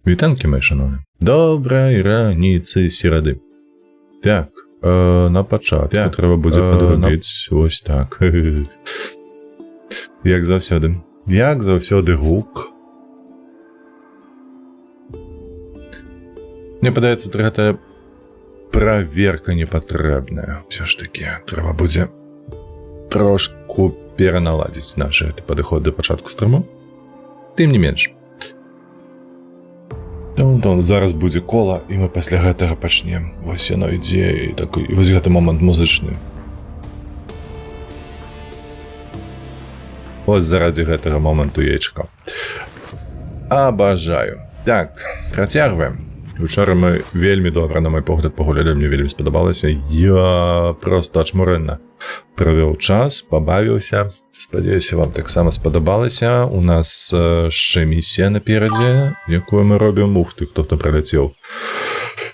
Вітанки, мої шановні. Доброї раніці середи. Так, на початку треба буде подробити ось так. Як завсёды. Як завсёды гук. Мне падаецца, гэтая праверка непатрэбная. Всё ж таки, трэба будзе трошку пераналадзіць наши падыход да пачатку стрыму. Тым не менш. Зараз будзе кола, і мы пасля гэтага пачнем. Вось яно ідзе, і такой, вось гэты момант музычны. Вось заради гэтага моманту я і чакаў. Абажаю. Так, працягваем. Учора мы вельмі добра, на мой погляд, пагулялі, мне вельмі спадабалася. Я просто ачмурэнна правёў час, пабавіўся. Спадзяюся, вам таксама спадабалася. У нас яшчэ місія наперадзе, якую мы робім. Ух ты, хто прыляцеў.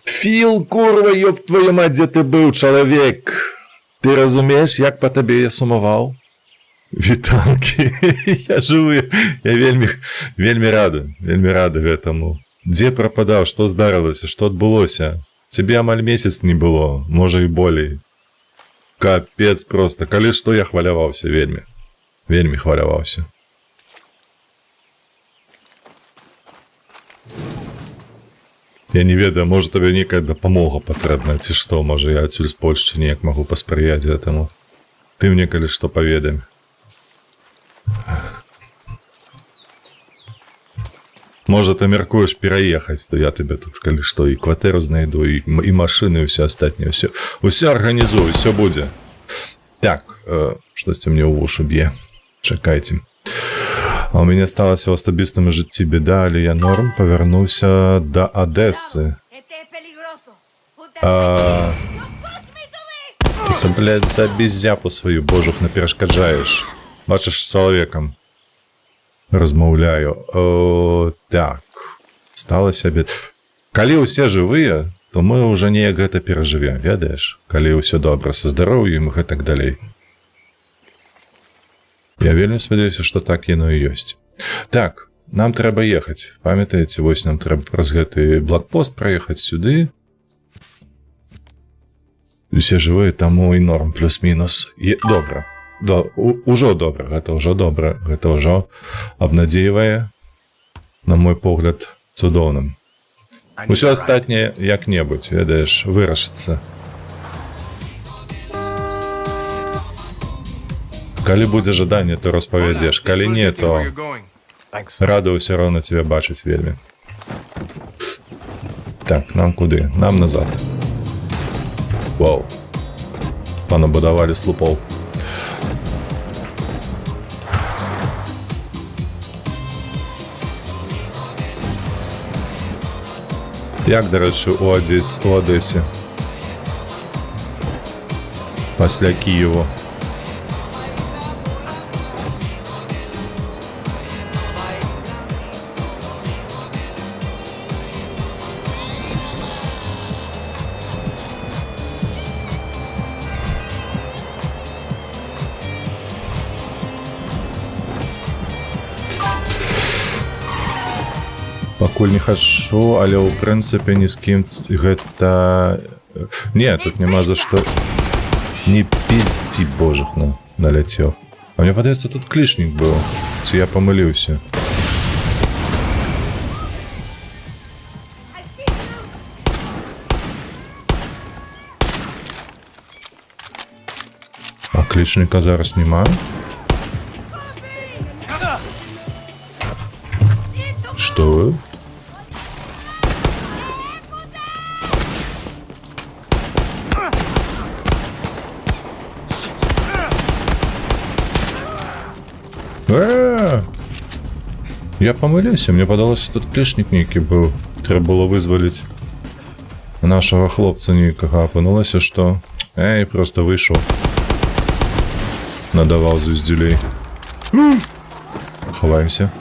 Філ, курва, ёб твою мать, дзе ты быў, чалавек? Ты разумееш, як па табе я сумаваў? Вітанкі, я жывы, я вельмі рады гэтаму. Дзе прападаў, што здарылася, што адбылося? Цябе амаль месяц не было, можа і болей. Капец просто, калі што я хваляваўся вельмі хваляваўся. Я не ведаю, можа табе нейкая дапамога патрэбная, ці што, можа я адсюль з Польшчы неяк магу паспрыяць гэтаму. Ты мне калі што паведам. Можа, ты мяркуеш пераехаць, то я тебе тут, калі што, і кватэру знайду, і машыны, і ўсё астатняе. Усё арганізую, ўсё будзе. Так, штосьці мне ў вушу б'е. Чакайце. А ў мяне сталася ў асабістым жыцці беда, але я норм павярнуўся да Адэсы. Ты, блядь, забі зяпу сваю, божух, наперашкаджаеш. Бачыш, з чалавекам размаўляю. Так, сталася беда. Калі ўсе жывыя, то мы ўжо неяк гэта перажывем, ведаеш? Калі ўсё добра са здароўем і гэтак далей. Я вельмі спадзяюся, што так яно і ёсць. Так, нам трэба ехаць. Памятаеце, вось нам трэба праз гэты блокпост праехаць сюды. Усе жывыя, таму і норм, плюс-мінус. Добра. Ужо добра, гэта ўжо абнадзейвае, на мой погляд, цудоўным. Усё астатняе як-небудзь, ведаеш, вырашыцца. Калі будзе жаданне, то распавядзеш, калі не, то рада ўсё роўна цябе бачыць вельмі. Так, нам куды? Нам назад. Вау. Панабудавалі слупоў. Як, дарэчы, у Адэсе? Пасля Кієву. Пакуль не хачу, але ў прынцыпе ні з кім гэта... Не, тут няма за што... Не пиздзі, божух, наляцеў. А мне падаецца, тут клішнік быў. Ці я памыліўся. А клічніка зараз няма? Што? Я памыліўся, мне падалося, тут клішнік нейкі быў. Трэба было вызваліць нашага хлопца нейкага. Апынулася, што... просто выйшаў. Надаваў звездюлей. Хаваемся.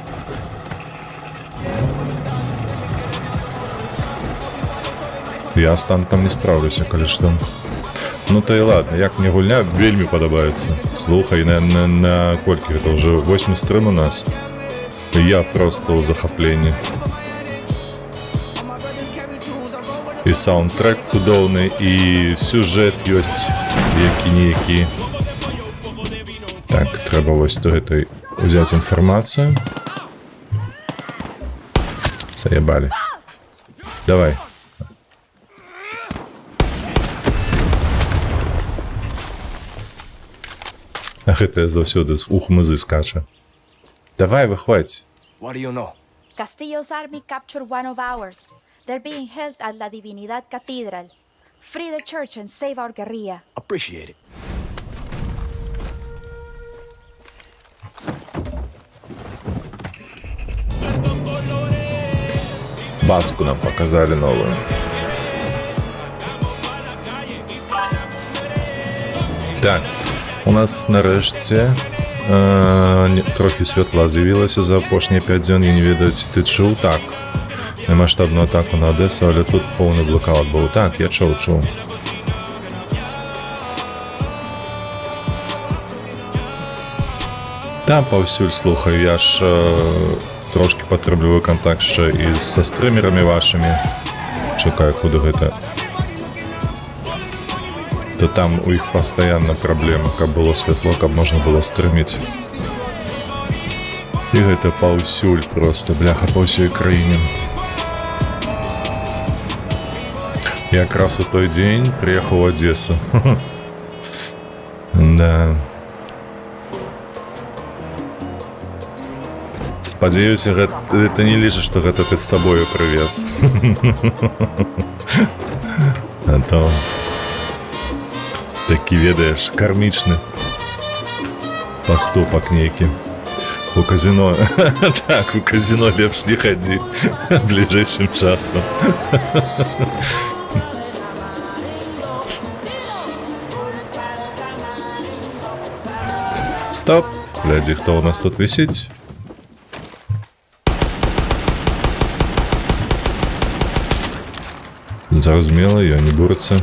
Я з танкам не справлюся, калі што. Ну то і ладно, як мне гульня вельмі падабаецца. Слухай, на колькі гэта ўжо 8 стрым у нас. Я просто ў захапленні. І саундтрек цудоўны, і сюжэт ёсць які-ніякі. Так, трэба вось то гэтай узяць інфармацыю. Заебали. Давай. А гэта заўсёды з ухмызы скача. Давай, выходь. What do you know? Castillo's army captured one of ours. They're being held at La Divinidad Cathedral. Free the church and save our guerrilla. Appreciate it. Баску нам показали новую. Так, у нас нарэшце трохи святла з'явілася за апошнія 5 дзён. Я не ведаю, ці ты чуў? Так. Масштабную атаку на Одесу, але тут поўны блокаут быў. Так, я чуў. Там паўсюль, слухаю, я ж трошки патрубліваю контакт ще і са стрімерами вашими. Чекаю, куди гэта. То там у іх постоянно проблема, каб было святло, каб можна было стріміць. І гэта паўсюль просто, бляха, па ўсёй краіне. Якраз у той дзень приехал в Одессу. Да. Спадзяюся, гэта не ліча, што гэта ты з сабою прывез. А то такі, ведаеш, кармічны паступак нейкі. У казино. Так, у казино лепш не хадзі бліжэйшым часам. Стоп! Глядзі, хто у нас тут висіць? Зразумела, я не бурыцца.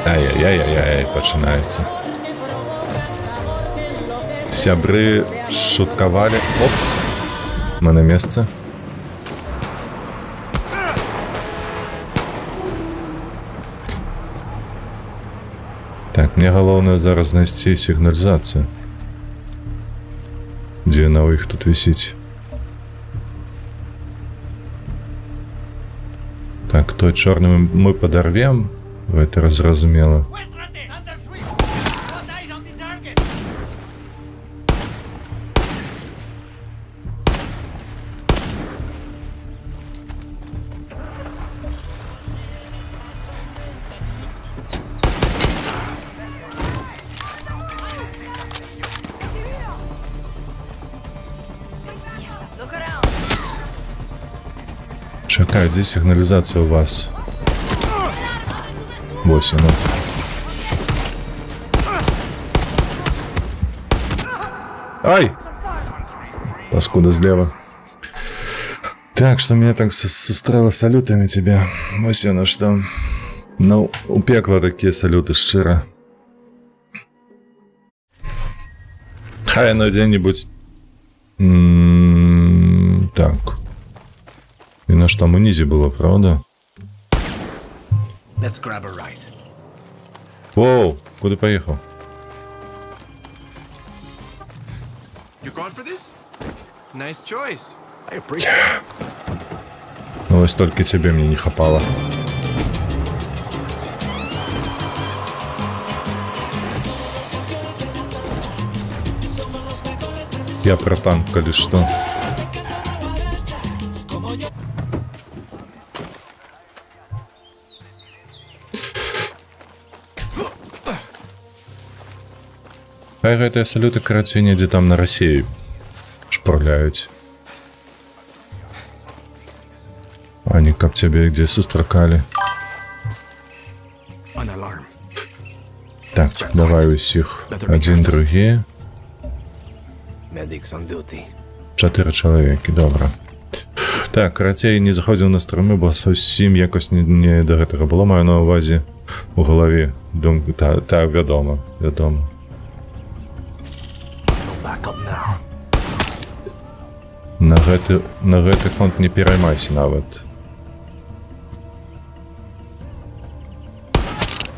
Ай-яй-яй-яй, пачынаецца. Сябры шуткавалі. Опс. Мы на месцы. Так, мне галоўнае зараз знайсці сігналізацыю. Дзе яна ў іх тут вісіць? Так, той чорны мы падарвем. Гэта разразумела. Чакай, дзе сігналізацыя у вас? Вось яна. Ай! Паскуда злева. Так, что меня так сустрэла салютами тебя. Вось яно што. Ну, у пекла такія салюты, шчыра. Хай яно дзе-нибудь... Так. І на што там унізе было, правда? Let's grab a ride. Воу, куди поїхав? You going for this? Nice choice. I appreciate it. Ну, ось тільки тебе мені не хапало. Я про танк, коли що. Хай гэтыя салюты, карацей, недзе там на Расею шпарляюць. А не каб цябе дзе сустракалі. An alarm. Так, давай усіх. Адзін, другі. Medics on duty. 4 чалавекі, добра. Так, карацей, не заходзіў на стрымы, бо зусім якось не да гэтага было, маю на ўвазе у галаве. Думаю, так, вядома, вядома. Back up now. На гэты конт не пераймайся нават.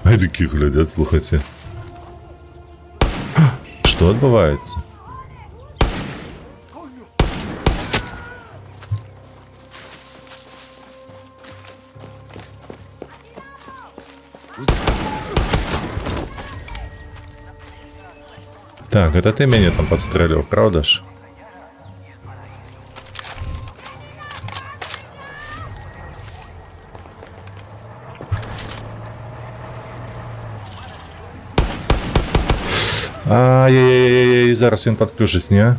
А такі глядзяць, слухайце. Што адбываецца? Так, это ты мяне там падстрэліў, праўда ж? Ай-яй-яй-яй, зараз ён падключыць, не?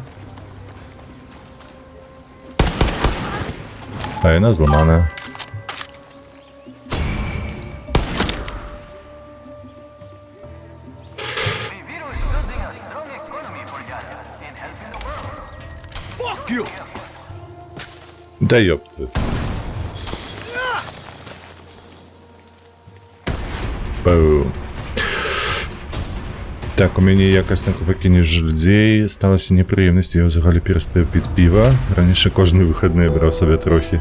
А яна зламаная. Fuck you! Да ёпты. Бум. Так, у мяне якасць на пакінеш людзей сталася непрыемнасць, я ўзагалі перастаю піць піва. Ранейшы кожны выхадны браў сабе трохі.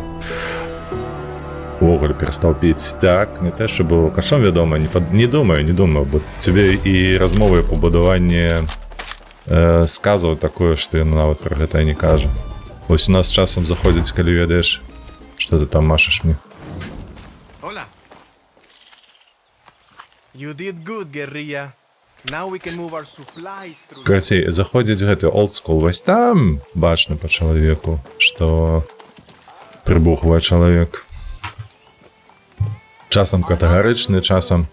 Увогуле перастаў піць. Так, не те, що было алкашом, вядома, не думаю, бо цябе і размовы по будаванні сказаў такое, што ён нават пра гэта не кажа. Вось у нас часам заходзіць, калі ведаеш, што ты там машаш мне. Hola. You did good, guerrilla. Now we can move our supplies through. Карацей, заходзіць гэты олдскул. Вось там бачна па чалавеку, што прыбухвае чалавек. Часам катэгарычны, часам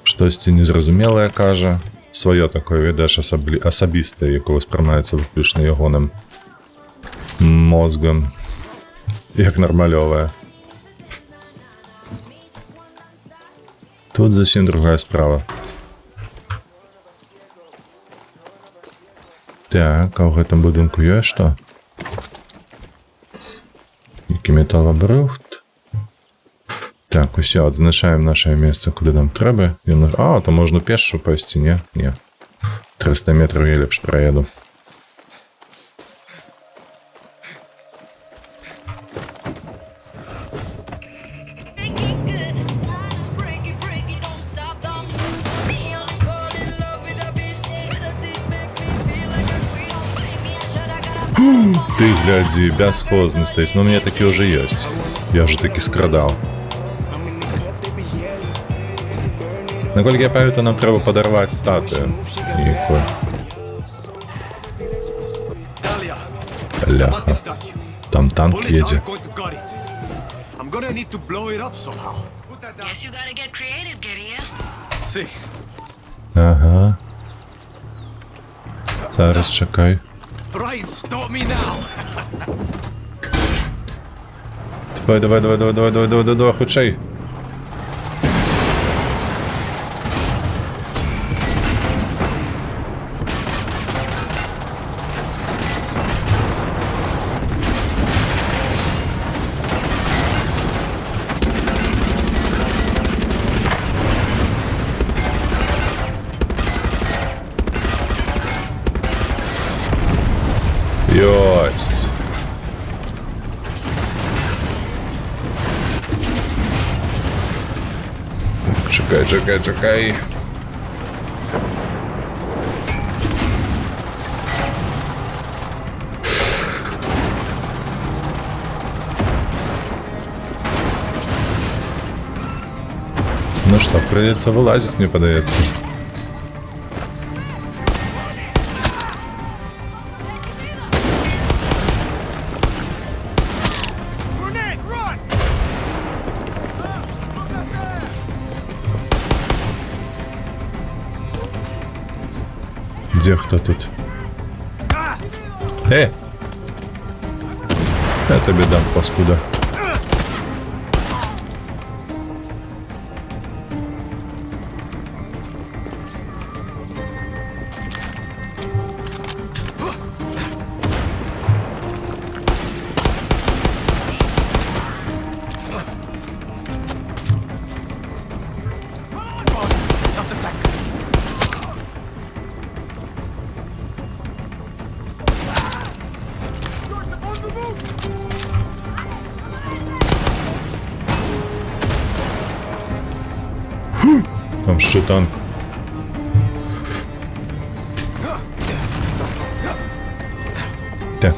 штосьці незразумелае кажа. Сваё такое, ведаеш, асабістае, якое ўспрымаецца выключна ягоным мозгам, як нармалёвае. Тут зусім другая справа. Так, а ў гэтым будынку ёсць што? Які металабрухт. Так, усё, адзначаем нашае месца, куды нам трэба. А, то можна пешшу пайсці, не? Не. 300 метраў я лепш праеду. Ты глядзі, бясхозны стаіць, но у мяне такі ўжо ёсць. Я ўжо такі скрадаў. Наколькі я памятаю, нам трэба падарваць статую. Нейкую. Talia, Ляха. this statue. Там танк Bullets едзе. aren't going to cut it. I'm gonna need to blow it up somehow. Guess you gotta get creative, guerrilla. See, Ага. Зараз чакай. try and stop me now. Давай, хутчэй. Ёсть. Чекай. Ну что, придется вылазить, мне подается. Grenade, run! Где кто тут? Это беда, паскуда. That's a tank. Там ще танк. Так.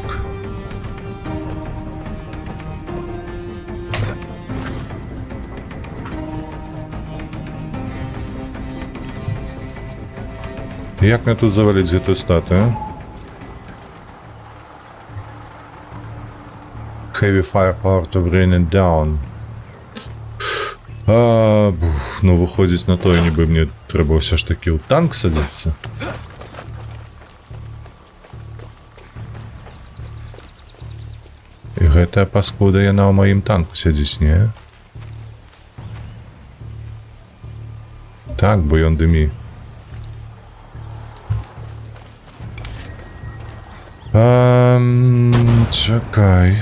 Як мне тут завалить з эту статую? Heavy firepower to bring it down. Ну, виходить на то, ніби мені треба все ж таки у танк садитися. І гэтая паскуда яна ў маім танку сядзіць, не? Так, бо ён дымі. Чакай.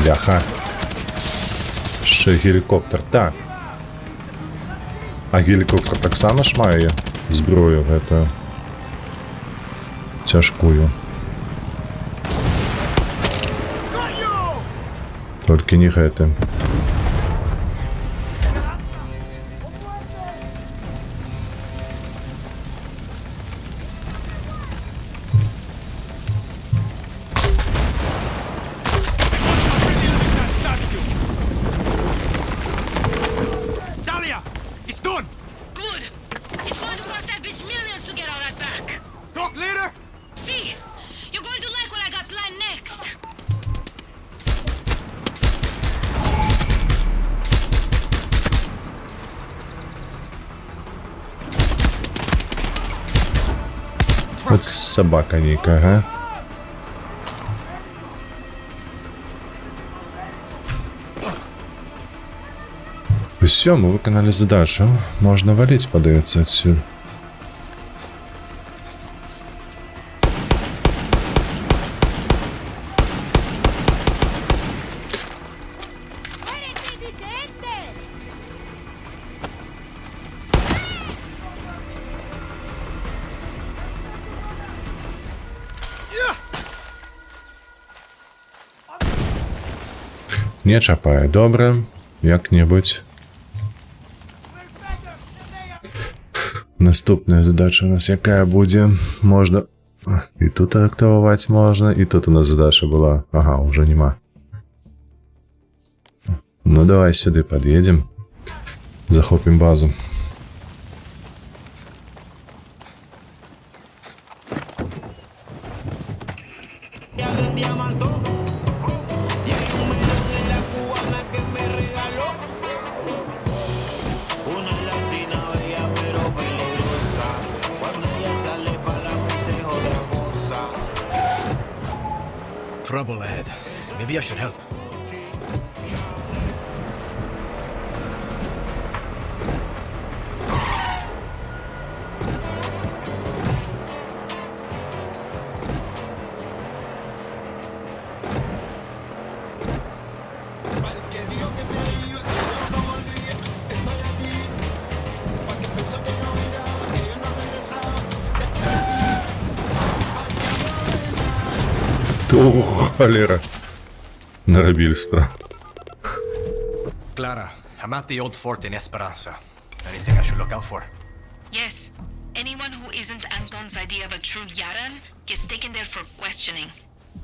Бляха. Ще гелікоптер, так. А гелікоптер так само ж має зброю гэтую тяжкую. Толькі не гэтым. Dahlia! It's done! Good. It's going to cost that bitch millions to get all that back. Talk later! See, you're going to like what I got planned next. От собака ніка, га? Все, мы виконали задачу. Можна валить, подається отсюда. Не чапає, добре. Як-небудь. Наступная задача у нас якая буде? Можна... І тут активувати можна, і тут у нас задача була. Ага, уже нема. Ну давай сюди під'їдемо. Захопимо базу. Trouble ahead. Maybe I should help. О, холера. Наробили справу. Clara, I'm at the old fort in Esperanza. Anything I should look out for? Yes. Anyone who isn't Anton's idea of a true Yaran gets taken there for questioning.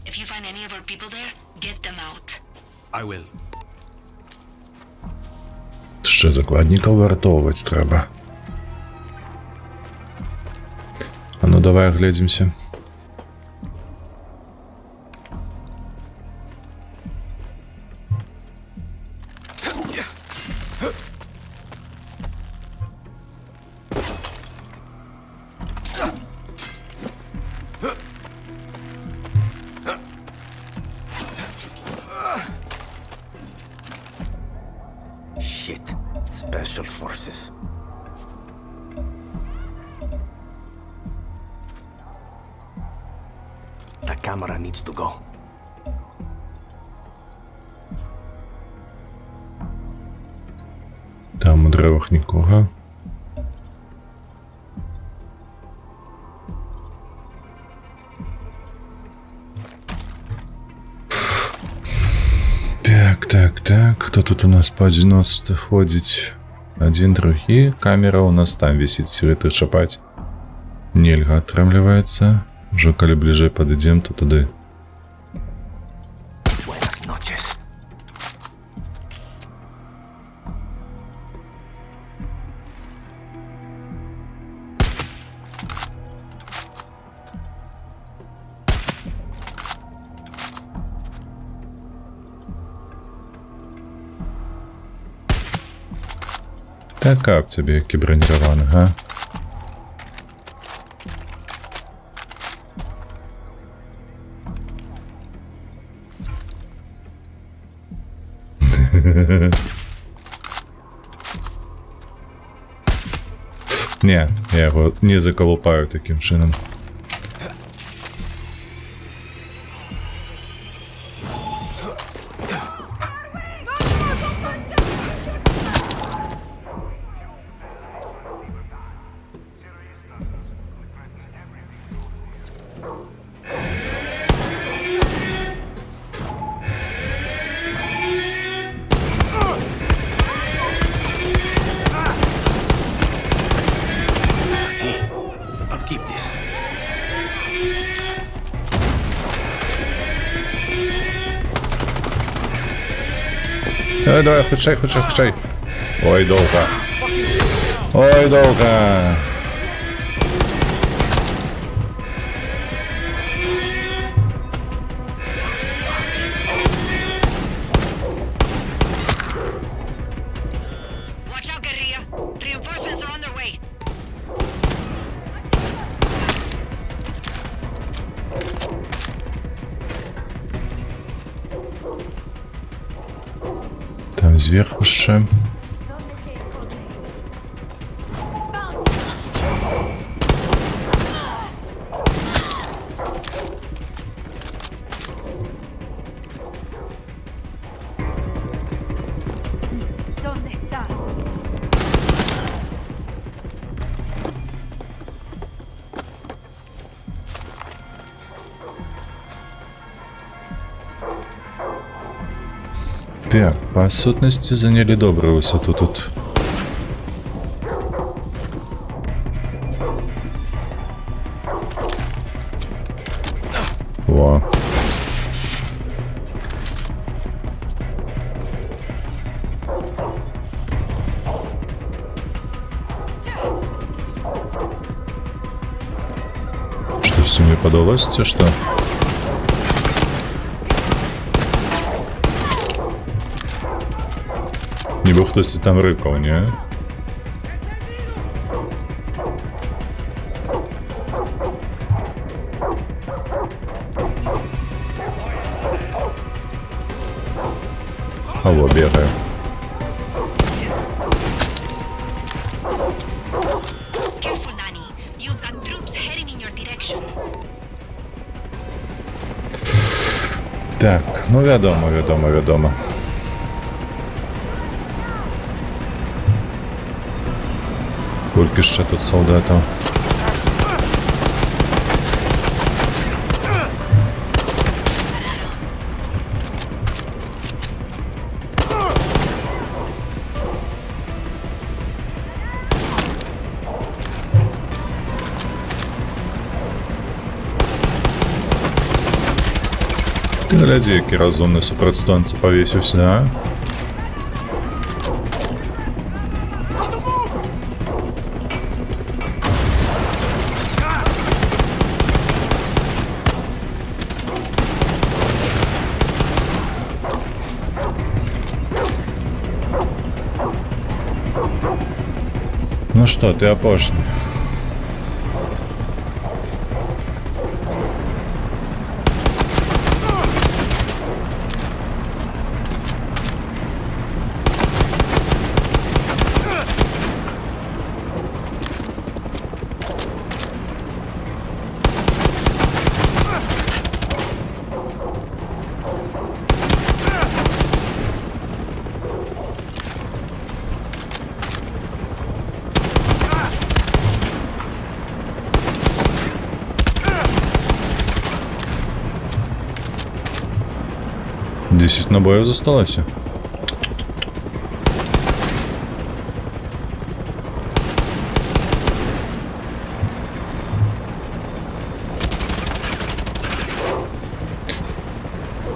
If you find any of our people there, get them out. I will. Ще закладників вартовувати треба. А ну давай оглядимся. camera needs to go. Там у деревах нікого. Так. Хто тут у нас по 90 ходить? Один, другий. Камера у нас там висит, сірити чапать. Нельга атрымліваецца. Уже калі бліжэй падыдзем, то туды. Buenas noches. Така б тебе, які броніровані, га? Не, я його не заколупаю таким чином. I'll keep this. Давай, хочай. Ой, довго. Watch out, guerrilla. Reinforcements are on their way. Там зверху ще. ¿Dónde estás? Так, по сутності зайняли добру висоту тут. О. Что, всем не подалось, це что? Ніби хтось там рикав, ні? Алло, бігає. Careful, Nani. You've got troops heading in your direction. Так, ну відомо. Скільки ще тут солдатів? Ти гляді, який розумний супротстанці повісився, а? Ну что, ты опошний. 10 набоїв зосталося.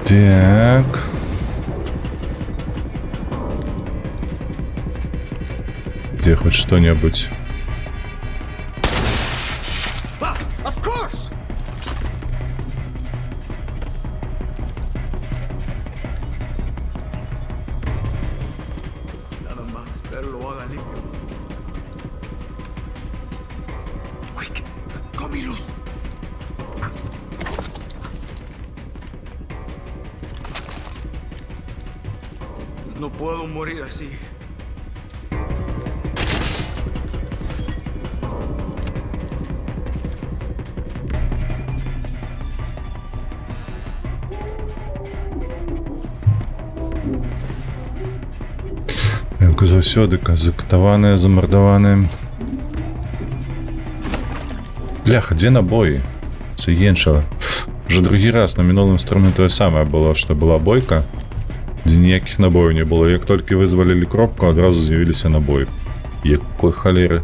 Так. Где хоть что-нибудь? Of course! Nada más, espero lo hagan limpio. Quick! Comilus! No puedo morir así. Як заўсёды, закатаваныя, замардаваныя. Бляха, дзе набоі? Це іншага. Уже другі раз на мінулым струме тое самае было, што была бойка, дзе ніякіх набояў не было. Як толькі вызвалілі кропку, адразу з'явіліся набоі. Якой халеры?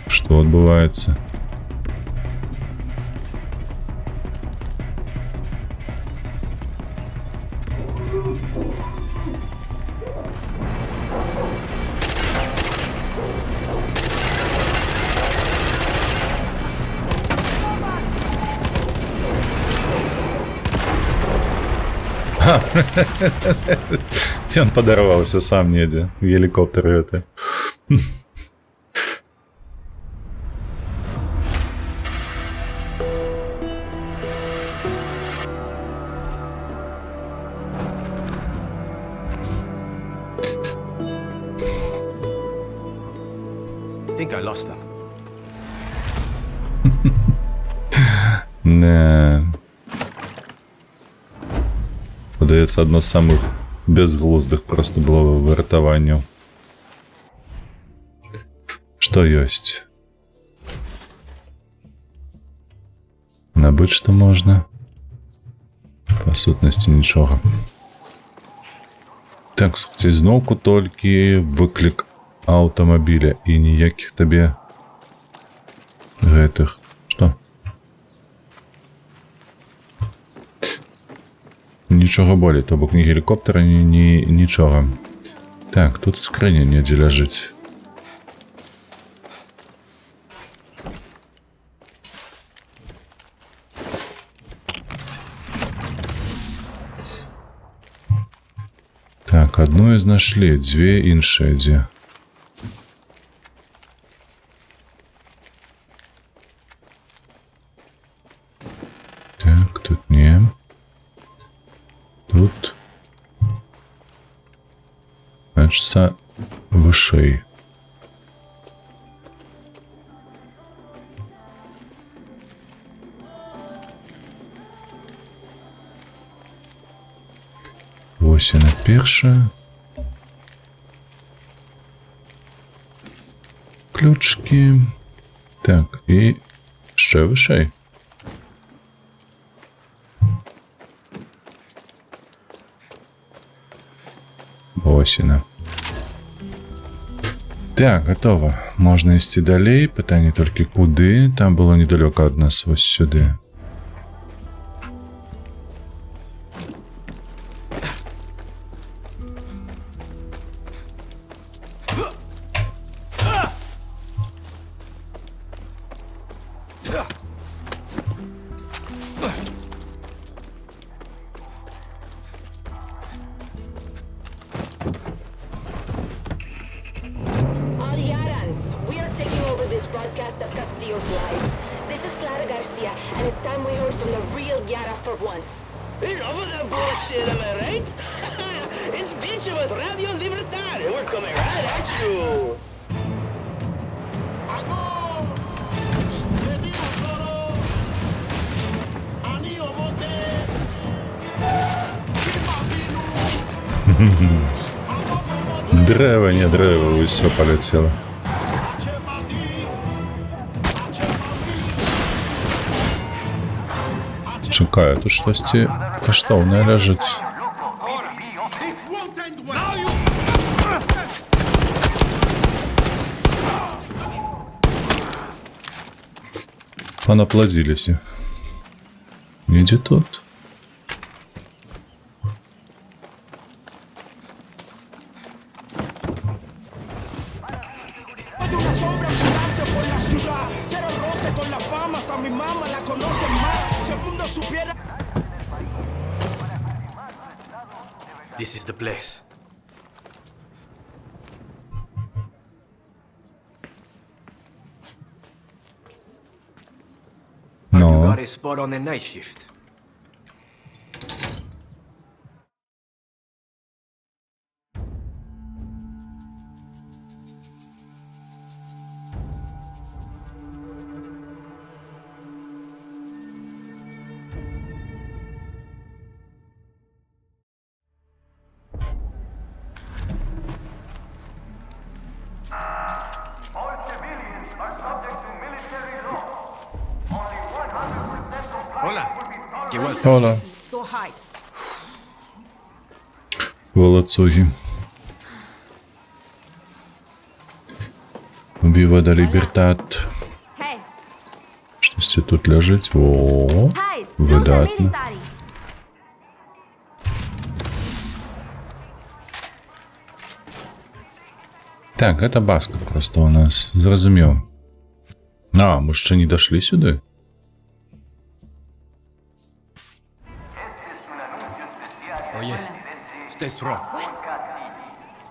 Што адбываецца? Ён падарваўся сам недзе. Гелікоптер гэты. Think I lost them. Не. Падаецца, адно з самых безглуздых просто было выратаванняў. Што ёсць? Набыць што можна? Па сутнасці нічога. Так, слухайце, зноўку толькі выклік аўтамабіля і ніякіх табе гэтых. Што? Нічога болей, то бок ні гелікоптера, ні нічога. Так, тут скрыня недзе ляжыць. Так, одну знайшлі, дзве іншыя дзе. Так, тут не. Тут. Значится, вышэй. Вось яна першая. Ключки. Так, і ще вышэй. Ось яна. Так, готово. Можна ісці далей. Пытанне толькі куды. Там было недалёка ад нас, вось сюды. All Yarans, we are taking over this broadcast of Castillo's lies. This is Clara Garcia, and it's time we heard from the real Yara for once. Enough of that bullshit, am I right? It's Bicha with Radio Libertad, and we're coming right at you. Древо, не древо, усё полетело. Чекаю, тут штосьці каштоўнае ляжыць. Понаплодились. Иди тут. Hay una sombra ambulante por la ciudad. Cero roce con la fama, hasta mi mamá la conoce más. Si el mundo supiera. This is the place. You No. got a spot on the night shift. Hola. Qué vuelta. Hola. Go hide. Волоцуги. Viva da Libertad. Hey, Щось тут лежить. О, hide! Use the видатно. military! Так, это Баска просто у нас. Зрозумів. А, ми ще не дошли сюди? Stay strong.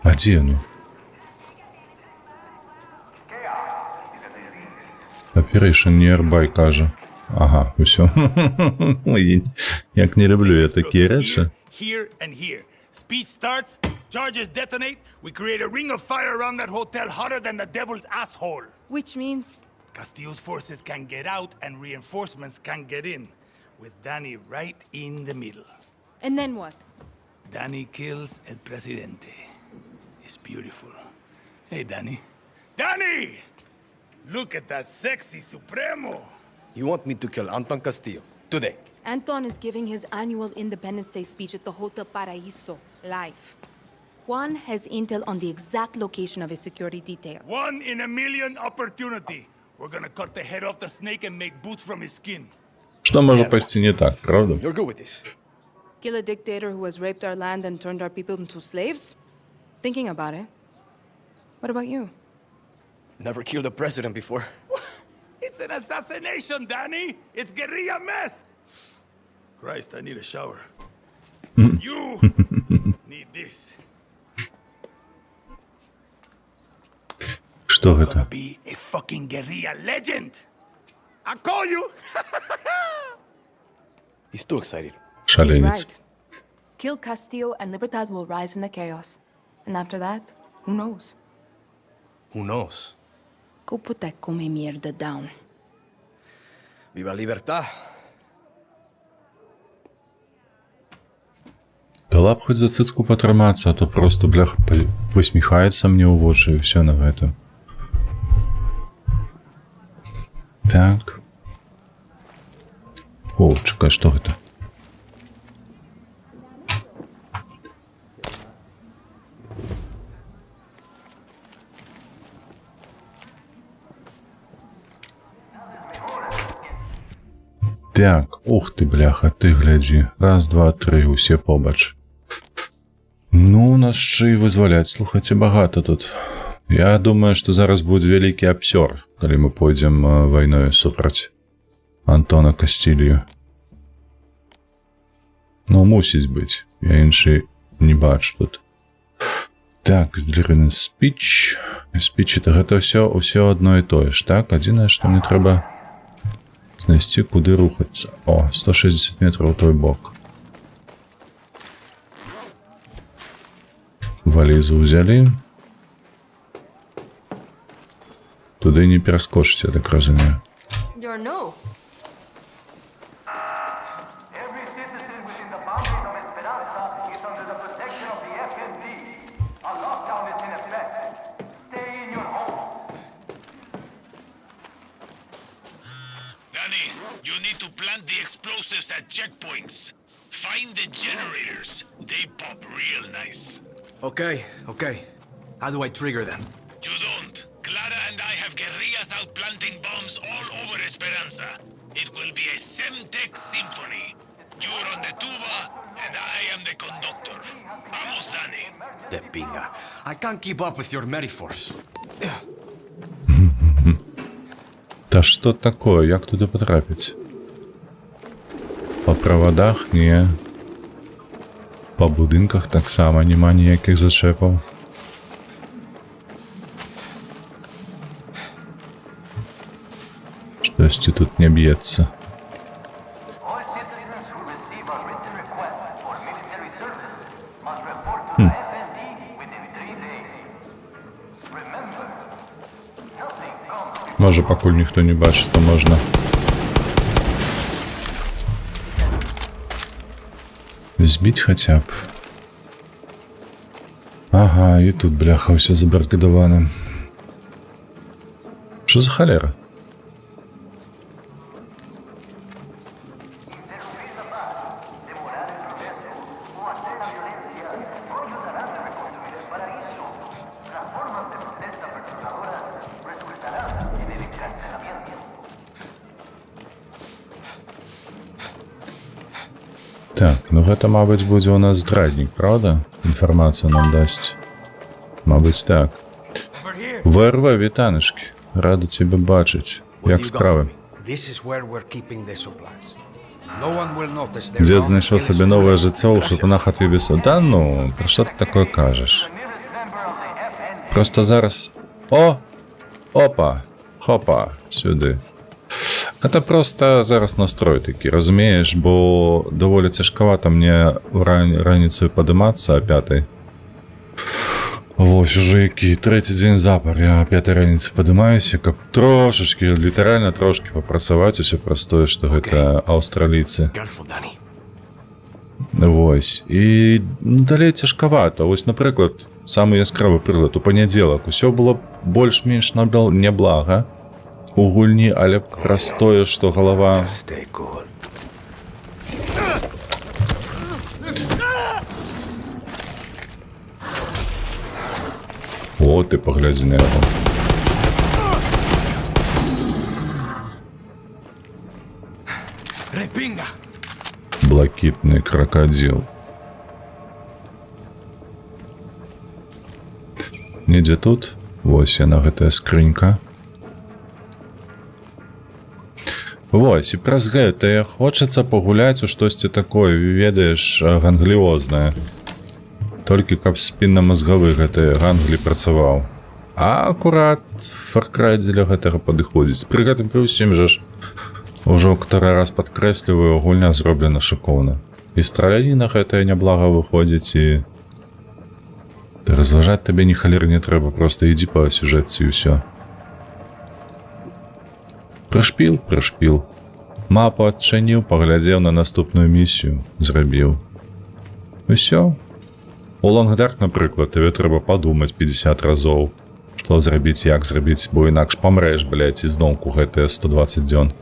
А де ну? Operation Nearby, каже. Ага, все. Ой, як не люблю я такі речі. Here and here. Speech starts, charges detonate, we create a ring of fire around that hotel hotter than the devil's asshole. Which means Castillo's forces can get out and reinforcements can get in, with Danny right in the middle. and then what? Danny kills El Presidente. It's beautiful. Hey, Danny. Danny! Look at that sexy Supremo! You want me to kill Anton Castillo today? Anton is giving his annual Independence Day speech at the Hotel Paraíso live. Juan has intel on the exact location of his security detail. 1 in a million opportunity. We're gonna cut the head off the snake and make boots from his skin. Що може пойти не так, правда? You're good with this. Kill a dictator who has raped our land and turned our people into slaves? Thinking about it. What about you? Never killed a president before. It's an assassination, Danny! It's guerrilla meth! Christ, I need a shower. You need this. Що Gonna це? be a fucking guerrilla legend! I call you! He's too excited. He's Шаленець. right. Kill Castillo and Libertad will rise in the chaos. And after that, who knows? Who knows? Go put that come mierda down. Viva Libertad. Дала б хоч за цицку потриматися, а то просто, бляха, посміхається мені у очі і все на это. Так. О, чекай, що це? Так, ух ти, бляха, ти гляді. Раз, два, три, усі побач. Ну, у нас ще й визволять, слухайте, багато тут. Я думаю, що зараз буде великий обсер, коли ми пойдемо війною супроти Антона Кастілью. Ну, мусить бути. Я інший не бачу тут. Так, злірний спіч. Спічі, так це все одно і то ж, так? Єдине, що мені треба знайти, куди рухатися. О, 160 метрів у той бок. Валізу взяли. Туди не перескочить, я так розумію. You're no. Every citizen within the boundaries of Esperanza is under the protection of the FND. A lockdown is in effect. Stay in your homes. Danny, you need to plant the explosives at checkpoints. Find the generators. They pop real nice. Okay. How do I trigger them? You don't. Clara and I have guerrilla guerrillas out planting bombs all over Esperanza. It will be a Semtex symphony. You're on the tuba, and I am the conductor. Vamos, Danny. De pinga. I can't keep up with your metaphors. Та што такое? Як туди потрапіць? Па правадах? Не. Па будынках таксама нема ніякіх зачэпаў. Штосьці тут не б'ецца. All citizens who receive a written request for military service must report to the FND within 3 days. Remember, nothing comes Можа, пакуль ніхто не бачыць, то можна. Збіць хаця б. Ага, і тут, бляха, ўсё забаркадавана. Што за халера? Так, ну гэта, мабыць, будзе ў нас здраднік, правда? Інфармацыю нам дасць. Мабыць, так. ВРВ, вітанышкі. Рады цябе бачыць. Як справы? Дзед знайшоў сабе новае жыццё ў шатунах ад Юбісо. Да ну, пра што ты такое кажаш? Проста зараз... О! Опа! Хопа! Сюды. Гэта проста зараз настрой такі, разумееш, бо даволі цяжкавата мне раніцаю падымацца о 5:00. Вось уже які трэці дзень запар, я о 5:00 раніцы падымаюся, каб трошачкі, літаральна трошкі папрацаваць усё простое, што гэта аўстралійцы. Вось. І далей цяжкавата. Вось, напрыклад, самы яскравы прыклад, у панядзелак усё было больш-менш няблага у гульні, але праз тое, што галава... О, ты паглядзі на яго. Блакітны кракадзіл. Недзе тут? Вось яна, гэтая скрынька. Вось, і праз гэтае хочацца пагуляць у штосьці такое, ведаеш, гангліознае. Толькі каб спінна-мазгавы гэты ганглі працаваў. А акурат Far Cry дзеля гэтага падыходзіць. Пры гэтым пры ўсім жа ж ужо каторы раз падкрэсліваю, гульня зроблена шыкоўна. І страляніна гэтая няблага выходзіць, і разважаць табе ні халер не трэба, проста ідзі па сюжэтцы і ўсё. Прышпіл. Мапу адчыніў, паглядзеў на наступную місію, зрабіў. Усё. У Лонгдарк, напрыклад, табе трэба падумаць 50 разоў, што зрабіць, як зрабіць, бо інакш памрэш, блядь, і зноўку гэтыя 120 дзён.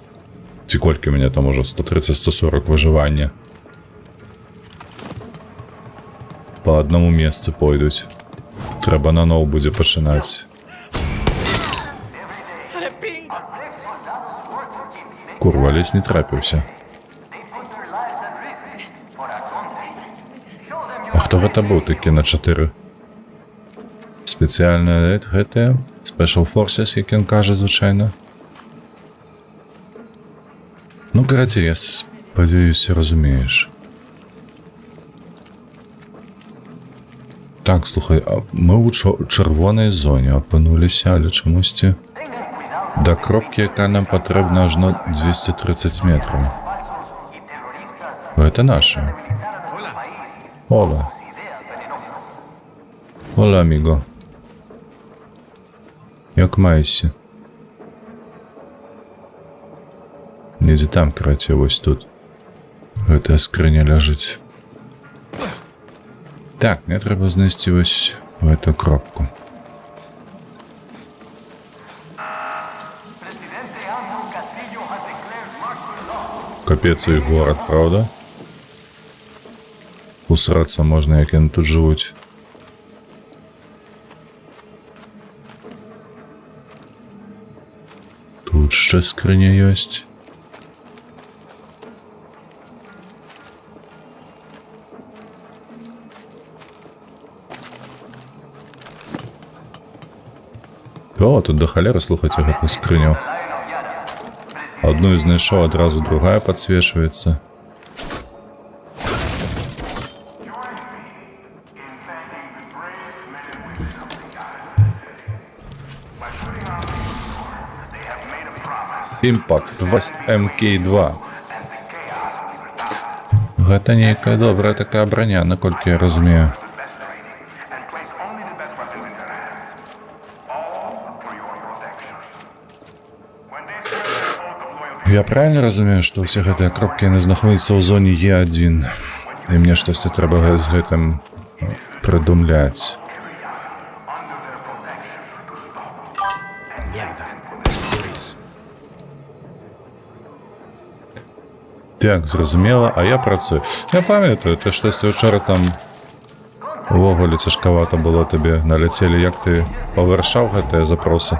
Ці колькі у мяне там ужо 130-140 выжывання. Па аднаму месцы пойдуць. Трэба наноў будзе пачынаць. Курва, лес не трапіўся. А хто гэта быў такі на 4? Спецыяльная гэтая? Special Forces, як ён кажа звычайна? Ну, карацей, я спадзяюся, разумееш. Так, слухай, а мы ў чырвонай зоне апынуліся, але чамусьці... Да кропкі, якая нам патрэбна ажно 230 метраў. Гэта наша. Ола. Ола, аміго. Як маешся? Недзе там, карацей, вось тут. Гэтая скрыня ляжыць. Так, мне трэба знайсці вось гэту кропку. Капец у іх горад, правда? Усрацца можна, як яны тут жывуць. Яшчэ скрыня ёсць. О, тут да халеры, слухайце, гэту скрыню. Одну знайшоў, адразу другая подсвечваецца. Impact West MK2. Гэта нейкая добрая такая броня, наколькі я разумею. Я правильно разумею, што ўсе гэтыя кропкі яны знаходзяцца ў зоне Е1. І мне штосьці трэба з гэтым прыдумляць. Так, зразумела, а я працую. Я памятаю, ты штосьці учора там увогуле цяжкавата было табе наляцелі, як ты павырашаў гэтыя запросы.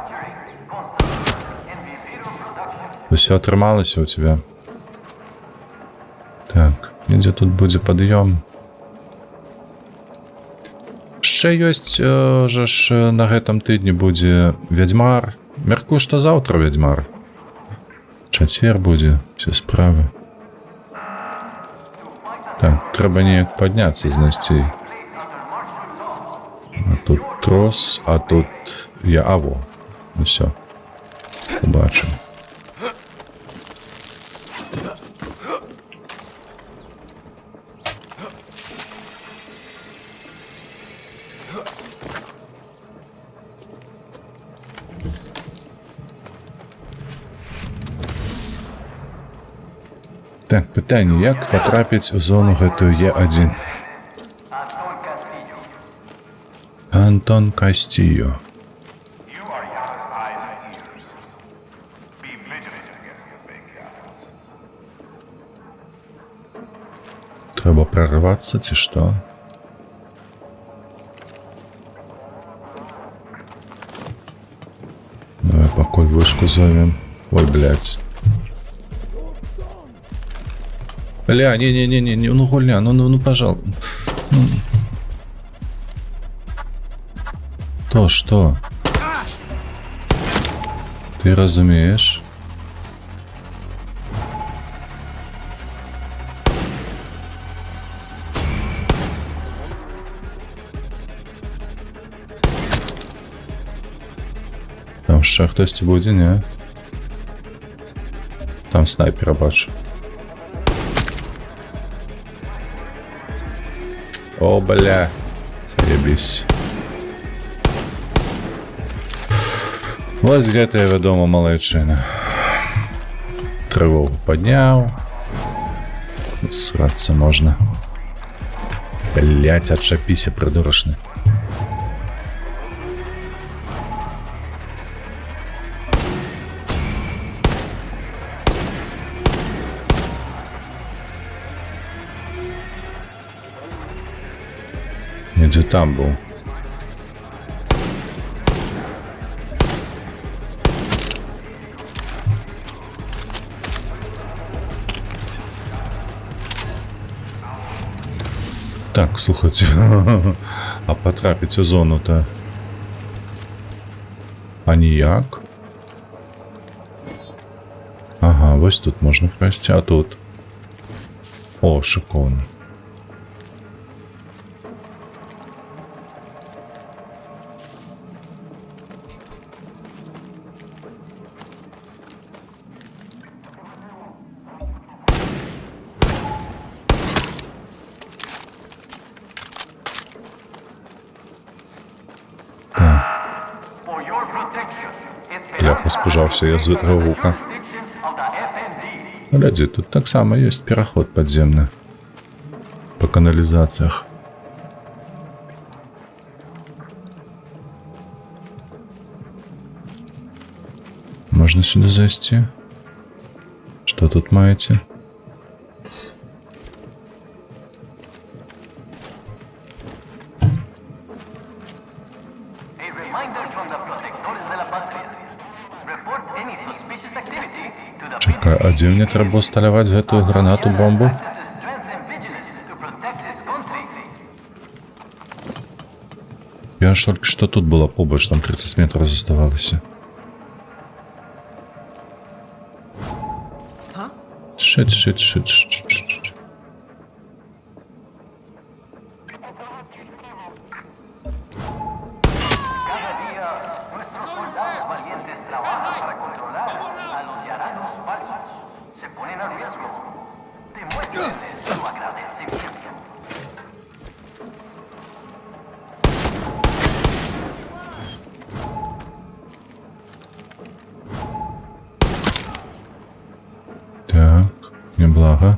Усё атрымалася ў тебя. Так, недзе тут будзе пад'ём. Яшчэ ёсць жа ж на гэтым тыдні будзе Вядзьмар. Мяркую, што заўтра Вядзьмар. Чацвер будзе, усе справы. Так, трэба неяк падняцца, знайсці. А тут трос, а тут я аво. Усё. Побачу. Так, пытанне, як патрапіць у зону гэтую Е1? Антон Кастильо. Трэба прорвацца, ці што? Давай пакуль вышку зовем. Ой, блядь. Бля, не, ну гульня, ну, пожалуйста. То что? Ты разумеешь? Там ще хтось буде, не? Там снайпера бачу. О, бля, заебись. Вось гэтая, вядома, малайчына. Трывогу падняў. Срацца можна. Блять, адчапіся, прыдурачны. Недзе там быў. Так, слухайте, а потрапіць у зону-то а ніяк? Ага, вось тут можна пройсці, а тут... О, шикарно. Я паспужаўся, я з гэтага гука. Глядзі, тут таксама ёсць пераход падземны па каналізацыях. Можна сюды зайсці? Што тут маеце? A reminder from the protectores de la patria. Report any suspicious activity. Чекай, а дзе мне трэба усталяваць гэтую гранату-бомбу? Practices strength and vigilance to protect his country. Я ж толькі што тут была побач, там 30 метраў заставалася. Шит. Cada día, nuestros soldados valientes trabajan para controlar a los yaranos falsos. Se ponen a riesgo. Demuéstrenles su agradecimiento. Так, неблага.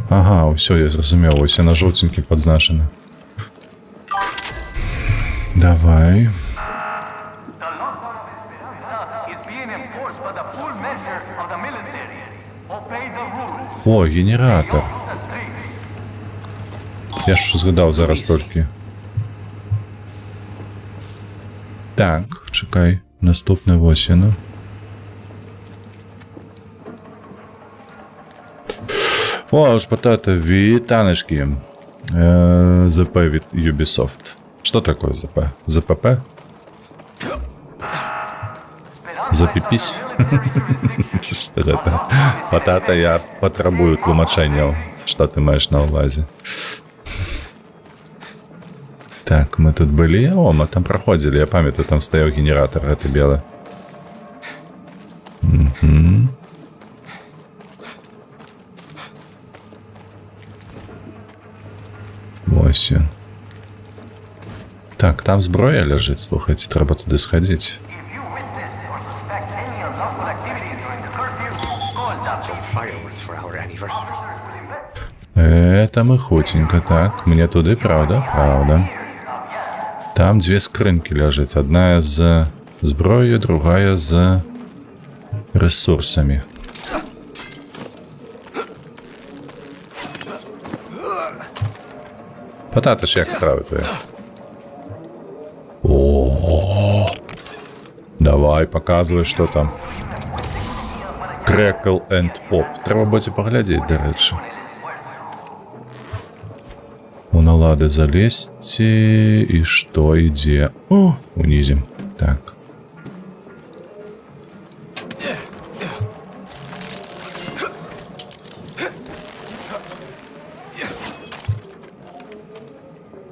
Ага, ўсё, я зразумеў, ось яна жоўценькі падзначана. Давай. The lockdown of Esperanza is being enforced by the full measure of the military. Obey the rules. О, генератор. Off the streets. Я ж згадаў зараз толькі. Так, чекай, наступне вось яно. О, уж потата, витаночки. ЗП від Ubisoft. Что такое ЗП? ЗПП? Запипись? Что это? Потата, я потребую тлумачення, что ты маешь на увазі. Так, мы тут были. О, мы там проходили, я памятаю, там стоял генератор, это белое. Угу. Ось. Так, там зброя лежить, слухайте, треба туди сходити. If you witness or suspect any unlawful activities during the curfew, call the Fireworks for our anniversary. Это мы хотенько, так. Мне туди, правда? Правда. Там две скринки лежать. Одна з зброєю, другая з ресурсами. Потата ж як справи твої? О, давай, показуй, що там. Crackle and Pop. Треба буде поглядіти, до речі. У налади залезьте, і що йде? О, унизим. Так.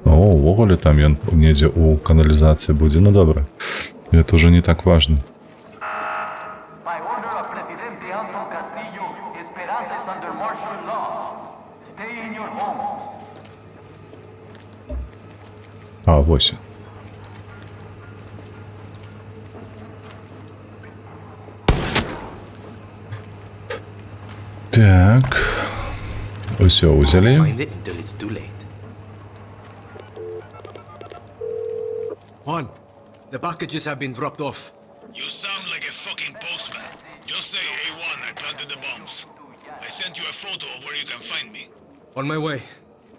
О, увогуле там ён недзе у каналізацыі будзе, ну добра. Это уже не так важно. By order of Presidente Anton Castillo, Esperanza is under martial law. Stay in your homes. А, вось. Так. Усё, узяли. Find it until it's too late. Juan, the packages have been dropped off. You sound like a fucking postman. Just say A1, I planted the bombs. I sent you a photo of where you can find me. On my way.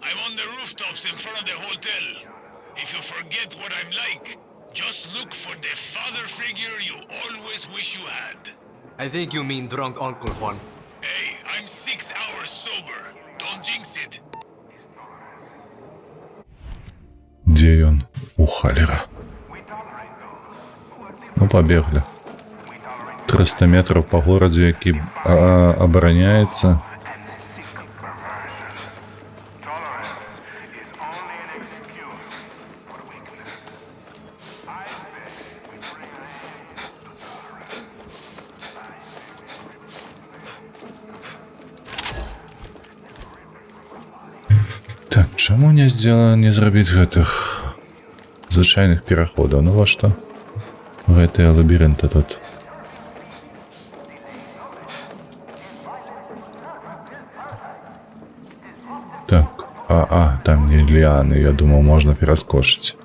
I'm on the rooftops in front of the hotel. If you forget what I'm like, just look for the father figure you always wish you had. I think you mean drunk Uncle Juan. Hey, I'm 6 hours sober. Don't jinx it. Где ён? У халера. Ну, побегли. 300 метров по городу, який обороняется. Так, чаму не зрабіць гэтых звычайных пераходаў? Ну во што? Гэтыя лабірынты тут. Так, там не ліаны, я думаў, можна пераскочыць.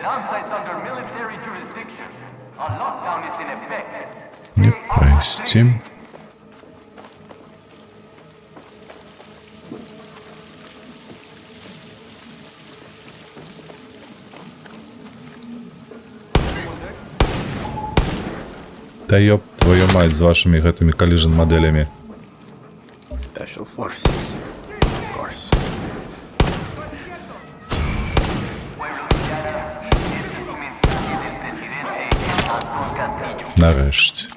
Esperanza is under military jurisdiction. A lockdown is in effect. Не Stay off the пройти. streets. Да ёб твою мать с вашими гэтымі collision моделями. Special forces. Of course. Pueblo de Yara, este es su mensaje del presidente Antón Castillo. Нарешті.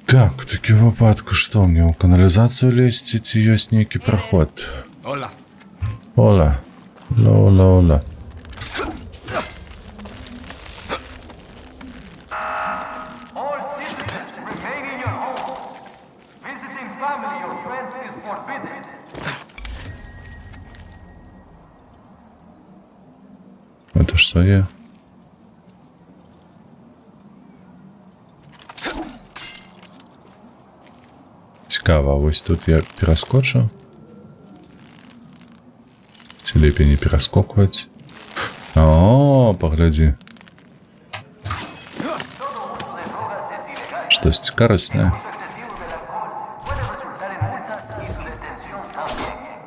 Так, в такім випадку що, мне у каналізацію лезть, ці ёсць нейкі проход? Hola. Ола. Ола, ола. All citizens remain in your homes. Visiting family or friends is forbidden. Это що є? Цікаво, а ось тут я перескочу. Ці лепей не перескокувати. О, погляди. Штось корисне. Uso excesivo del alcohol puede resultar en multas y su detención también.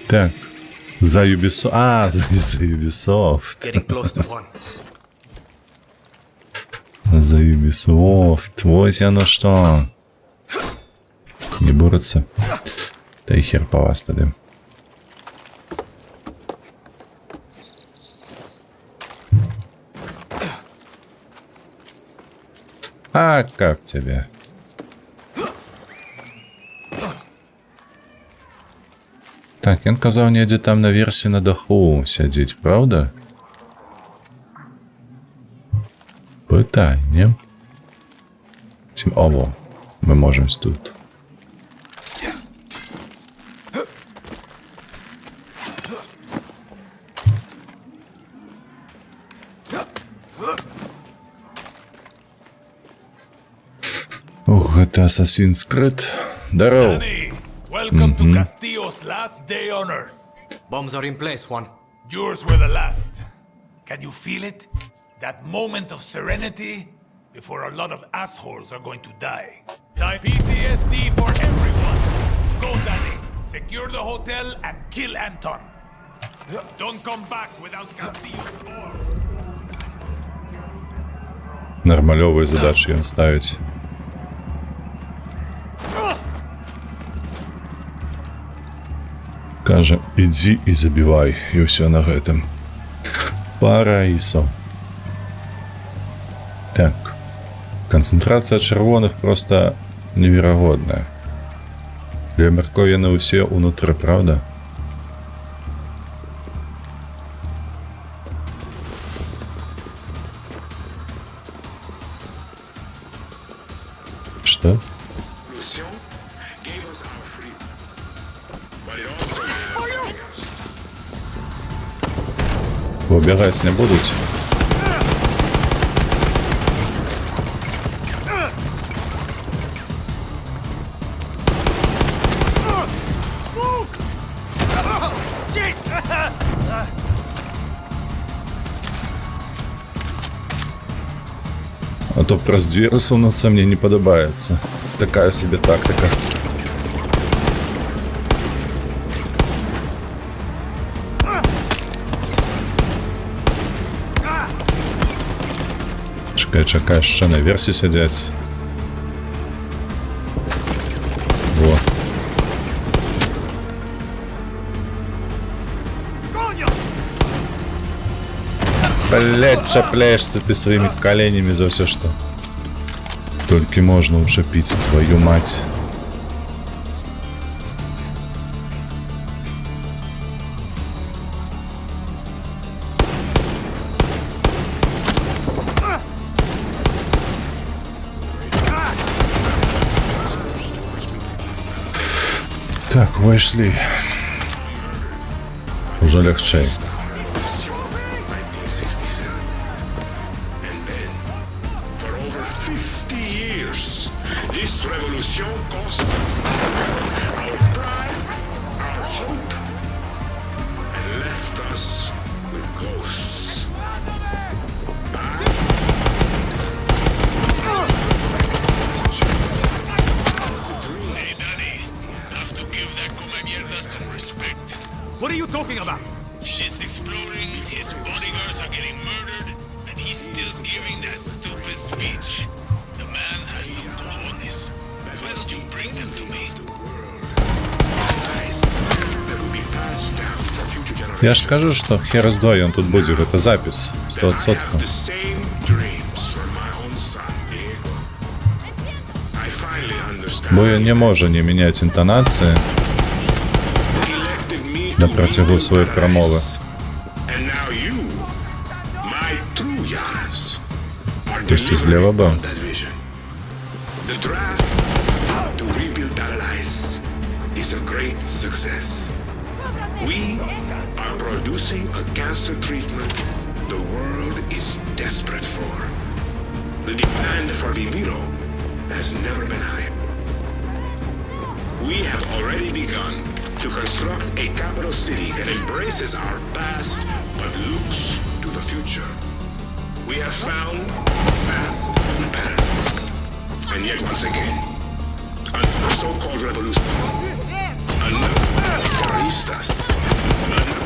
Так. За Ubisoft. А, за Ubisoft. Getting close to one. За Ubisoft. Ось оно що. Не бороться. Та й хер по вас тоді. А как тебе? Так, ён казаў недзе там наверсе на даху сядзець, правда? Пытанне. Ці ово, мы можем тут. Ох, гэта Assassin's Creed. Здорово. Danny, welcome to Castillo's last day on Earth. Bombs are in place, Juan. Yours were the last. Can you feel it? That moment of serenity before a lot of assholes are going to die. Type PTSD for everyone. Go, Danny. Secure the hotel and kill Anton. Don't come back without Castillo's orders. Нормалёвыя задачы ён ставіць. Кажа, ідзі і забівай, і ўсё на гэтым. Параісо. Так. Канцэнтрацыя чырвоных проста неверагодная. Я мяркую, яны ўсе ўнутры, правда? Што? Убегать не будуть? А то праз двері сунуться мне не подобається. Такая себе тактика. Чекай, ще наверсі сидять. Во. Блять, чапляешься ты своими коленями за все, что только можно учепить, твою мать. Так, вышли. Уже легчей. And then, for over 50 years, this revolution cost our pride, our hope, and left us with ghosts. Hey, Danny, have to give that come mierda some respect. What are you talking about? Shit's exploding, his bodyguards are getting murdered, and he's still giving that stupid speech. The man has some cojones. Why don't you bring them to me? Я ж кажу, що хер з два ён тут будзе, гэта запіс. 100%. Бо ён не можа не мяняць інтанацыі на працягу сваёй прамовы. Хтосьці злева быў. The draft to rebuild Dallas is a great success. We are producing a cancer treatment the world is desperate for. The demand for Viviro has never been higher. We have already begun to construct a capital city that embraces our past but looks to the future. We have found a path to paradise. And yet once again, another so-called revolution, another terroristas, another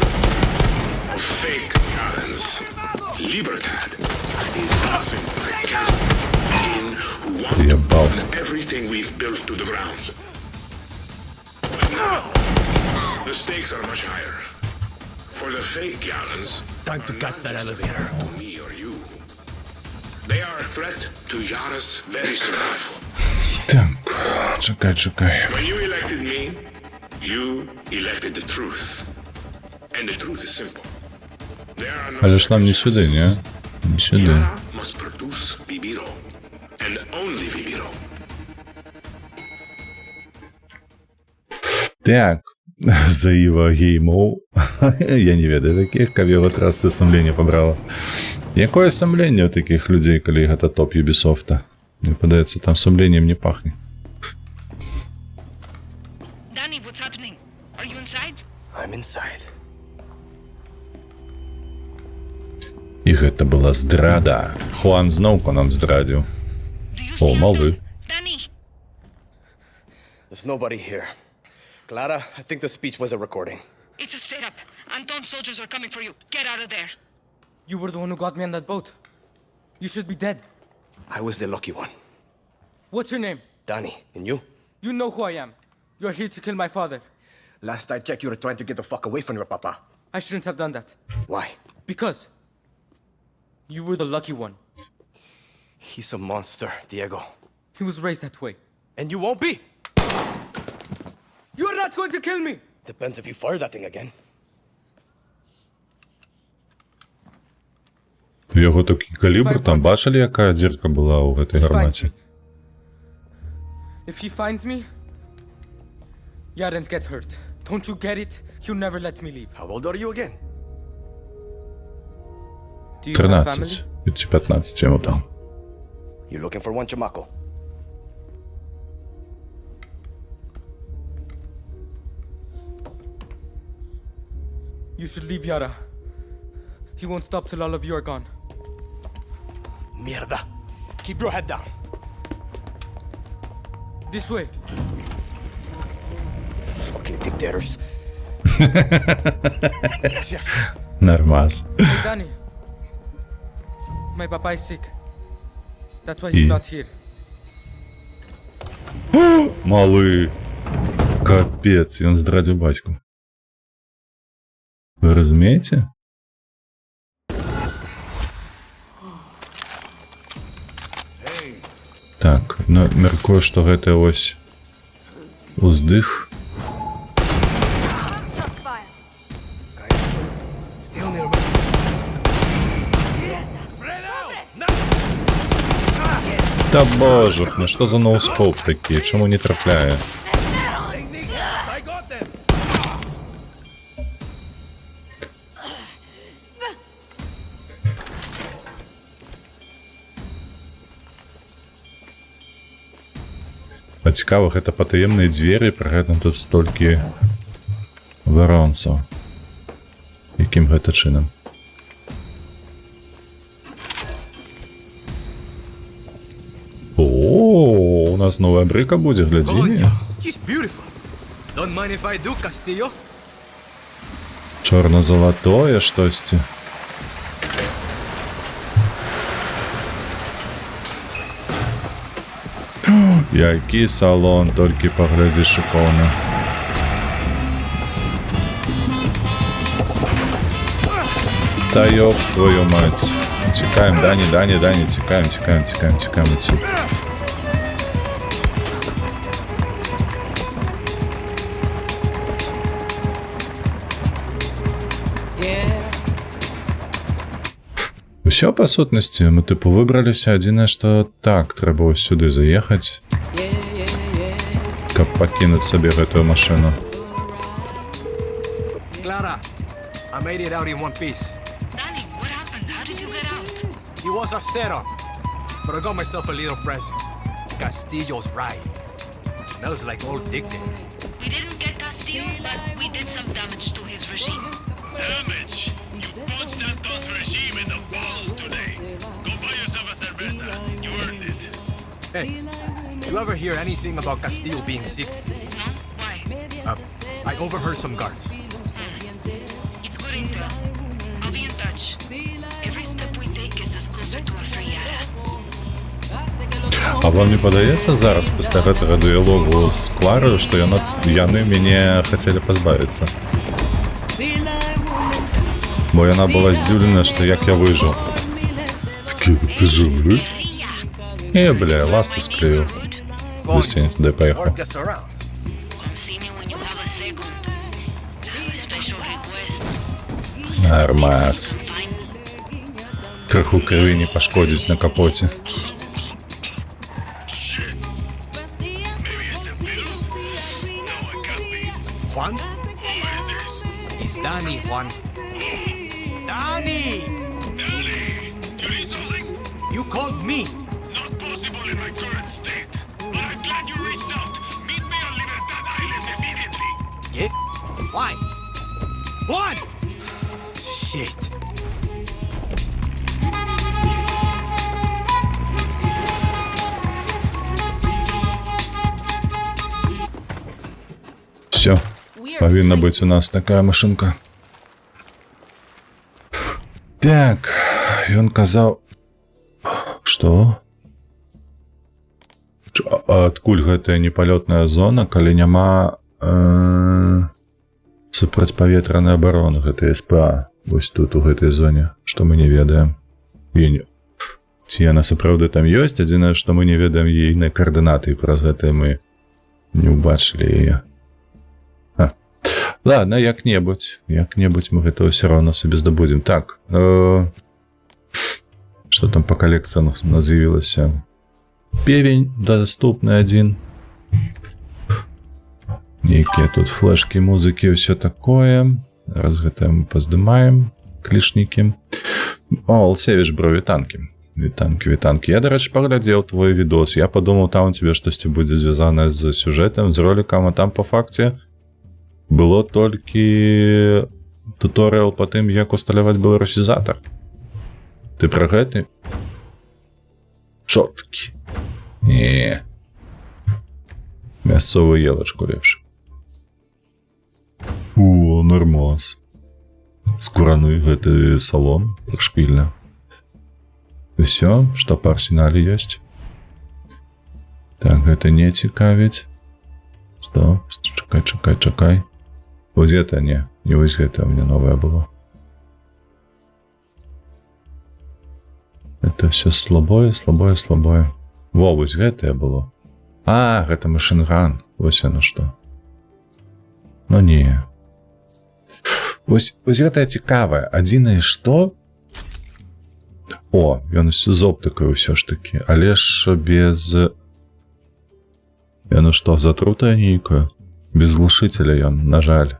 of fake Yarans, Libertad is nothing but a chasm in who want to burn everything we've built to the ground. But now, the stakes are much higher. For the fake Yarans, Time to catch that elevator. to me or you. They are a threat to Yara's very survival. Так, чекай. When you elected me, you elected the truth. And the truth is simple. There are no Але ж нам не сюди, ні? Не сюди. Yara must produce Viviro. And only Viviro. Так, за Іва геймов. Я не ведаю таких, каб яго раз це сумленне пабрала. Якое сумленне у таких людзей, калі гэта топ Юбісофта? Мне падаецца, там сумленнем не пахне. Danny, what's happening? Are you inside? I'm inside. І гэта была здрада. Хуан зноўку нам здрадзіў. Do you О, see малы. Anton? Danny! There's nobody here. Clara, I think the speech was a recording. It's a setup. Anton's soldiers are coming for you. Get out of there. You were the one who got me on that boat. You should be dead. I was the lucky one. What's your name? Danny, and you? You know who I am. You're here to kill my father. Last I checked, you were trying to get the fuck away from your papa. I shouldn't have done that. Why? Because you were the lucky one. He's a monster, Diego. He was raised that way. And you won't be! You're not going to kill me! Depends if you fire that thing again. У яго такі калібр, там бачылі, якая дзірка была ў гэтай гармаце? If he finds me, Yarans gets hurt. Don't you get it? He'll never let me leave. How old are you again? Do you have family? 13. Ці 15 йому там. You looking for one, chamaco? You should leave Yara. He won't stop till all of you are gone. Mierda. Keep your head down. This way. Fucking dictators. Yes. Нормас. Hey, Danny. My papa is sick. That's why he's not here. Малы. Капец, ён здрадзіў бацьку. Вы разумееце? Так, ну, мяркую, што гэта ось уздых. Та боже, ну што за ноускоп такі, чаму не трапляе? А цікаво, гэта патаемныя дзверы, пры гэтым тут столькі варонцаў. Якім гэта чынам? О, у нас новая брыка будзе, глядзі. Coño, he's beautiful. Don't mind if I do, Castillo. Чорна-залатое штосьці. Які салон, толькі паглядзі шыкоўна. Та ёб твою мать. Цікаем, Дані, цікаем адсюль. Усё, па сутнасці, мы тыпу выбраліся, адзінае, што так, трэба вось сюды заехаць, каб пакінуць сабе гэтую машыну. Clara, I made it out in one piece. Danny, what happened? How did you get out? It was a setup, but I got myself a little present. Castillo's right. It smells like old dictator. We didn't get Castillo, but we did some damage to his regime. Damage? You punched Anton's regime in the balls today. Go buy yourself a cerveza. You earned it. Hey, you ever hear anything about Castillo being sick? No? Why? I overheard some guards. It's good intel. I'll be in touch. Every step we take gets us closer to a free Yara. А вам не падаецца зараз, пасля гэтага дыялогу з Кларою, што яны мяне хацелі пазбавіцца? Бо яна была здзіўлена, што як я выжыў. Такі, ты жывы? Не, бля, ласты склею. Вось я туди поїхав. Orcas around. Come see me when you have a second. Have a special request. Нормас. Fine. Крыху криві не пашкодзіць на капоце. Juan? Who is this? It's Danny, Juan. Danny! Danny! You need something? You called me. Not possible in my current state. But I'm glad you reached out. Meet me on Libertad Island immediately. Yeah? Why? Juan! Shit. Все. Павінна быць у нас такая машинка. Так, ён казаў... Што? Адкуль гэтая непалётная зона, калі няма супрацьпаветранай абароны, гэта СПА, вось тут, у гэтай зоне, што мы не ведаем. Ці яна сапраўды там ёсць, адзінае, што мы не ведаем ейныя каардынаты, і праз гэта мы не ўбачылі яе. Ладно, як-небудзь мы гэта ўсё роўна сабе здабудзем. Так, што там па калекцыям у нас з'явілася? Певень даступны адзін. Нейкія тут флешкі, музыкі, ўсё такое. Раз гэта мы паздымаем. Клішнікі. О, Алсевіч, бро, вітанкі. Вітанкі. Я, дарэчы, паглядзеў твой відос. Я падумаў, там у цябе штосьці будзе звязанае з сюжэтам, з ролікам, а там па факце было толькі туторыял па тым, як усталяваць беларусізатар. Ты пра гэты? Чоткі. Не. Мясцовую елачку лепш. О, нормас. Скураны гэты салон, шпільна. Усё, што па арсенале ёсць. Так, гэта не цікавіць. Стоп, чакай. Вось гэта не вось гэта у меня новое было. Это все слабое. Во, вось гэтае было. А, гэта машинган. Вось яно што. Ну не. Вось гэтае цікавае. Адзінае што? О, ён усё з оптыкай ўсё ж такі. Але ж без... Яно што, затрутая нейкая? Без глушителя ён, на жаль.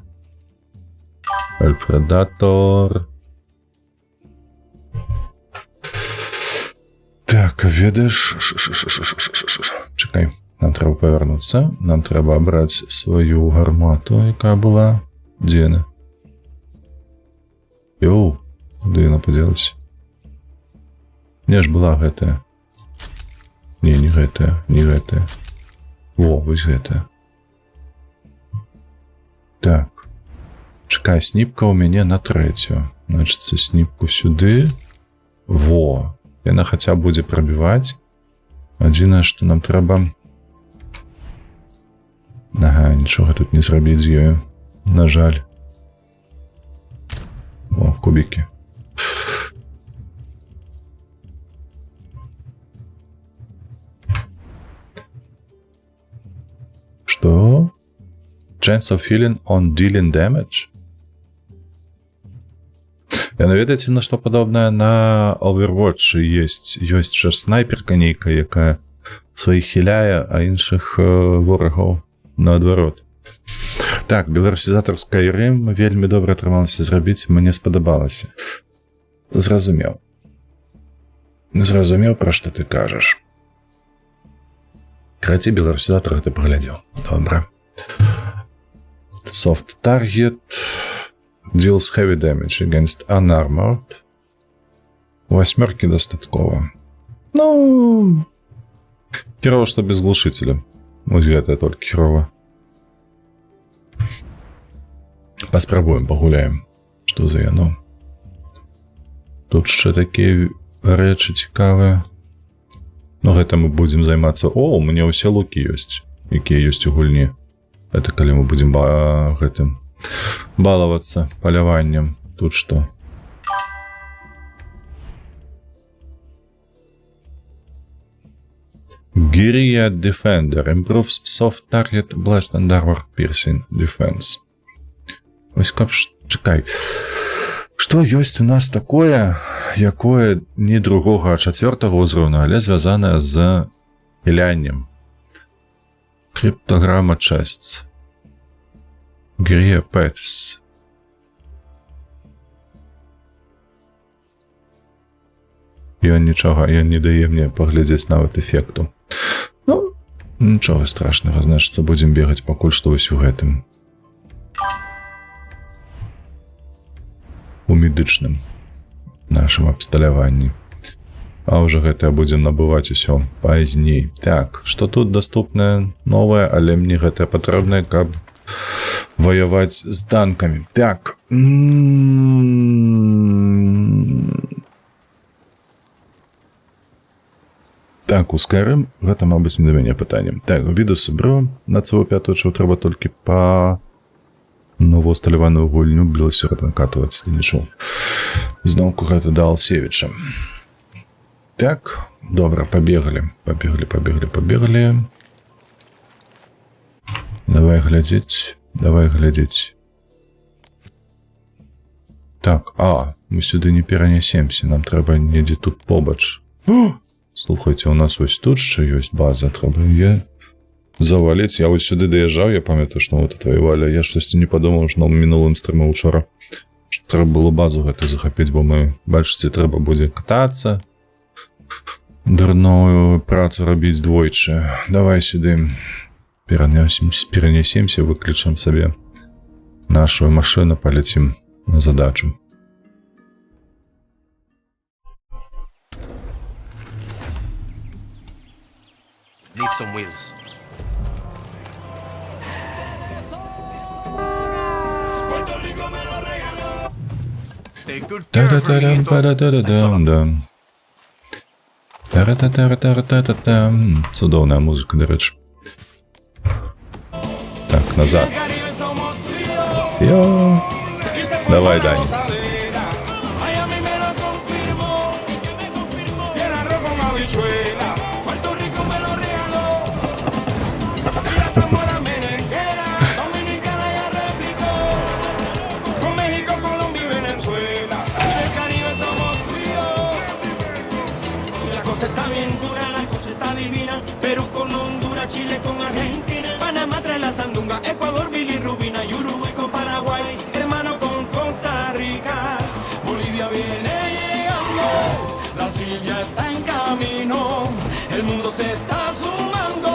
Предатор. Так, ведаеш... Чакай. Нам трэба павярнуцца. Нам трэба абраць сваю гармату, якая была. Дзе яна? Йоу, куды яна падзелася? Не ж была гэтая. Не гэтая, не гэтая. Во, вось гэтая. Так. Чакай, сніпка ў мяне на 3. Значыцца, сніпку сюды. Во. Яна хаця будзе прабіваць. Адзінае, што нам трэба... Ага, нічога тут не зрабіць з ёю. На жаль. О, кубікі. Што? Chance of healing on dealing damage? Яна, ведаеце, на што падобная? На Overwatch ёсць жа снайперка нейкая, якая сваіх хіляе, а іншых ворагаў наадварот. Так, беларусізатар Skyrim вельмі добра атрымалася зрабіць, мне спадабалася. Зразумеў. Зразумеў, пра што ты кажаш. Краці, беларусізатар гэта паглядзеў. Добра. Soft target deals heavy damage against unarmored. 8 дастаткова. Ну, херово, што без глушителя. Вось гэта толькі херово. Паспрабуем, пагуляем. Што за яно? Тут яшчэ такія рэчы цікавыя. Ну, гэта мы будзем займацца. О, у мяне ўсе лукі ёсць, якія ёсць у гульні. Это калі мы будзем гэтым балавацца паляваннем. Тут што? Guerrilla Defender improves soft target blast and armor piercing defense. Ось каб... Чакай. Што ёсць у нас такое, якое не 2-го, а 4-го ўзроўня, але звязанае з хіляннем? Криптограма chests. Guerrilla Pets. Ён нічога, ён не дае мне паглядзець нават эфекту. Ну, нічога страшнага, значыцца, будзем бегаць пакуль што вось у гэтым. У медычным нашым абсталяванні. А ўжо гэта будзем набываць усё пазней. Так, што тут даступнае новае, але мне гэта патрэбнае, каб ваяваць з танкамі. Так. Так, у Skyrim гэта, мабыць, не да мяне пытанне. Так, віду сабро на свою 5-ю трэба толькі па новоусталяваную гульню Беласюр накатваць, не чуў. Зноўку гэта да Алсевіча. Так, добра, пабегалі. Давай глядзець. Так, мы сюды не перанясемся, нам трэба недзе тут побач. Слухайце, у нас вось тут ще ёсць база, трэба яе заваліць. Я вось сюды даязджаў, я памятаю, што мы тут ваявалі. Я штосьці не падумаў, што на мінулым стрыме учора, што трэба было базу гэту захапіць, бо мы, бачыце, трэба будзе катацца, дурную працу рабіць двойчы. Давай сюды перанясемся, выключым сабе нашу машину, паляцім на задачу. Need some wheels. Take good care of Rodriguito. Цудоўная музыка, дарэчы. Так, назад. Йо! Давай, Дані. Está bien dura, la cosa está divina. Perú con Honduras, Chile con Argentina, Panamá trae la sandunga, Ecuador, bilirrubina y Uruguay con Paraguay, hermano con Costa Rica. Bolivia viene llegando, Brasil ya está en camino, el mundo se está sumando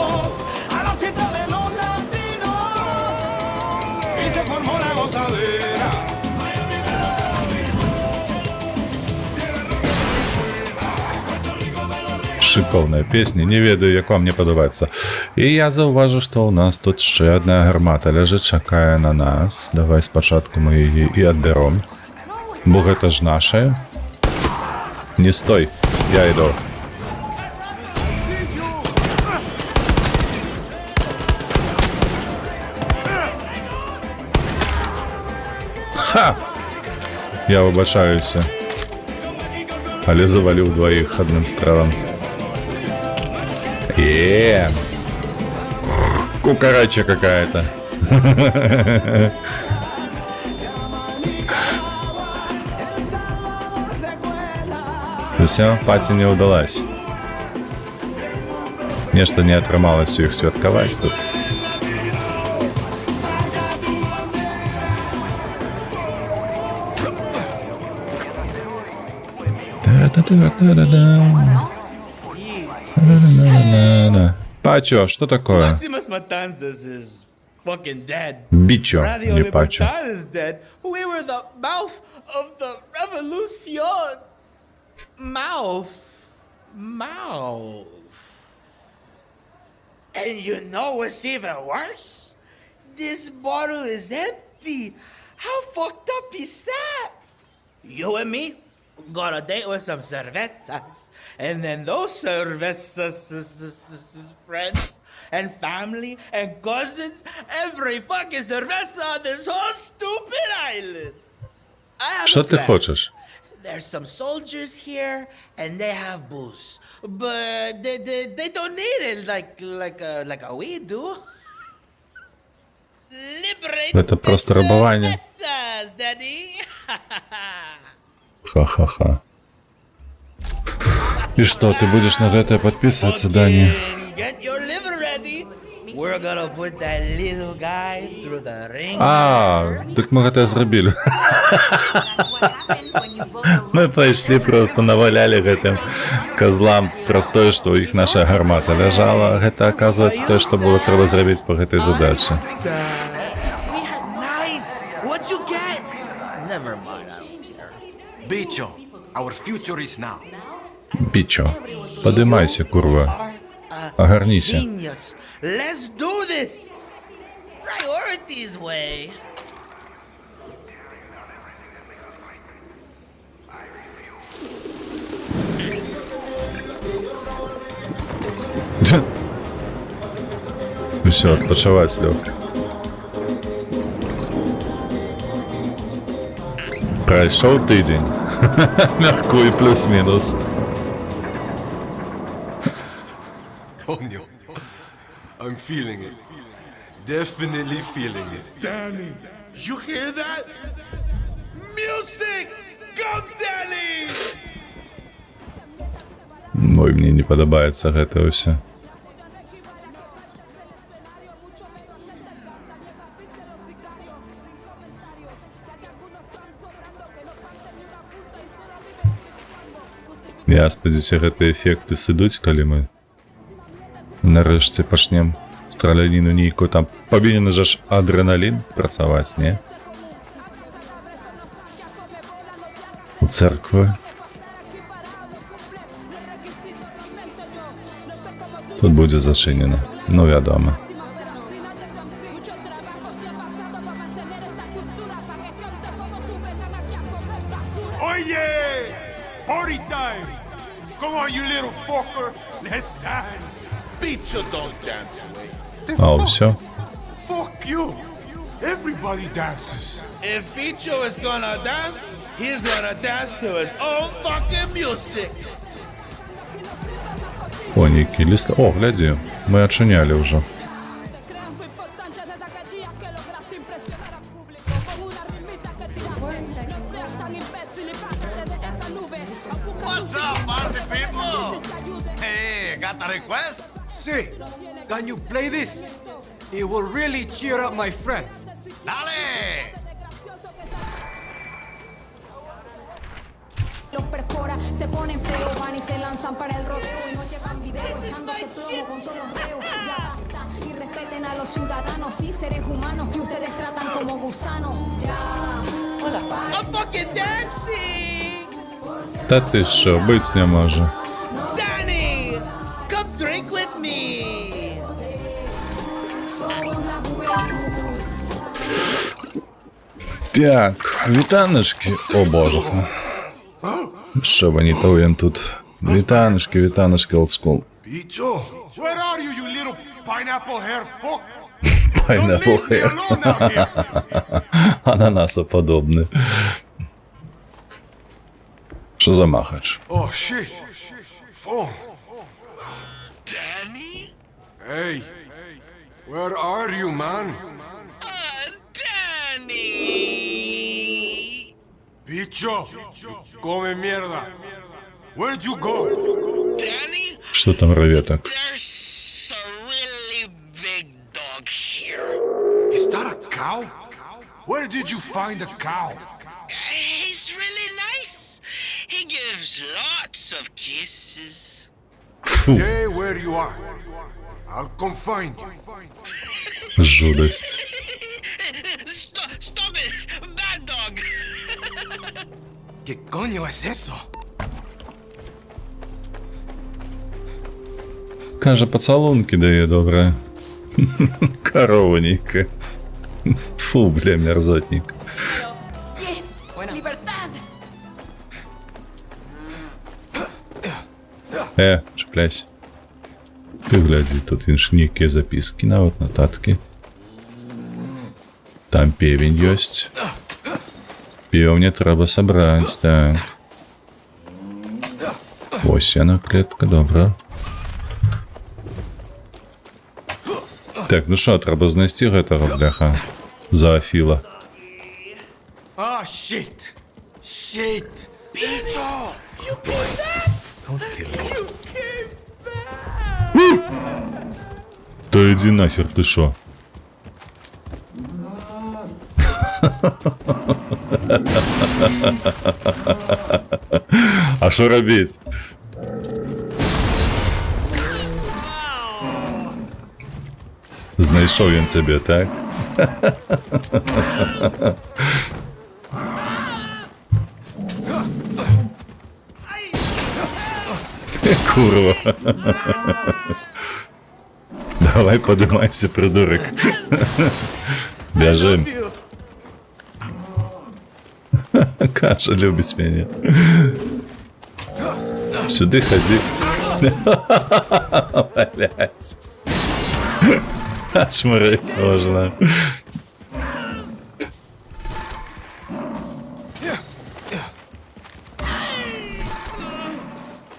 Шиковная песня, не ведаю, як вам не падабаецца. І я заўважу, што ў нас тут яшчэ адна гармата ляжыць, чакае на нас. Давай спачатку мы яе і адбяром. Бо гэта ж нашая. Не стой, я іду. Ха! Я выбачаюся. Але заваліў двоих адным стрэлам. Кукарача какая-то. Все, паці не удалась. Нешта не атрымалася іх святкаваць тут. Пачо, что такое? Maximus Matanzas is fucking dead. Бичо, Radio не Пачо. Libertad is dead. We were the mouth of the revolution. Mouth. And you know what's even worse? This bottle is empty. How fucked up is that? You and me got a date with some cervezas. And then those cervezas friends and family and cousins, every fucking cerveza on this whole stupid island. I have Що a ти plan. хочеш? There's some soldiers here, and they have booze, but they don't need it like we do. Liberate Это просто the рабование. cervezas, Daddy. Ха-ха-ха. И что, ты будешь на это подписываться, Дани? Get your liver ready. We're gonna put that little guy through the ring. А, так мы это зрабілі. Мы пайшлі просто наваляли гэтым козлам праз тое, што ў іх наша гармата ляжала. Гэта, оказывается, тое, што было трэба зрабіць па гэтай задачы. Nice. What you get? Never mind. Bicho, our future is now. Пічо, падымайся, курва. Агарніся. Genius. Let's do this. Priorities way. Усё, адпачываць, Лёх. Прайшоў тыдзень. Мяркую плюс-мінус. Coño. I'm feeling it. Definitely feeling it. Danny, you hear that? Music! Come, Danny! Ой, мне не падабаецца гэта ўсё. Я спадзяюся, гэтыя эфекты сыдуць, калі мы нарэшце пачнем страляніну нейкую. Там павінен жа ж адрэналін працаваць, не? У церквы. Тут будзе зачынена. Ну, вядома. Oye! Party time! Come on, you little fucker! Let's dance! Bicho don't dance away. А, усё. Fuck you! Everybody dances. If Bicho is gonna dance, he's gonna dance to his own fucking music. О, нейкі ліст. О, глядзі, мы адчынялі ўжо. What's up, party people? Hey, got a request? See, can you play this? It will really cheer up my friend. Dale! Los perfora, se ponen feo, van y se lanzan para el rodeo y no llevan video echándose plomo con todos los reos. Ya basta y respeten a los ciudadanos y seres humanos que ustedes tratan como gusanos. Ya. Hola. I'm fucking dancing. Та ти що, бить не може. Danny, Так, вітаночки. О боже. Що ванітуємо тут? Вітаночки, олдскул. Bicho, where are you, you little pineapple hair fuck? Pineapple hair. Alone out here. Ананасоподобне. Що за махач? Oh shit! Phone. Danny? Hey, where are you, man? Danny! Bicho, come mierda. Where'd you go? Danny? Що там реве так? There's a really big dog here. Is that a cow? Where did you find a cow? He's really nice. He gives lots of kisses. Фу, Stay where you are. I'll come find you. жудость. Stop it! Bad dog! ¿Qué coño es eso? Каже, поцілунки дає добре. Коровонька. Фу, бля, мерзотник. Yes, libertad. Чіпляйся. Ти гляді, тут інш ніякі записки, навіть нотатки. Там певень есть. Певня треба собрать, так. Ось яна клетка, добре. Так, ну що, треба знайти гэтага, бляха, зоофіла. Ah, shit! Shit! Bicho! You came back! Don't kill me. You came back! Та іди нахер, ти що? А що робить? Знайшов він тебе, так? Курва. Давай подимайся, придурок. Бежим. Каша любить меня. Сюда ходи. Блять. Шмырить можно.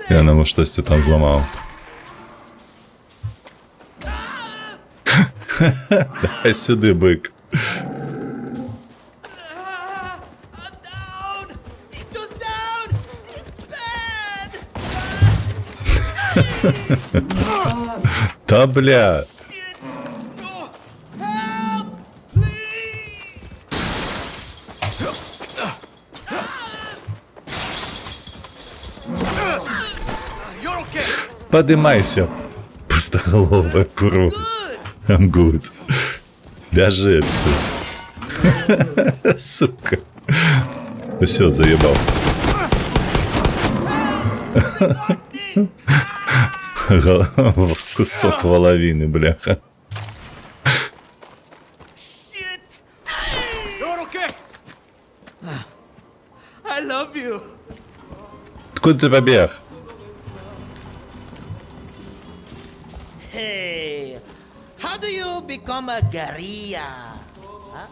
Я нам щось там зламав. Давай сюди, бик. Та бля. Подимайся, пустоголовая куру. I'm good. Бяжи отсюда. Сука. Все, заебал. Кусок воловины, бляха. You're okay? I love you. Откуда ты побег? Hey, how do you become a guerrilla? Huh?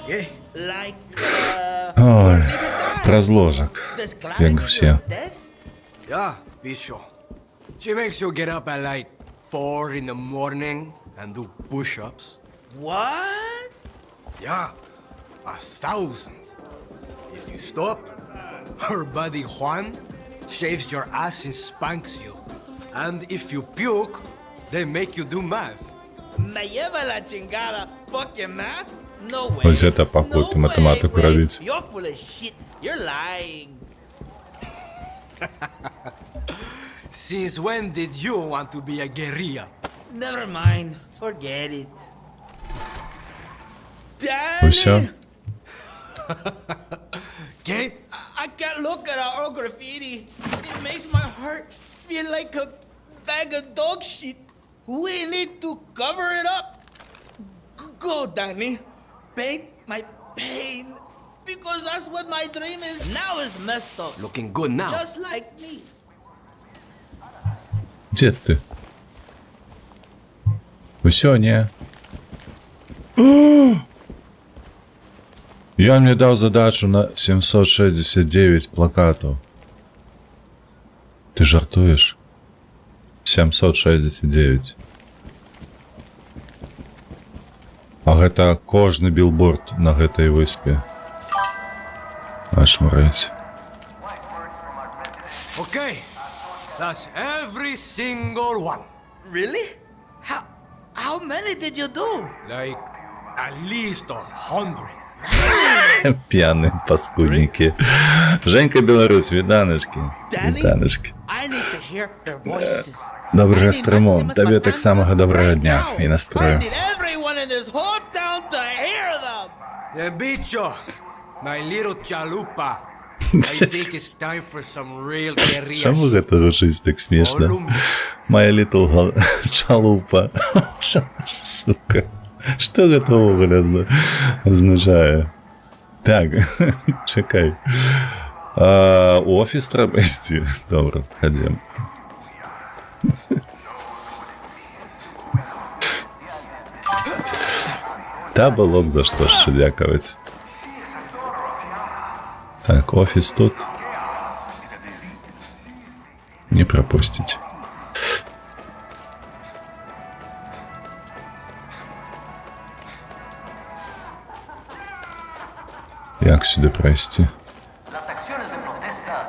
Yeah. Like, Ой, разложек. does Як climbing всі. your test? Yeah, Bicho. She makes you get up at like 4 in the morning and do push-ups. What? Yeah, 1,000. If you stop, her buddy Juan shaves your ass and spanks you. And if you puke, they make you do math. Me lleva la chingada. Fucking math? No way. Ось это похуй, ты математику way. робить. You're full of shit. You're lying. Since when did you want to be a guerrilla? Never mind. Forget it. Ось Danny! все. ¿Qué? I can't look at our old graffiti. It makes my heart feel like a bag of dog shit. We need to cover it up. Go, Danny. Paint my pain Because that's what my dream is. Now it's messed up. Looking good now. Just like me. Где ты? Усё, не. Я мне дал задачу на 769 плакатов. Ты жартуешь? 769. А гэта кожны білборд на гэтай выспе. Ашмарыць. Okay, that's every single one. Really? How many did you do? Like, at least 100. П'яні паскудники. Женька Білорусь, вітаночки. Danny? Вітаночки. I need to hear their voices. Доброго строму. Тобі так самого доброго дня і I настрою. need everyone in this whole town to hear them. Then bicho, my little chalupa. I think it's time for some real guerrilla. Чому гэта гучыць так смешна? Моя little чалупа. Сука. Што гэта ўвогуле азначае? Так, чакай. У офіс трэба ісці. Добра, хадзем. Та было б за што ще дзякаваць. Так, офіс тут. Не пропустить. Як сюди пройсці?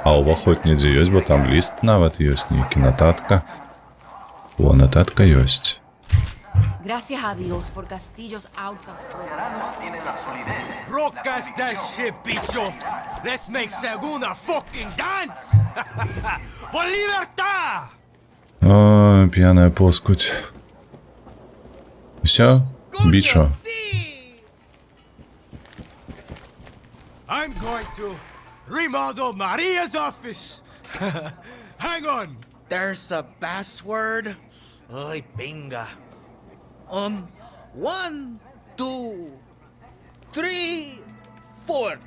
А уваход недзе ёсць, бо там ліст нават ёсць, нейкі нататка. О, нататка ёсць. Gracias a Dios for Castillo's outcome. Rocas that shit, bicho. Let's make Segunda fucking dance. For libertad. О, п'яная поскуть. Все, бичо. I'm going to remodel Maria's office. Hang on. There's a password. Ay, pinga. 1, 2, 3, 4.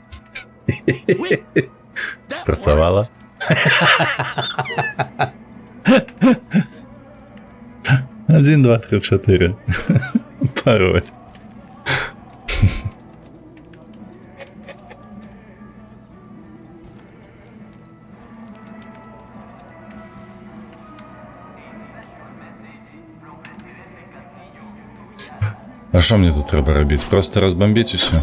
Wait, Спрацавала? Один, два, три, чотири. Пароль. А що мені тут треба робити? Просто розбомбити усе?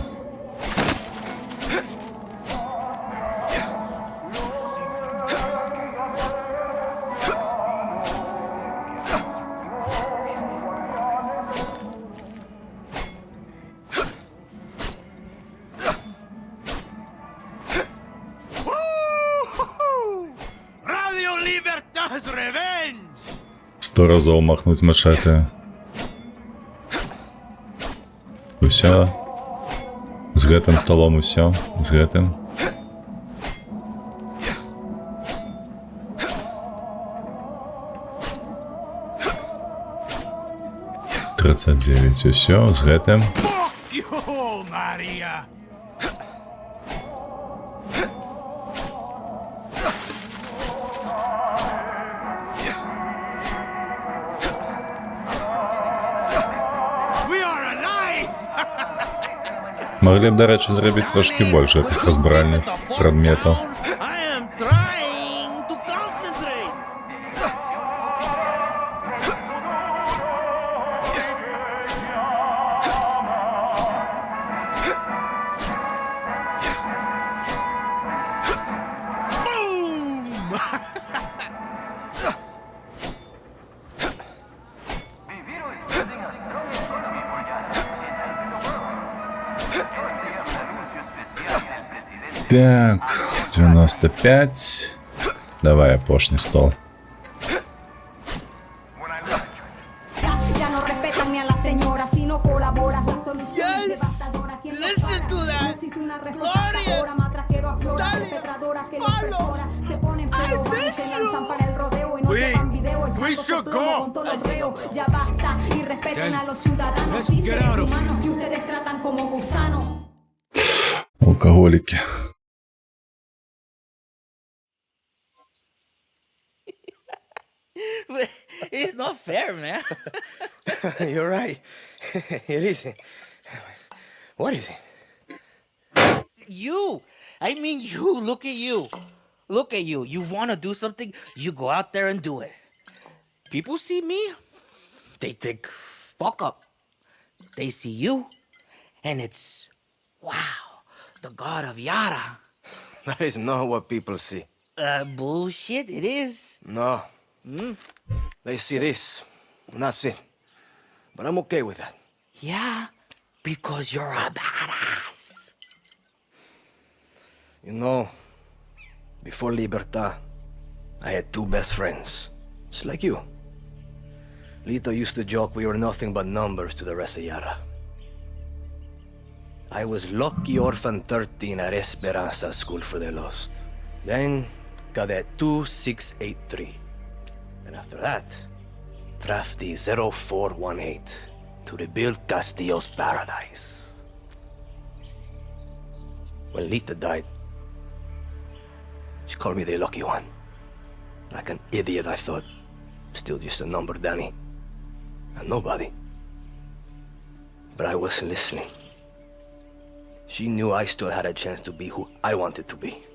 Radio Libertad's revenge. 100 разів махнуть мачете. Усё. З гэтым столом усё. З гэтым. Тридцать 39 усё. З гэтым. Fuck you, Maria. We are alive. Могли б, до речі, зробити трошки більше тих розбиральних предметів. I am trying to concentrate. Boom. Viviro is building a strong economy for Yara and helping the world. Shortly after anuncio especial del presidente. Так, 95. Давай опошний стол. Ya no respetan ni a la señora si no colaboras. La solución Yes. es devastadora. ¿Quién lo Listen para? to that. No existe una respuesta Glorious. ahora. Matraquero aflora, Dale. perpetradoras que Pablo. les perfora. Se ponen feos y miss se you. lanzan para el rodeo y no We- llevan video. we echándose should plomo go. con todos los reos. Ya basta y respeten Then a los ciudadanos let's y get seres out of humanos que ustedes tratan como gusanos. Алкоголики. It's not fair, man. You're right. It isn't. What is it? You! I mean you! Look at you! Look at you! You wanna do something, you go out there and do it. People see me, they think, fuck up. They see you, and it's, wow, the god of Yara. That is not what people see. Bullshit, it is. No. They see this, and that's it. But I'm okay with that. Yeah, because you're a badass. You know, before Libertad, I had two best friends, just like you. Lito used to joke we were nothing but numbers to the rest of Yara. I was lucky orphan 13 at Esperanza School for the Lost. Then, Cadet 2683. And after that, Drafty 0418 to rebuild Castillo's paradise. When Lita died, she called me the lucky one. Like an idiot, I thought. Still just a number, Danny. And nobody. But I wasn't listening. She knew I still had a chance to be who I wanted to be.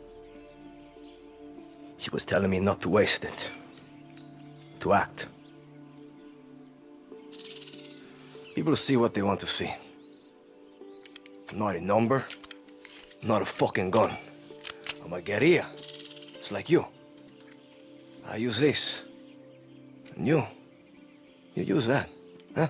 She was telling me not to waste it. To act. People see what they want to see. Not a number, not a fucking gun. I'm a guerrilla. It's like you. I use this. And you use that, huh?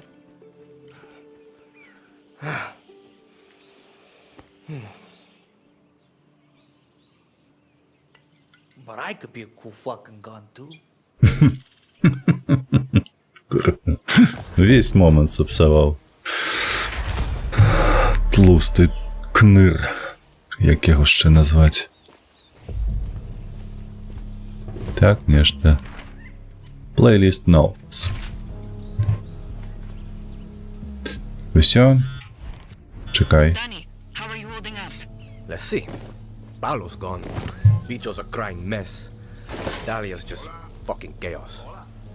But I could be a cool fucking gun too. Весь момент сапсував. Тлустий книр. Як його ще назвати? Так, нечто. Playlist notes. Все. Чекай. Danny, how are you holding up? Let's see. Paolo's gone. Bicho's a crying mess. Dahlia's just fucking chaos.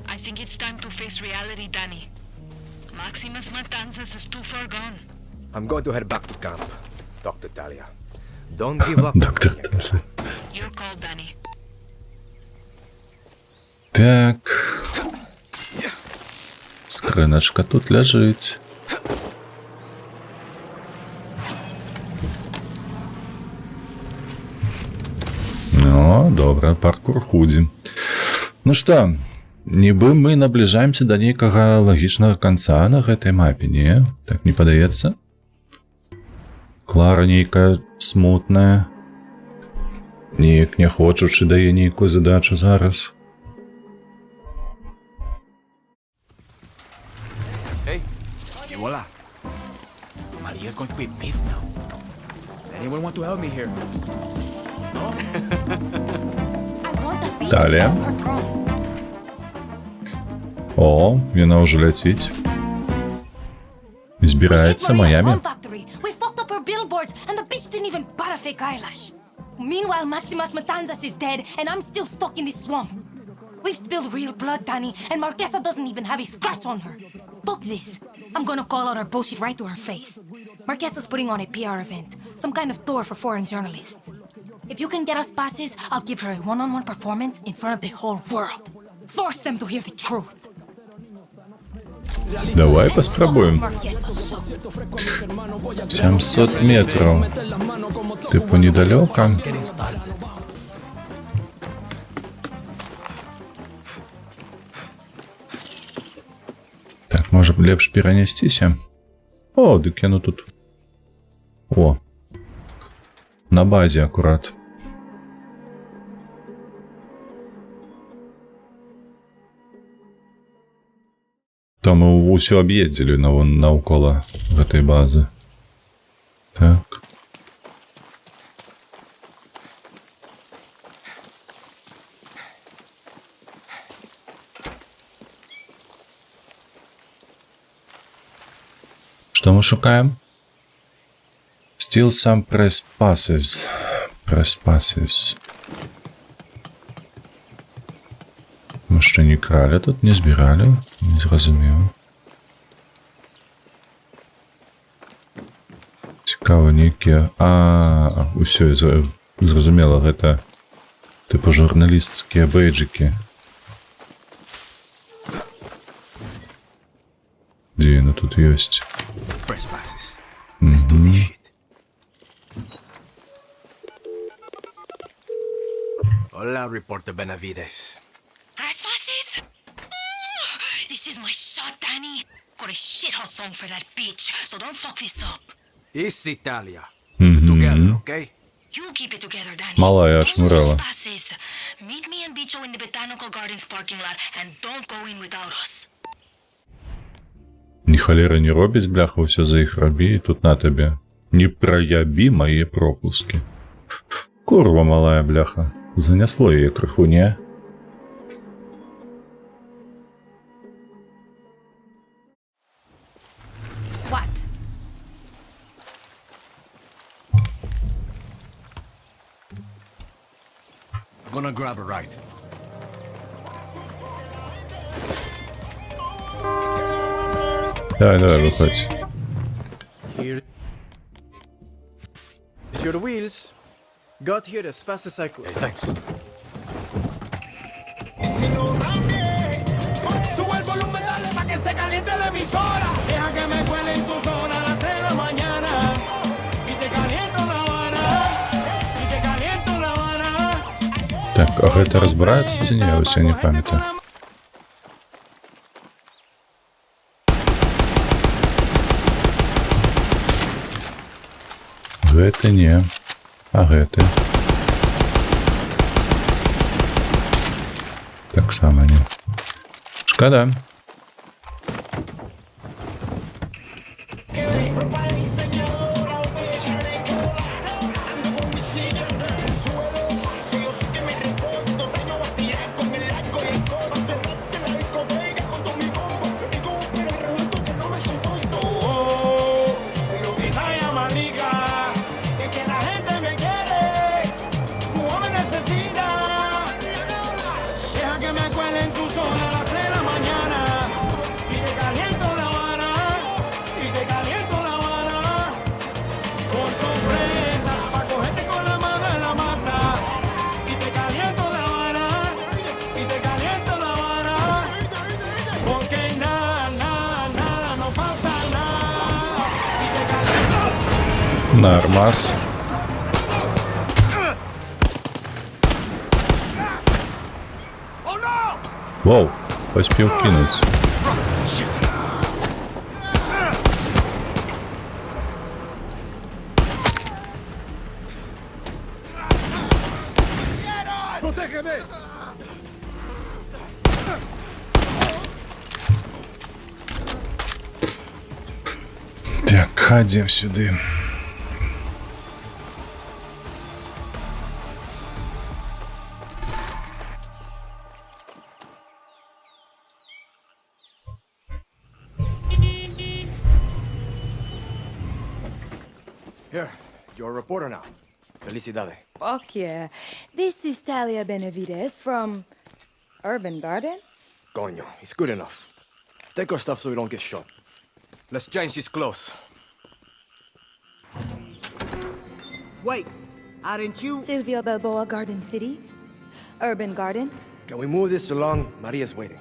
I think it's time to face reality, Danny. Maximus Matanzas is too far gone. I'm going to head back to camp. Dr. Talia. Don't give up. Доктор Таля. Your call, Danny. Так. Скриночка тут лежить. Ну, добре, паркур худі. Ну што, нібы мы набліжаемся да нейкага лагічнага канца на гэтай мапе, не? Так не падаецца? Клара нейкая смутная. Неяк не хочучы дае нейкую задачу зараз. Hey, y voila. Maria's going to be pissed now. Anyone want to help me here? Далее. О, яна ўжо ляціць. Збіраецца Майами. We fucked up her billboards, and the bitch didn't even butt a fake eyelash. Meanwhile, Maximus Matanzas is dead, and I'm still stuck in this swamp. We've spilled real blood, Danny, and Marquesa doesn't even have a scratch on her. Fuck this. I'm gonna call out her bullshit right to her face. Marquesa's putting on a PR event, some kind of tour for foreign journalists. If you can get us passes, I'll give her a one-on-one performance in front of the whole world. Force them to hear the truth. Давай поспробуем. 700 метров. Типу недалеко. Так, може лепш перенестися? О, дык яно тут. О. На базе аккурат. То мы ўсё аб'ездзілі наўкола гэтай базы. Так. Што мы шукаем? Steal some press passes. Press passes. Ми ще не крали тут, не збирали, не зрозумів. Цікаво, ніякі... Усё, зрозуміло, гэта типу журналістські бейджики. Де, ну тут есть. Press passes. Let's do this shit. Hola, Reporter Benavides. Trespasses? This is my shot, Danny. Got a shithole song for that bitch, so don't fuck this up. It's Italia. Keep it together, okay? You keep it together, Danny. Малая No очмурила. trespasses. Meet me and Bicho in the Botanical Gardens parking lot, and don't go in without us. Ні холери не робить, бляха, все за їх робі, і тут на тобі. Не прояби мої пропуски. Курва малая, бляха. Занесло її криху, не? What? Gonna grab a ride. Давай, виходь. Here's your wheels. Got here as fast as I could. Hey, thanks. Sube el volumen, dale pa' que se caliente la emisora. Deja que me cuele en tu zona a las 3 de la mañana. Y te caliento La Habana. Y te caliento La Habana. Так, а гэта разбираецца ці не? Ось я не памятаю. Гэта не. А гэты. Так само не. Шкода. Нормас. Воу, поспел кинуть. ¡Protégeme! Так, ходім сюди. Here, you're a reporter now. Felicidades. Fuck yeah. This is Talia Benavides from Urban Garden. Coño, it's good enough. Take our stuff so we don't get shot. Let's change these clothes. Wait, aren't you? Sylvia Balboa, Garden City. Urban Garden. Can we move this along? Maria's waiting.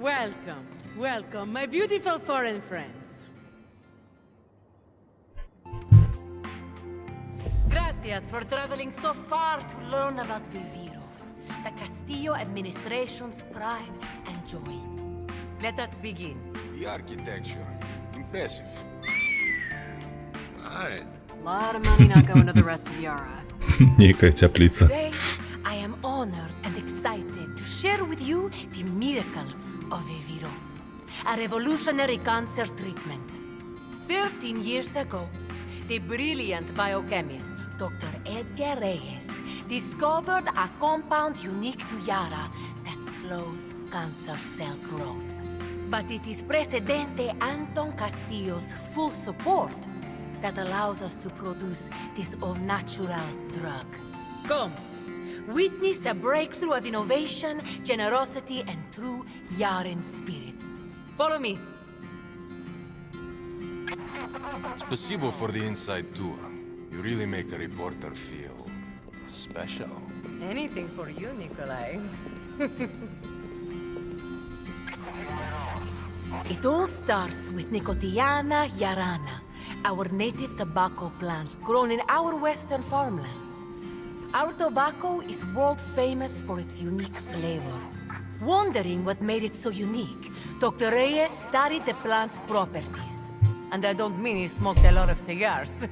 Welcome, welcome, my beautiful foreign friends. Gracias for traveling so far to learn about Viviro, the Castillo administration's pride and joy. Let us begin. The architecture. Impressive. Nice. A lot of money not going to the rest of Yara. Некая теплица. Today, I am honored and excited to share with you the miracle of Viviro, a revolutionary cancer treatment. 13 years ago, the brilliant biochemist Dr. Edgar Reyes discovered a compound unique to Yara that slows cancer cell growth. But it is Presidente Anton Castillo's full support that allows us to produce this all-natural drug. Come, witness a breakthrough of innovation, generosity, and true Yaren spirit. Follow me. Спасибо for the inside tour. You really make a reporter feel special. Anything for you, Nikolai. It all starts with Nicotiana yarana, our native tobacco plant grown in our western farmlands. Our tobacco is world famous for its unique flavor. Wondering what made it so unique, Dr. Reyes studied the plant's properties. And I don't mean he smoked a lot of cigars.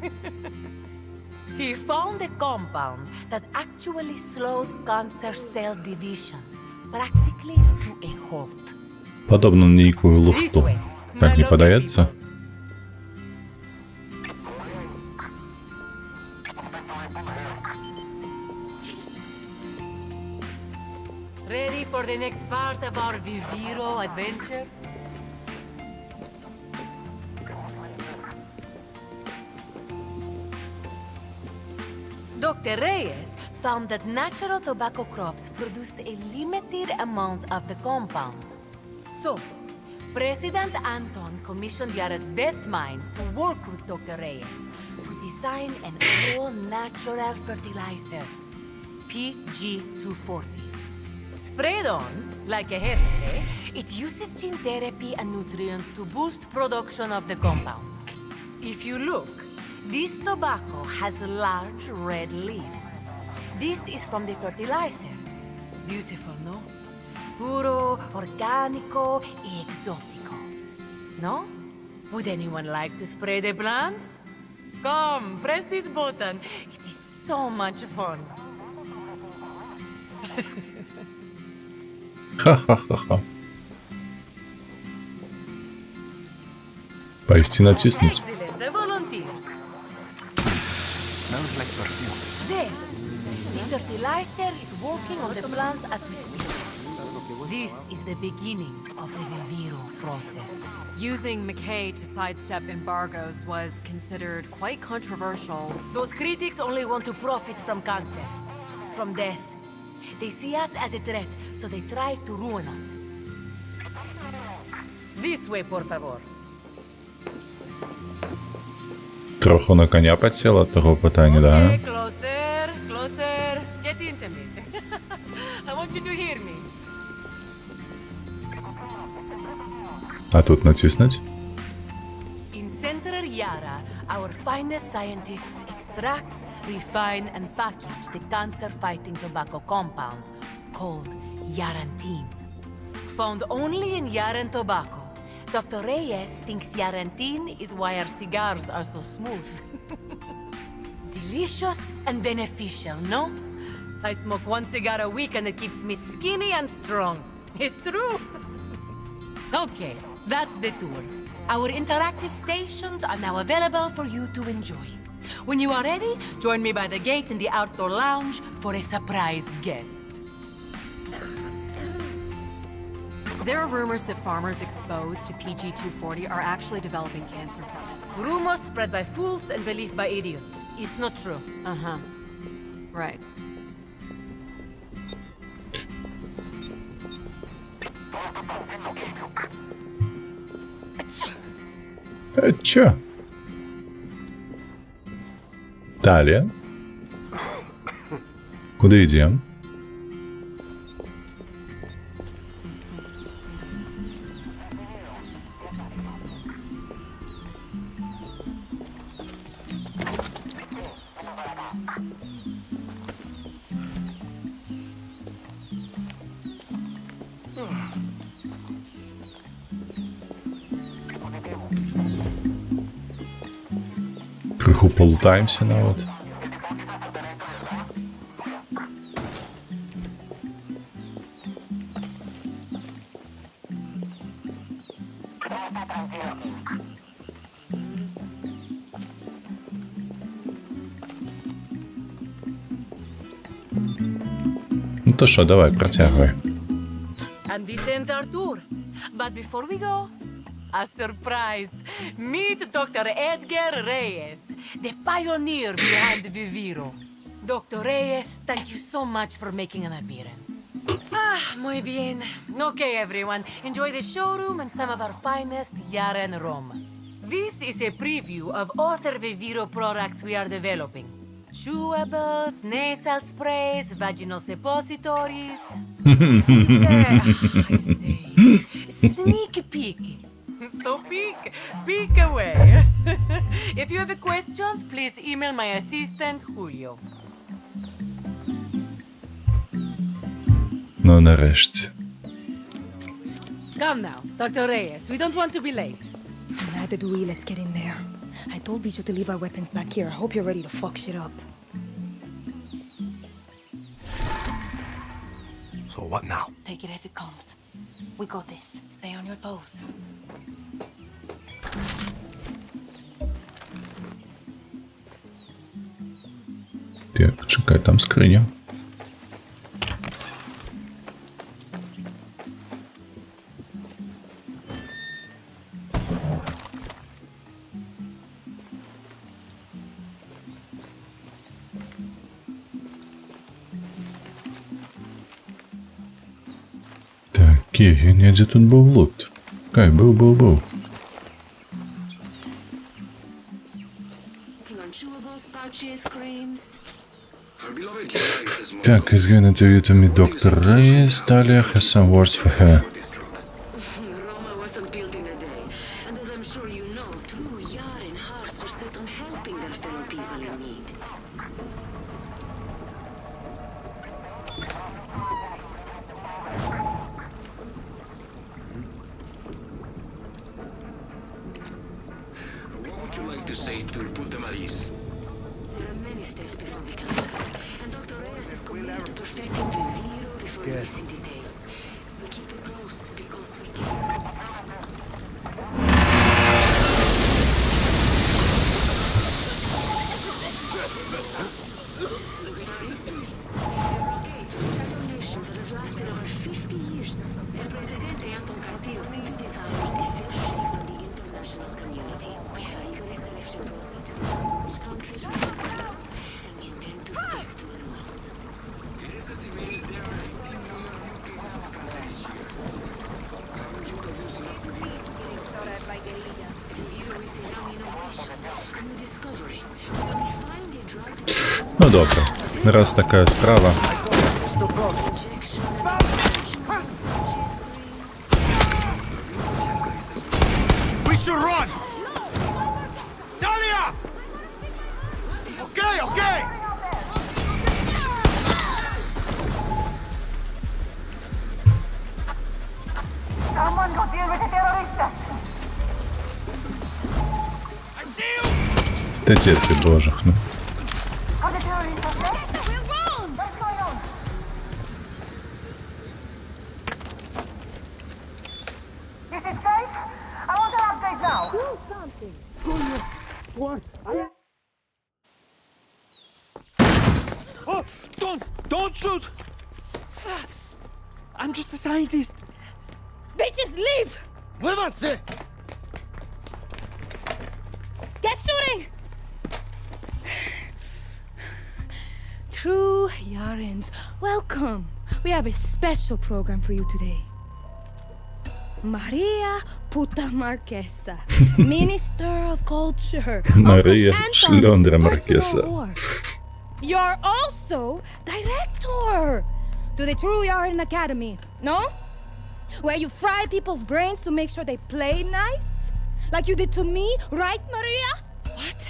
He found a compound that actually slows cancer cell division, practically to a halt. Подобно на некую лухту. Так не подается? Ready for the next part of our Viviro adventure? Dr. Reyes found that natural tobacco crops produced a limited amount of the compound. So, President Anton commissioned Yara's best minds to work with Dr. Reyes to design an all-natural fertilizer, PG-240. Sprayed on, like a hairspray, it uses gene therapy and nutrients to boost production of the compound. If you look, this tobacco has large red leaves. This is from the fertilizer. Beautiful, no? Puro, organico, y exotico. No? Would anyone like to spray the plants? Come, press this button. It is so much fun. Ха-ха-ха-ха. Поисти натиснуть. Excellent, a volunteer. Smells like perfume. There. The fertilizer is working on the plants as we speak. This is the beginning of the Viviro process. Using McKay to sidestep embargoes was considered quite controversial. Those critics only want to profit from cancer, from death. They see us as a threat, so they try to ruin us. This way, por favor. Трохи на коня підсіла от того питання, да? Okay, closer, closer. Get intimate. I want you to hear me. А тут натиснуть? In Central Yara, our finest scientists extract, refine, and package the cancer-fighting tobacco compound called Yarantine. Found only in Yaran tobacco, Dr. Reyes thinks Yarantine is why our cigars are so smooth. Delicious and beneficial, no? I smoke one cigar a week and it keeps me skinny and strong. It's true. Okay, that's the tour. Our interactive stations are now available for you to enjoy. When you are ready, join me by the gate in the outdoor lounge for a surprise guest. There are rumors that farmers exposed to PG-240 are actually developing cancer from it. Rumors spread by fools and believed by idiots. It's not true. Uh-huh. Right. Чё? Далее. Куда идем? Крыху полутаемся навод. Ну то що, давай, протягивай. And this ends our tour. But before we go, a surprise. Meet Dr. Edgar Reyes, the pioneer behind Viviro. Dr. Reyes, thank you so much for making an appearance. Muy bien. Okay, everyone, enjoy the showroom and some of our finest Yaren rum. This is a preview of other Viviro products we are developing. Chewables, nasal sprays, vaginal suppositories. I say, sneak peek. So peek away. If you have questions, please email my assistant, Julio. Ну, нарешті. Come now, Dr. Reyes, we don't want to be late. Neither do we. Let's get in there. I told Bicho to leave our weapons back here. I hope you're ready to fuck shit up. So what now? Take it as it comes. We got this. Stay on your toes. Так, чекай, там скриня. Я где тут був лут? Кай, був. Так, is going to interview to me Dr. Reyes. Talia has some words for her. Roma wasn't built in a day, and as I'm sure you know, true Yaren hearts are set on helping their fellow people in need. What would you like to say to put them at ease? There are many steps before we come back, and Dr. Reyes is committed to perfecting Viviro before releasing details. We keep it close because we can. Ну добре, раз така справа. We should run! Talia! Okay! Someone go deal with the terrorists! I see you! Та дітки божих, ну. Are the terrorists okay? We're wrong! What's going on? Is it safe? I want an update now. Do something. Oh, don't shoot! I'm just a scientist. Bitches, leave! Muévanse! Get shooting! True Yarens, welcome. We have a special program for you today. Maria Puta Marquesa, Minister of Culture. Maria Schlondra Marquesa. You're also director to the True Yaren Academy, no? Where you fry people's brains to make sure they play nice? Like you did to me, right, Maria? What?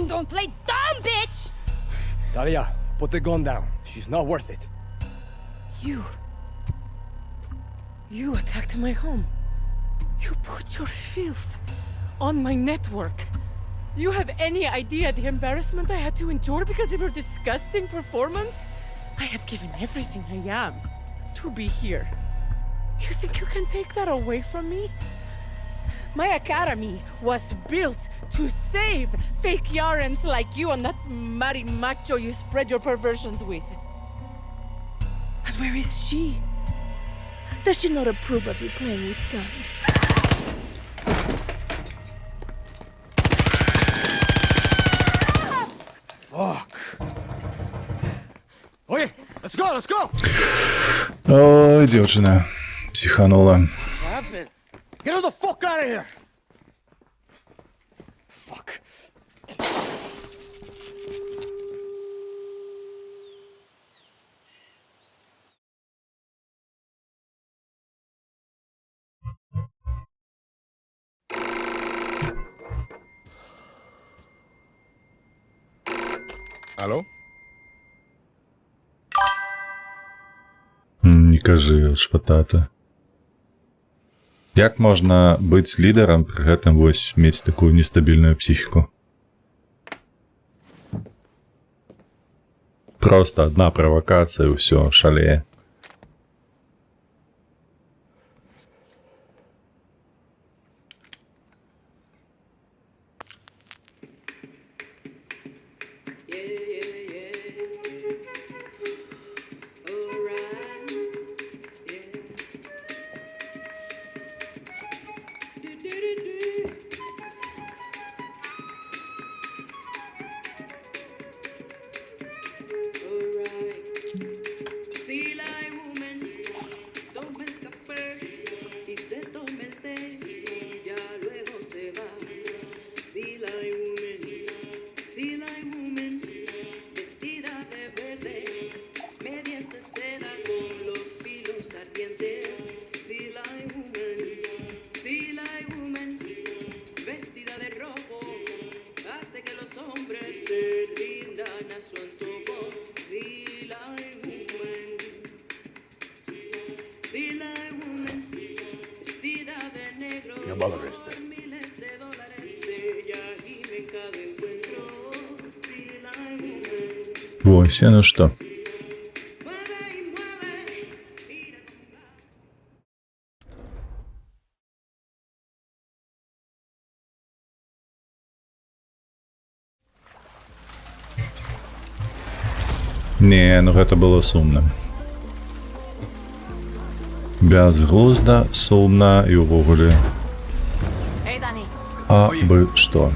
Don't play dumb, bitch! Talia, put the gun down. She's not worth it. You attacked my home. You put your filth on my network. You have any idea the embarrassment I had to endure because of your disgusting performance? I have given everything I am to be here. You think you can take that away from me? My academy was built to save fake Yarens like you and that marimacho you spread your perversions with. And where is she? Does she not approve of you playing with guns? Fuck. Okay, let's go, let's go! Ой, дівчина. Психанула. What happened? Get her the fuck out of here! Fuck. Алло? Не кажи, шпатата. Як можна быць лідарам, пры гэтым вось мець такую нестабільную псіхіку? Просто одна правакацыя, і ўсё, шалее. Я баловесте. Вось, ну што. Не, ну гэта было сумна. Бязглузда, сумна і ўвогуле. А бы што?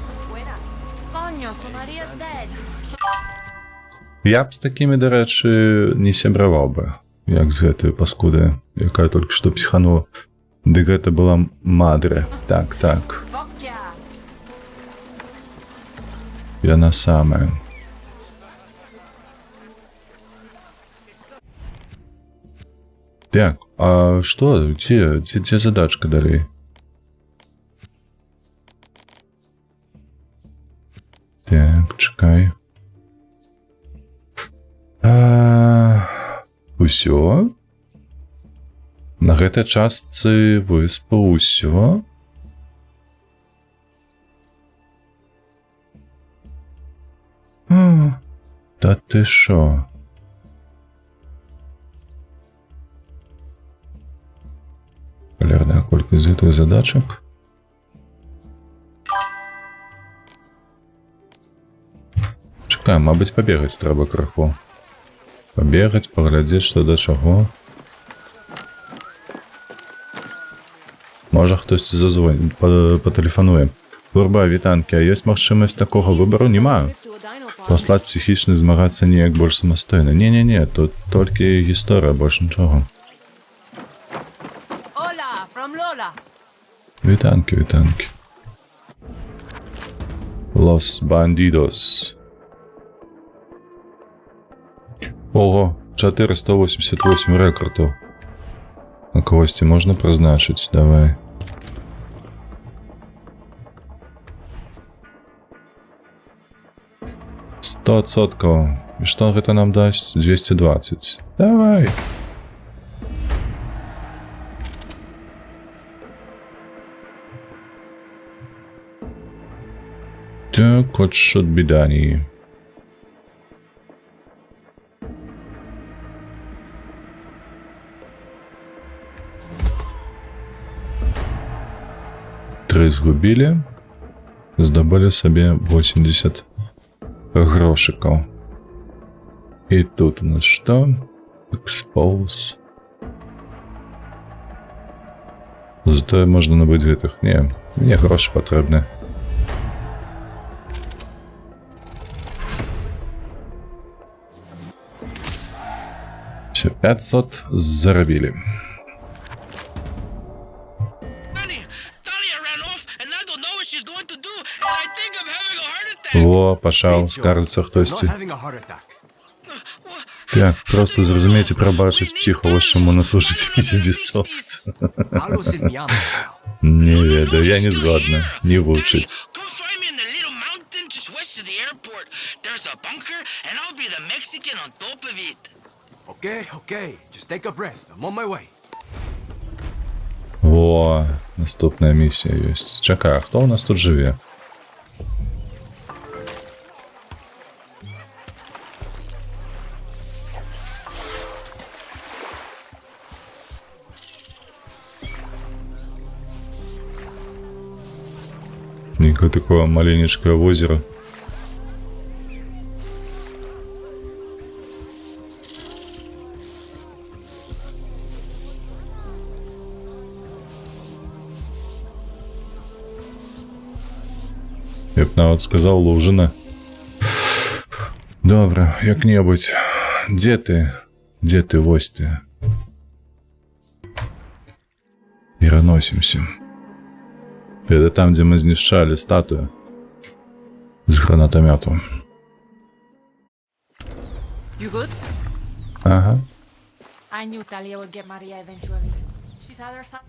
Я б з такімі, дарэчы, не сябраваў бы, як з гэтай паскуды, якая толькі што псіханула. Ды гэта была Мадре. Так, так. Яна самая. Так, а што? Дзе задачка далей? Так, чакай. Усё? На гэтай частцы выспы ўсё? Та ты шо? Полярная колькасць гэтых задачак. Чакай, мабыць, пабегаць трэба крыху. Пабегаць, паглядзець, што да чаго. Можа, хтосьці зазвоніць, патэлефануе. Гурба, вітанкі, а ёсць магчымасць такога выбару? Не маю. Паслаць псіхічны, змагацца неяк больш самастойна. Не-не-не, тут толькі гісторыя, больш нічога. Вітанкі, вітанкі. Los Bandidos. Ого, 488 рэкордаў. А когосьці можна прызначыць? Давай. $100. І што гэта нам дасць? 220. Давай. Так, what should be done? Тры згубілі. Здабылі сабе 80 грошикаў. І тут у нас што? Expose. Зато можна набити гэтых. Не, мне грошы патрэбны. Все, 500 зарабілі. Во, пачаў скаржыцца хтосьці. Not having a heart attack. Так, просто зразумейце, прабачыць псіха, вось чаму нас вучыць Ubisoft. Palos in Miami. Не ведаю, я не згодна. Не вучыць. Okay. Just take a breath. I'm on my way. Во, наступная місія ёсць. Чакай, а хто ў нас тут жыве? Некое такое маленечкое озеро. Я б нават сказаў лужына. Добра, як-небудзь. Дзе ты? Дзе ты, вось ты? Пераносімся. Это там, где мы знішчалі статую з гранатомету. You good? Ага. I knew Talia would get Maria eventually. She's had her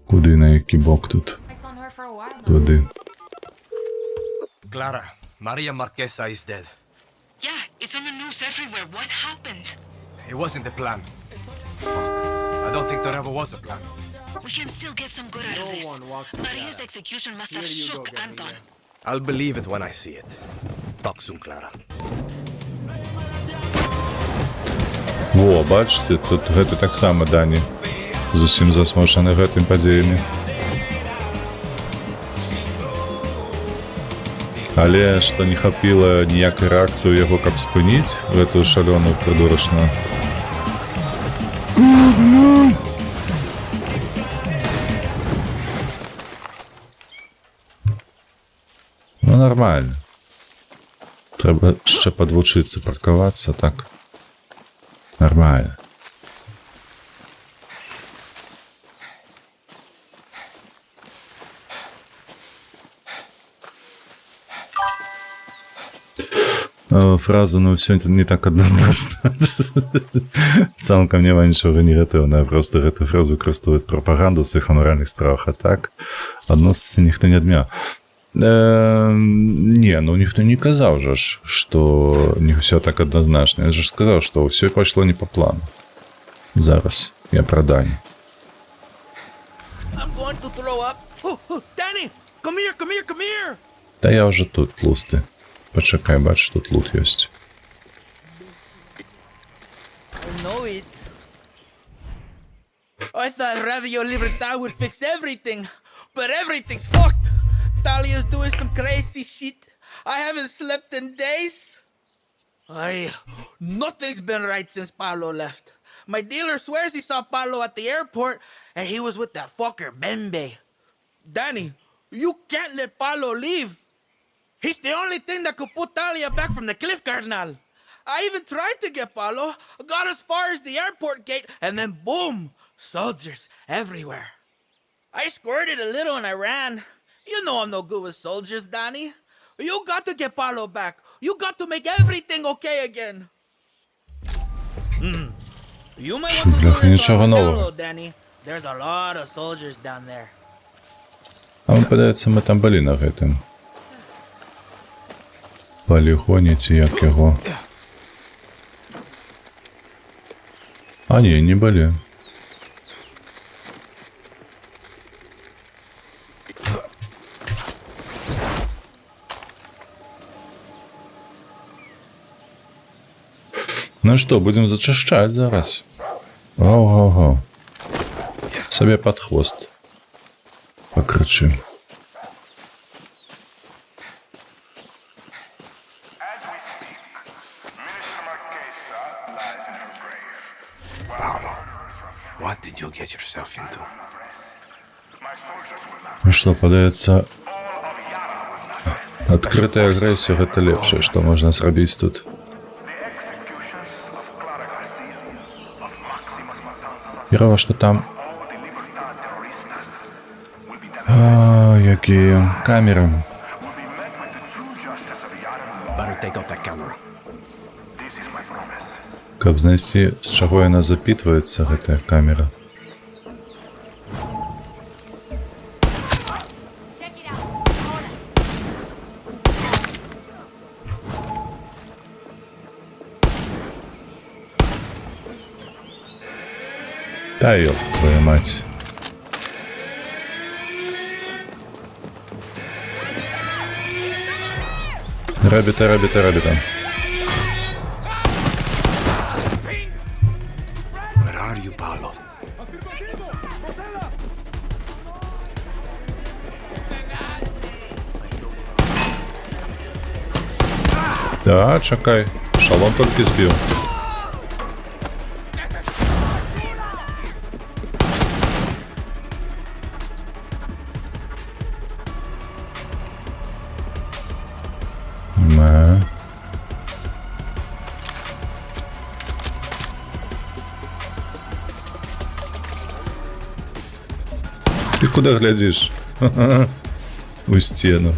Куди, на який бок тут? sights on her for a while now. Туди. Clara, Maria Marquesa is dead. Yeah, it's on the news everywhere. What happened? It wasn't the plan. Fuck. I don't think there ever was a plan. We can still get some good out of this. Maria's execution must have shook Anton. I'll believe it when I see it. Talk soon, Clara. Во, бачите, тут гэты таксама Дані зусім засмучаны гэтым падзеямі. Але што не хапіла ніякай рэакцыі ў яго, каб спыніць гэтую шалёную прыдурачную. Ну, нормально. Трэба яшчэ падвучыцца паркавацца, так. Нормально. Фразу, ну, все это не так однозначно. Цалкам няма нічога негатыўнага, просто гэту фразу выкарыстоўваюць прапаганду ў сваіх амаральных справах, а так адносіцца ніхто не адмяў. Не, ну ніхто не казаў жа ж, што не ўсё так адназначна. Я ж сказаў, што ўсё пайшло не па плану. Зараз я пра Дані. I'm going to throw up. Danny, come here. Та я ўжо тут, тлусты. Пачакай, бачиш, тут лут ёсць. I know it. I thought Radio Libertad would fix everything, but everything's fucked. Talia's doing some crazy shit. I haven't slept in days. Nothing's been right since Paulo left. My dealer swears he saw Paulo at the airport, and he was with that fucker Bembe. Danny, you can't let Paulo leave. He's the only thing that could put Talia back from the cliff, Cardinal. I even tried to get Paulo, got as far as the airport gate, and then boom, soldiers everywhere. I squirted a little and I ran. You know I'm no good with soldiers, Danny. You got to get Paulo back. You got to make everything okay again. You might want to do this on the download, Danny. There's a lot of soldiers down there. А мені падається, ми там були на гэтым полігоні, ці як його. А ні, не були. Ну что, будем зачищать зараз. Ого-го. Себе под хвост покричим. Paulo, what did you get yourself into? І што, падаецца, адкрытая агрэсія — гэта лепшае, што можна зрабіць тут. Вірава, што там... якія камеры. Каб знайсці, з чаго яна запітваецца, гэтая камера. Та ёб твою мать. Рабіта. Where are you, Paolo? Да, чакай. Шалом толькі збіў. Ты куда глядишь? У стену.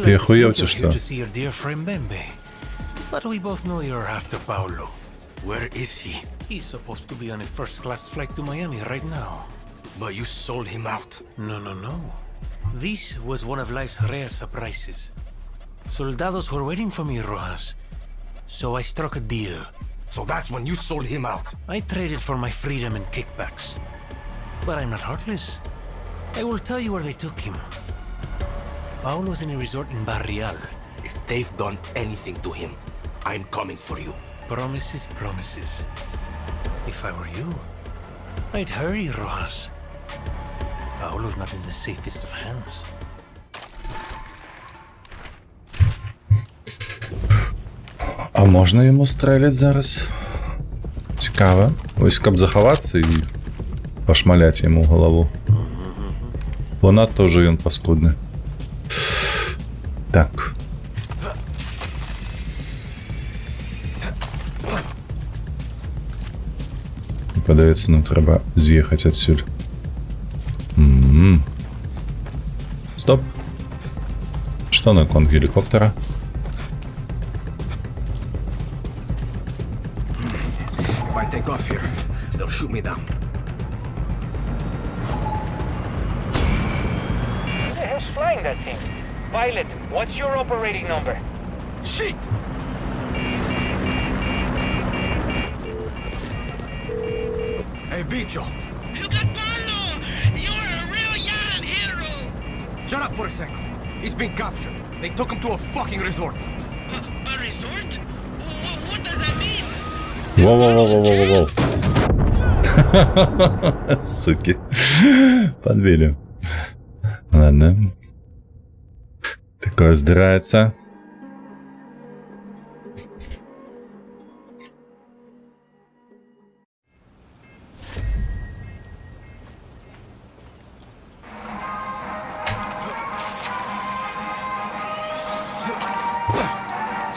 Ты охуел, что? But we both know you're after Paolo. Where is he? He's supposed to be on a first-class flight to Miami right now. But you sold him out. No. This was one of life's rare surprises. Soldados were waiting for me, Rojas. So I struck a deal. So that's when you sold him out. I traded for my freedom and kickbacks. But I'm not heartless. I will tell you where they took him. Paolo's in a resort in Barrial. If they've done anything to him, I'm coming for you. Promises. If I were you, I'd hurry, Rojas. Paolo's not in the safest of hands. А можна йому стрелять зараз? Цікаво. Ось каб заховатися і пошмаляти йому в голову. Бо надто вже він паскудний. Так. Подається, нам треба з'їхати отсюда. Стоп. Що на кон гелікоптера? If I take off here, they'll shoot me down. Who the hell's flying that thing? Pilot, what's your operating number? Shit! Hey, Bicho! You got Paolo! You're a real young hero! Shut up for a second. He's been captured. They took him to a fucking resort. A resort? What does that mean? Воу-воу-воу-воу-воу-воу. Суки. Подбили. Ладно. Такое сдирается.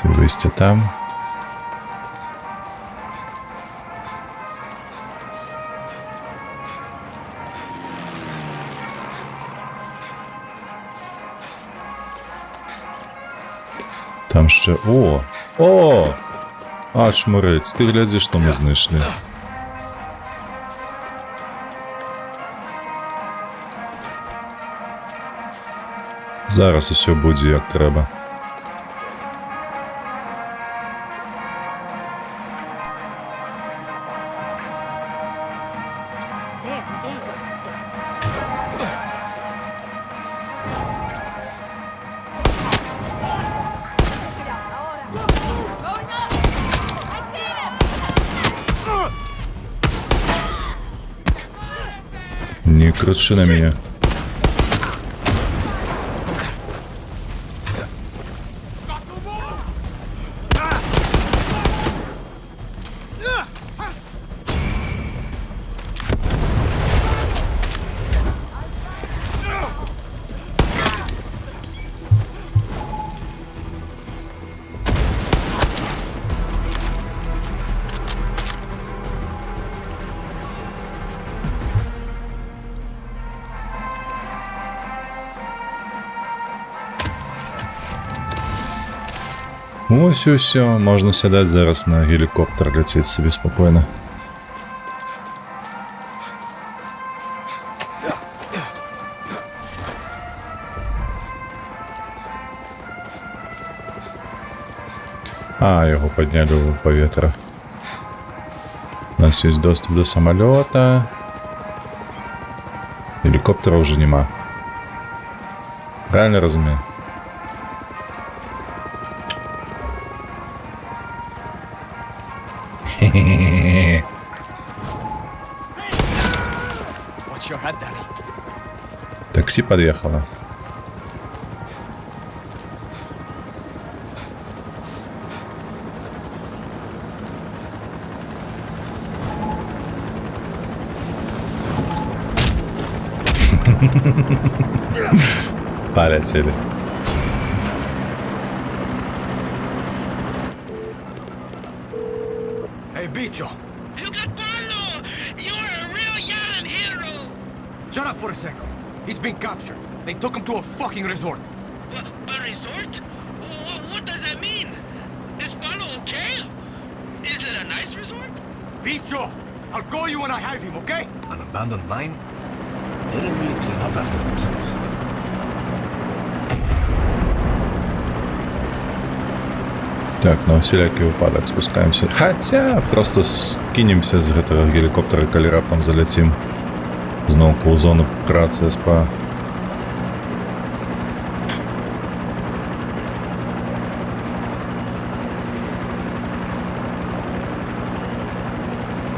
Вывести там. Там ще... О! А, чмурець, ти глядиш, що ми знайшли. Зараз усе буде як треба. Не кричи на меня. Ось і все, можна сідати зараз на гелікоптер, летіти собі спокійно. А, його підняли у повітря. У нас є доступ до самоліта. Гелікоптера вже нема. Правильно розумію? Watch your head, Danny. Таксі під'їхало. Полетели. Hey, Bicho! You got Barlow! You're a real Yaran hero! Shut up for a second. He's been captured. They took him to a fucking resort. A resort? What does that mean? Is Barlow okay? Is it a nice resort? Bicho! I'll call you when I have him, okay? An abandoned mine? They didn't really clean up after themselves. Так, на усілякий випадок спускаємося. Хоча просто скинемося з гэтага гелікоптера, калі раптам заляцім зноў у зону працы СПА.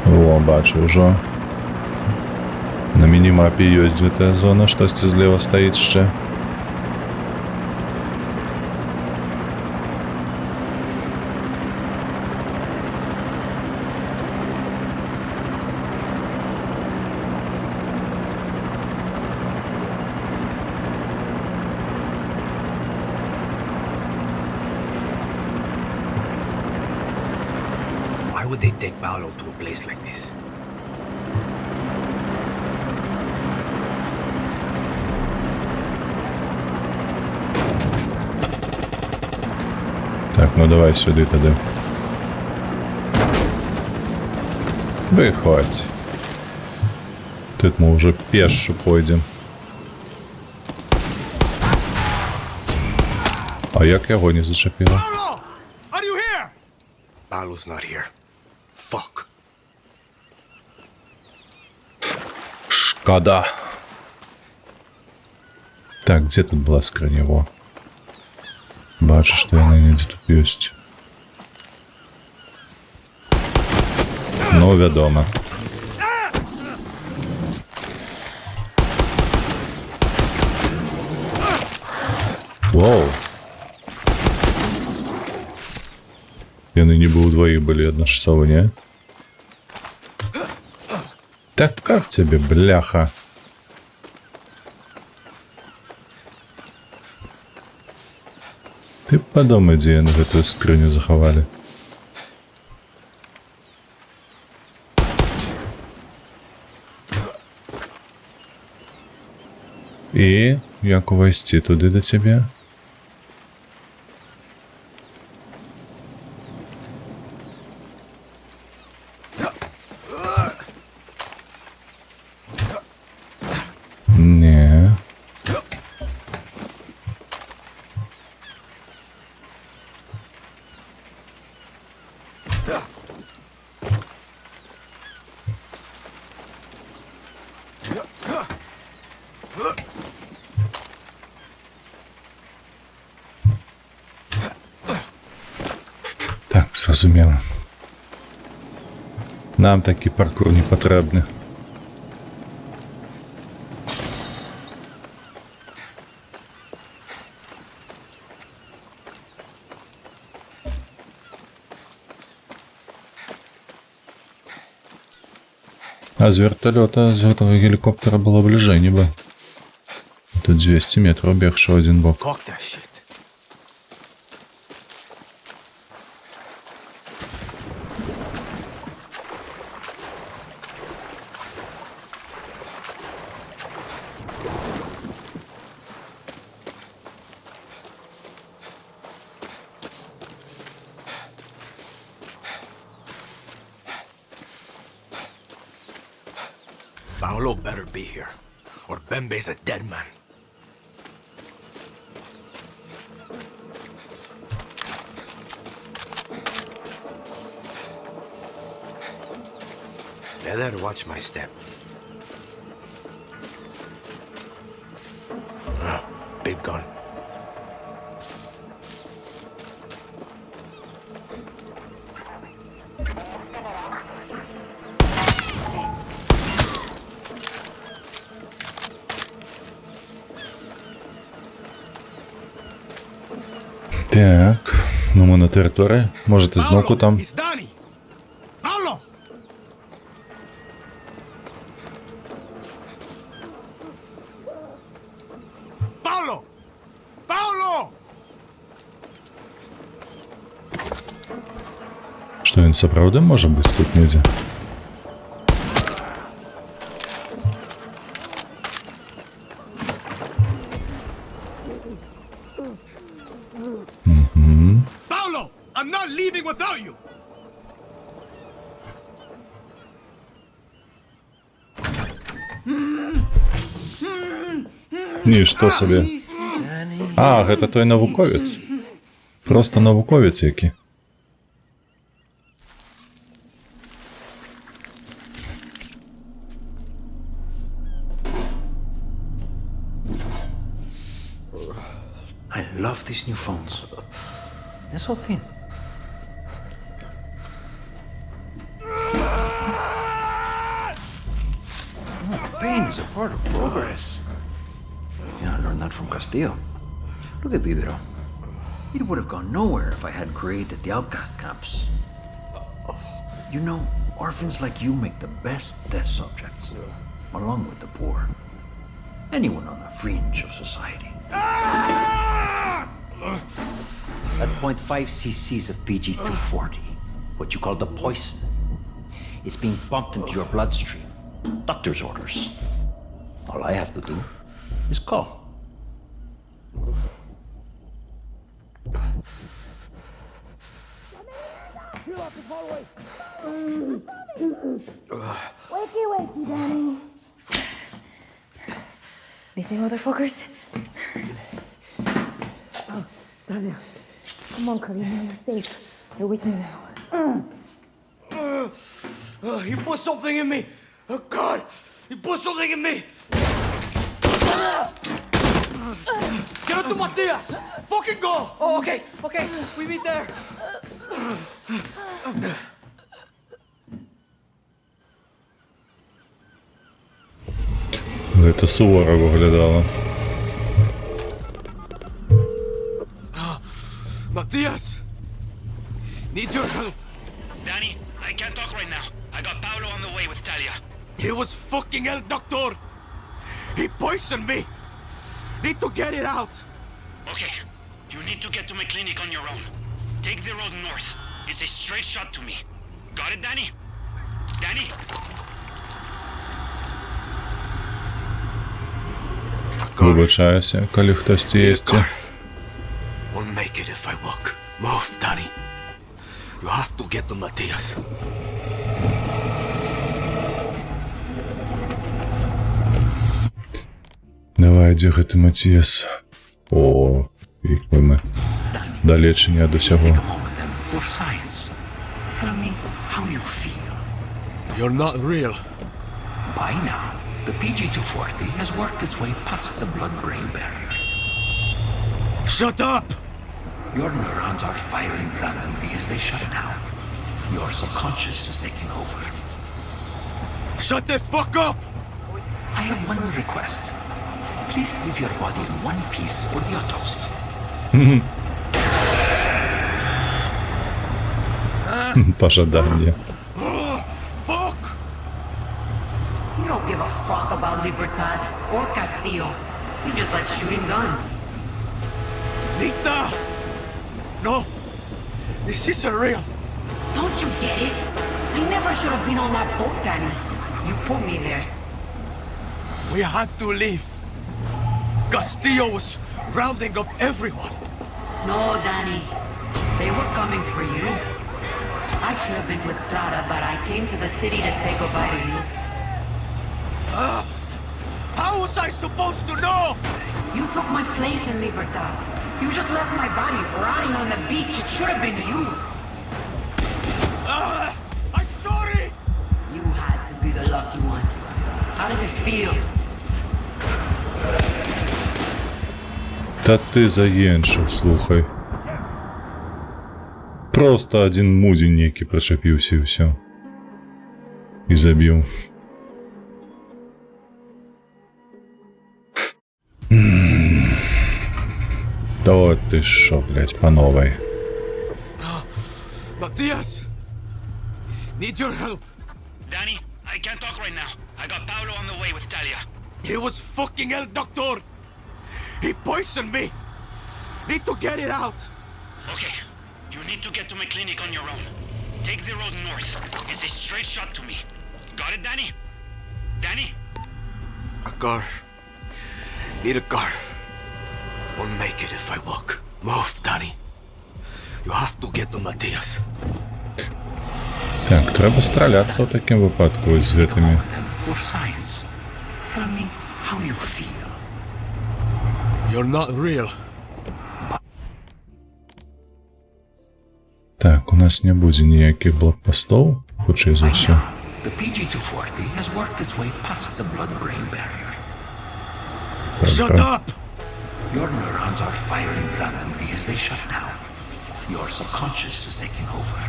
О, бачу ўжо. На мінімапе ёсць гэтая зона, штосьці злева стаіць яшчэ. Why would they take Paolo to a place like this? Так, ну давай сюди тоді. Виходь. Тут ми вже пешшу пойдем. А як його не зачепило? Are you here? Paolo's not here. Fuck. Шкода. Так, где тут была скриня? Во. Бачу, что я на ней тут есть. Ну, вядома. Воу. Яны не бы удвоих были одночасовы, не? Так как тебе, бляха? Ты подумай, где яны гэтую скрыню захавалі. І як увайсці туди до цябе? Не. Так, зрозуміло. Нам такий паркур не потрібний. А з вертольота, з гэтага гелікоптера было бліжэй, нібы. Тут 200 метров бегшо один бок. Cock that shit. Paolo better be here, or Bembe's a dead man. Better watch my step. Big gun. Так, ну ми на території. Можете знову там. It's Danny! Paolo! Paolo! Paolo! Що він це правда може бути тут ніде? Paolo! I'm not leaving without you! Ні, що собі. А, це той науковець. Просто науковець який. I love these new phones. They're so thin. Pain is a part of progress. Yeah, I learned that from Castillo. Look at Viviro. It would have gone nowhere if I hadn't created the outcast camps. You know, orphans like you make the best test subjects, along with the poor. Anyone on the fringe of society. That's 0.5 cc's of PG-240, what you call the poison. It's being pumped into your bloodstream. Doctor's orders. All I have to do is call. Wakey, wakey, Danny. Miss me, motherfuckers? Oh, Daniel. Come on, Karina, you're safe. You're with me now. He put something in me. Oh, God. He put something in me. Get up to Matias. Fucking go. Oh, okay. Okay. We meet there. Це суворо виглядало. Matias! Need your help! Danny, I can't talk right now. I got Paolo on the way with Talia. He was fucking El Doctor! He poisoned me! Need to get it out! Okay, you need to get to my clinic on your own. Take the road north. It's a straight shot to me. Got it, Danny? Danny? Вибачаюся, коли хтось ці єсті. Won't make it if I walk. Move, Danny. You have to get to Matias. Давай, дігати, Матіас. О, якби ми далече не до сього. For science. Tell me how you feel. You're not real. By now, the PG-240 has worked its way past the blood-brain barrier. Shut up! Your neurons are firing randomly as they shut down. Your subconscious is taking over. Shut the fuck up! I have one request. Please leave your body in one piece for the autopsy. Пожадання. Fuck! You don't give a fuck about Libertad or Castillo. You just like shooting guns. Nita! No! This isn't real! Don't you get it? I never should have been on that boat, Danny. You put me there. We had to leave. Castillo was rounding up everyone. No, Danny. They were coming for you. I should have been with Clara, but I came to the city to say goodbye to you. How was I supposed to know? You took my place in Libertad. You just left my body rotting on the beach. It should have been you. I'm sorry! You had to be the lucky one. How does it feel? Та ти заєншив, слухай. Просто один музін некий причепився і все. І забив. Та от ти що, блядь, по новой. Matthias! Need your help. Danny, I can't talk right now. I got Paolo on the way with Talia. He was fucking El Doctor! He poisoned me! Need to get it out! Okay, you need to get to my clinic on your own. Take the road north. It's a straight shot to me. Got it, Danny? Danny? A car. Need a car. Won't make it if I walk. Move, Danny. You have to get to Matthias. Так, треба стрілятися в такому випадку ось з гэтими. For science, tell me how you feel. You're not real. Так, у нас не буде ніяких блокпостів, хоча за все. The PG-240 has worked its way past the blood-brain barrier. Shut up! Your neurons are firing randomly as they shut down. Your subconscious is taking over.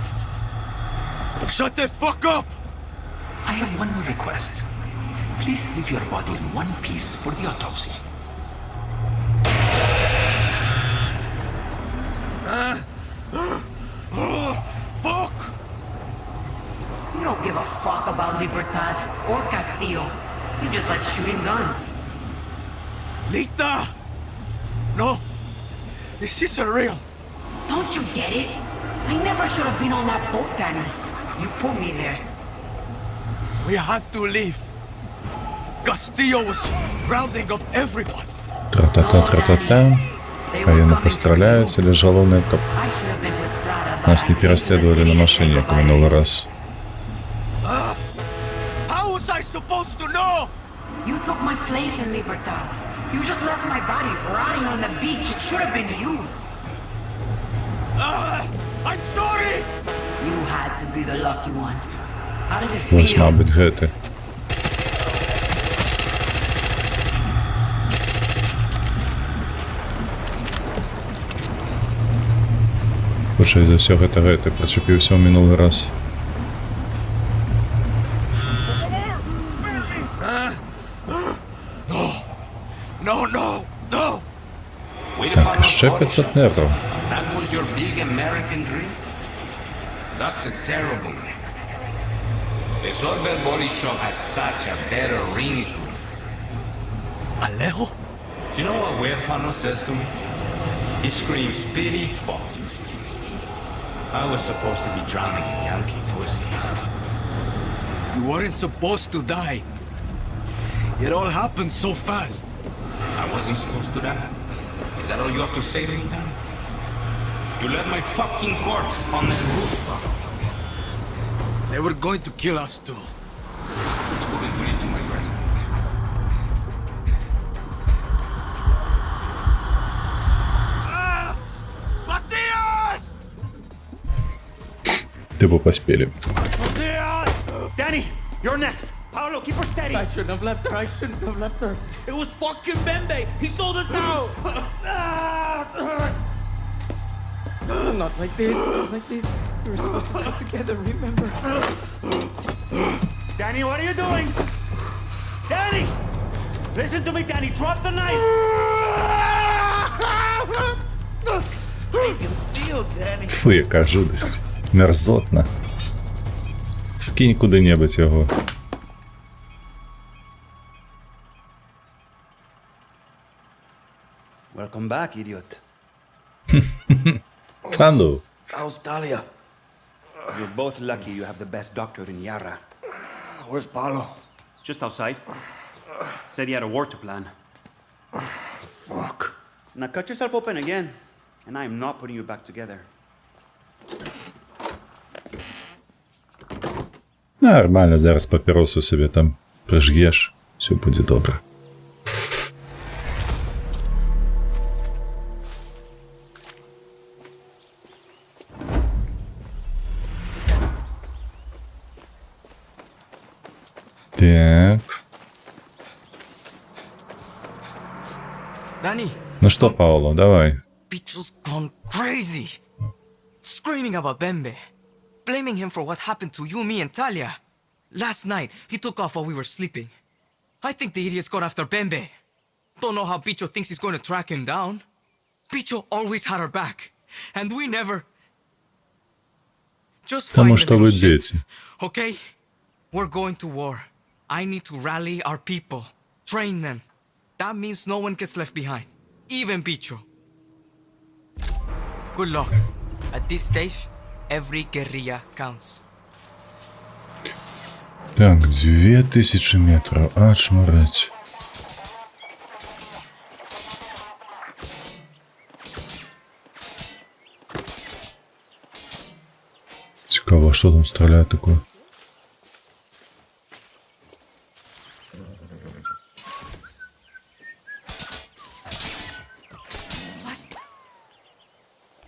Shut the fuck up! I have one request. Please leave your body in one piece for the autopsy. Fuck! You don't give a fuck about Libertad or Castillo. You just like shooting guns. Lita! No! This isn't real! Don't you get it? I never should have been on that boat, Danny. You put me there. We had to leave. Castillo was rounding up everyone. Тра-та-та-тра-та-та. Хай вони постріляються, лиш головне, щоб нас не переслідували на машині, як в минулий раз. How was I supposed to know? You took my place in Libertad. You just left my body rotting on the beach. It should have been you. I'm sorry! You had to be the lucky one. How does it Ось, feel? мабуть, гэты. Хоча за все гэты причепився в минулий раз. No, no, no! Так, ще 500 нервів. That was your big American dream? That's a terrible name. The Sorbet Body Shop has such a better ring to it. Alejo? Do you know what Huérfano says to me? He screams, pity fuck you. I was supposed to be drowning in Yankee pussy. You weren't supposed to die. It all happened so fast. I wasn't supposed to die. Is that all you have to say to me, Dan? You left my fucking corpse on that rooftop. They were going to kill us too. You wouldn't do it to my grave. Matthias! Типу поспели. Danny, you're next. Paolo, keep her steady. I shouldn't have left her. I shouldn't have left her. It was fucking Bembe. He sold us out. Not like this. Not like this. We were supposed to die together, remember? Danny, what are you doing? Danny! Listen to me, Danny. Drop the knife. Фу, яка жудость. Мерзотна. Скинь куди-небудь його. Welcome back, idiot. Та ну. How's Talia? You're both lucky you have the best doctor in Yara. Where's Paolo? Just outside. Said he had a war to plan. Fuck. Now cut yourself open again, and I am not putting you back together. Нормально, зараз папіросу собі там прижгєш. Все буде добре. Так. Danny, Ну что, Пауло, давай. Bicho's gone crazy. Screaming about Bembe. Blaming him for what happened to you, me, and Talia. Last night, he took off while we were sleeping. I think the idiot's gone after Bembe. Don't know how Bicho thinks he's going to track him down. Bicho always had our back. And we never... Just Потому find the что little вы shit, дети. okay? We're going to war. I need to rally our people. Train them. That means no one gets left behind. Even Bicho. Good luck. At this stage, every guerrilla counts. Так, 2000 метров. Очмареть. Цікаво, що там стріляє таке?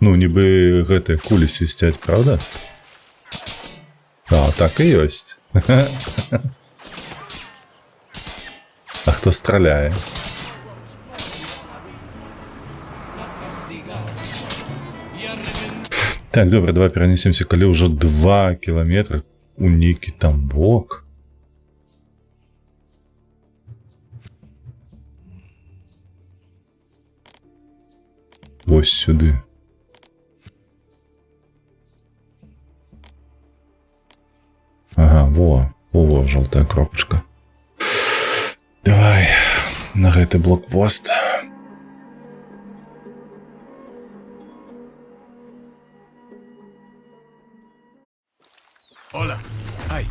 Ну, ніби гэты кулі свістять, правда? А, так і ёсць. А хто стріляє? Так, добре, давай перенесемся, коли уже 2 кілометри. У Нікі там бок. Ось сюди. Ага, во, желтая кропочка. Давай на гэты блокпост. Hola. Hi.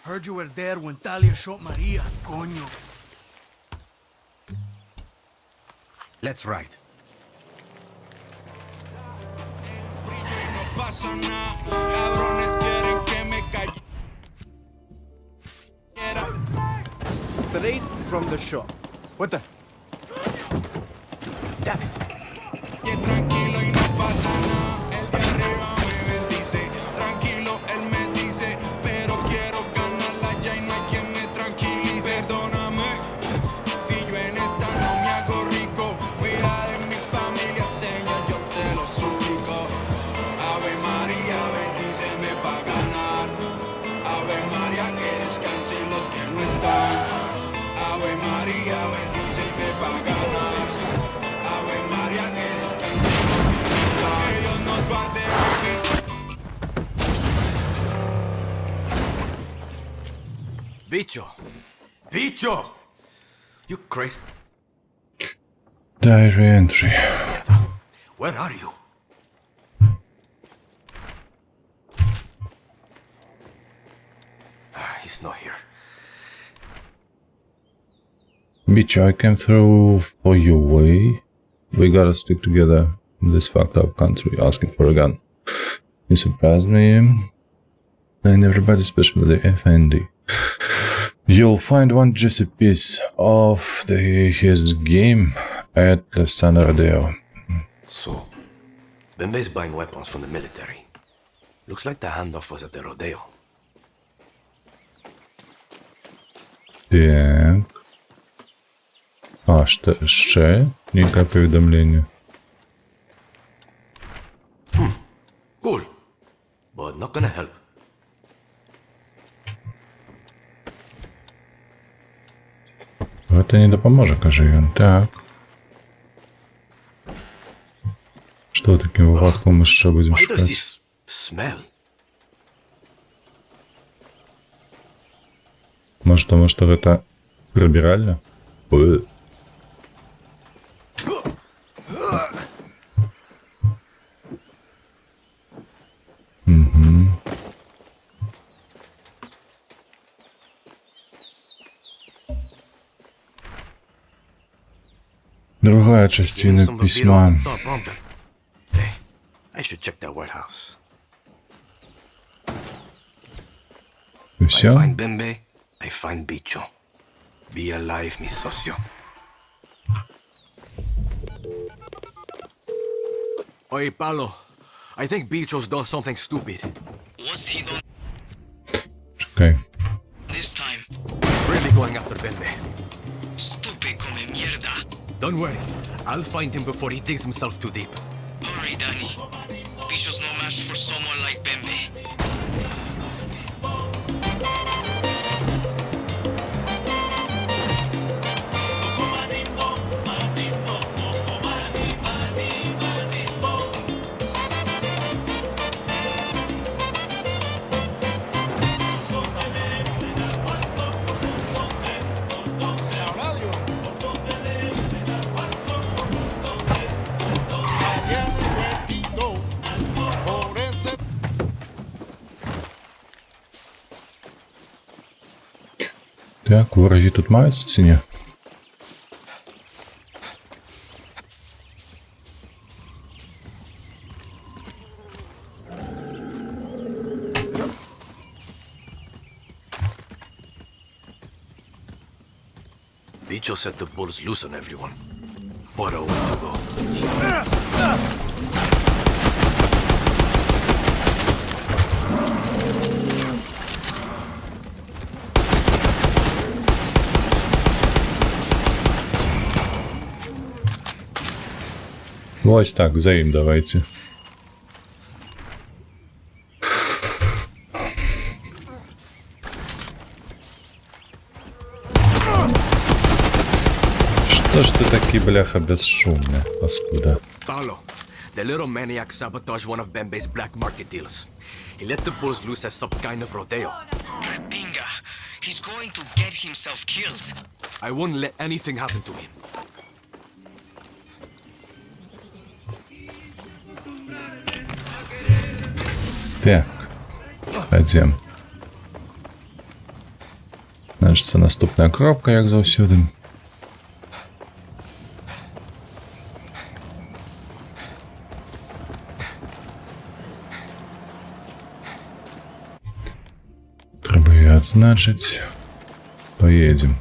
Heard you were there when Talia shot Maria. Coño. Let's ride. Straight from the shop. What the? That is. Tranquilo y no pasa nada, el de arriba me bendice. Tranquilo, él me dice, pero quiero ganarla ya y no hay quien me tranquilice. Perdóname, si yo en esta no me hago rico. Cuida de mi familia, Señor, yo te lo suplico. Ave María, bendíceme pa' ganar. Ave María, que descansen los que no están. Ave María, bendíceme pa' ganar. Ave María, que descansen los que no están. Que Dios nos guarde. Bicho. Bicho! You crazy? Diary entry. Where are you? He's not here. Bitch, I came through for your way. We gotta stick together in this fucked up country asking for a gun. You surprised me. And everybody, especially the FND. You'll find one juicy piece of his game at the San Rodeo. So, Bembe's buying weapons from the military. Looks like the handoff was at the rodeo. Так. А, ще некое повідомлення. Cool. But not gonna help. Это не допоможе, каже він. Так. Що в такому випадку ми ще будемо Why does шукати? this smell? Може, тому що це прибиральня? Ух. Угу. Другая частина письма. Hey, I should check that White House. И I все? find Bembe, I find Bicho. Be alive, mi socio. Oye, Paulo. I think Bicho's done something stupid. What's he done Czekaj. this time? He's really going after Bembe. Stupid come mierda. Don't worry. I'll find him before he digs himself too deep. Hurry, Danny. Bicho's no match for someone like Bembe. Так, ворогів тут мають чи ні? Bicho set the bulls loose on everyone. What a way to go. Ось так, за їм давайте. Что ж ты такие, бляха, бесшумные, паскуда? Paulo, the little maniac sabotaged one of Bembe's black market deals. He let the bulls loose as some kind of rodeo. Repinga. He's going to get himself killed. I won't let anything happen to him. Так, пойдем. Значить, це наступна кропка, як завсюди. Треба її відзначити. Поїдемо.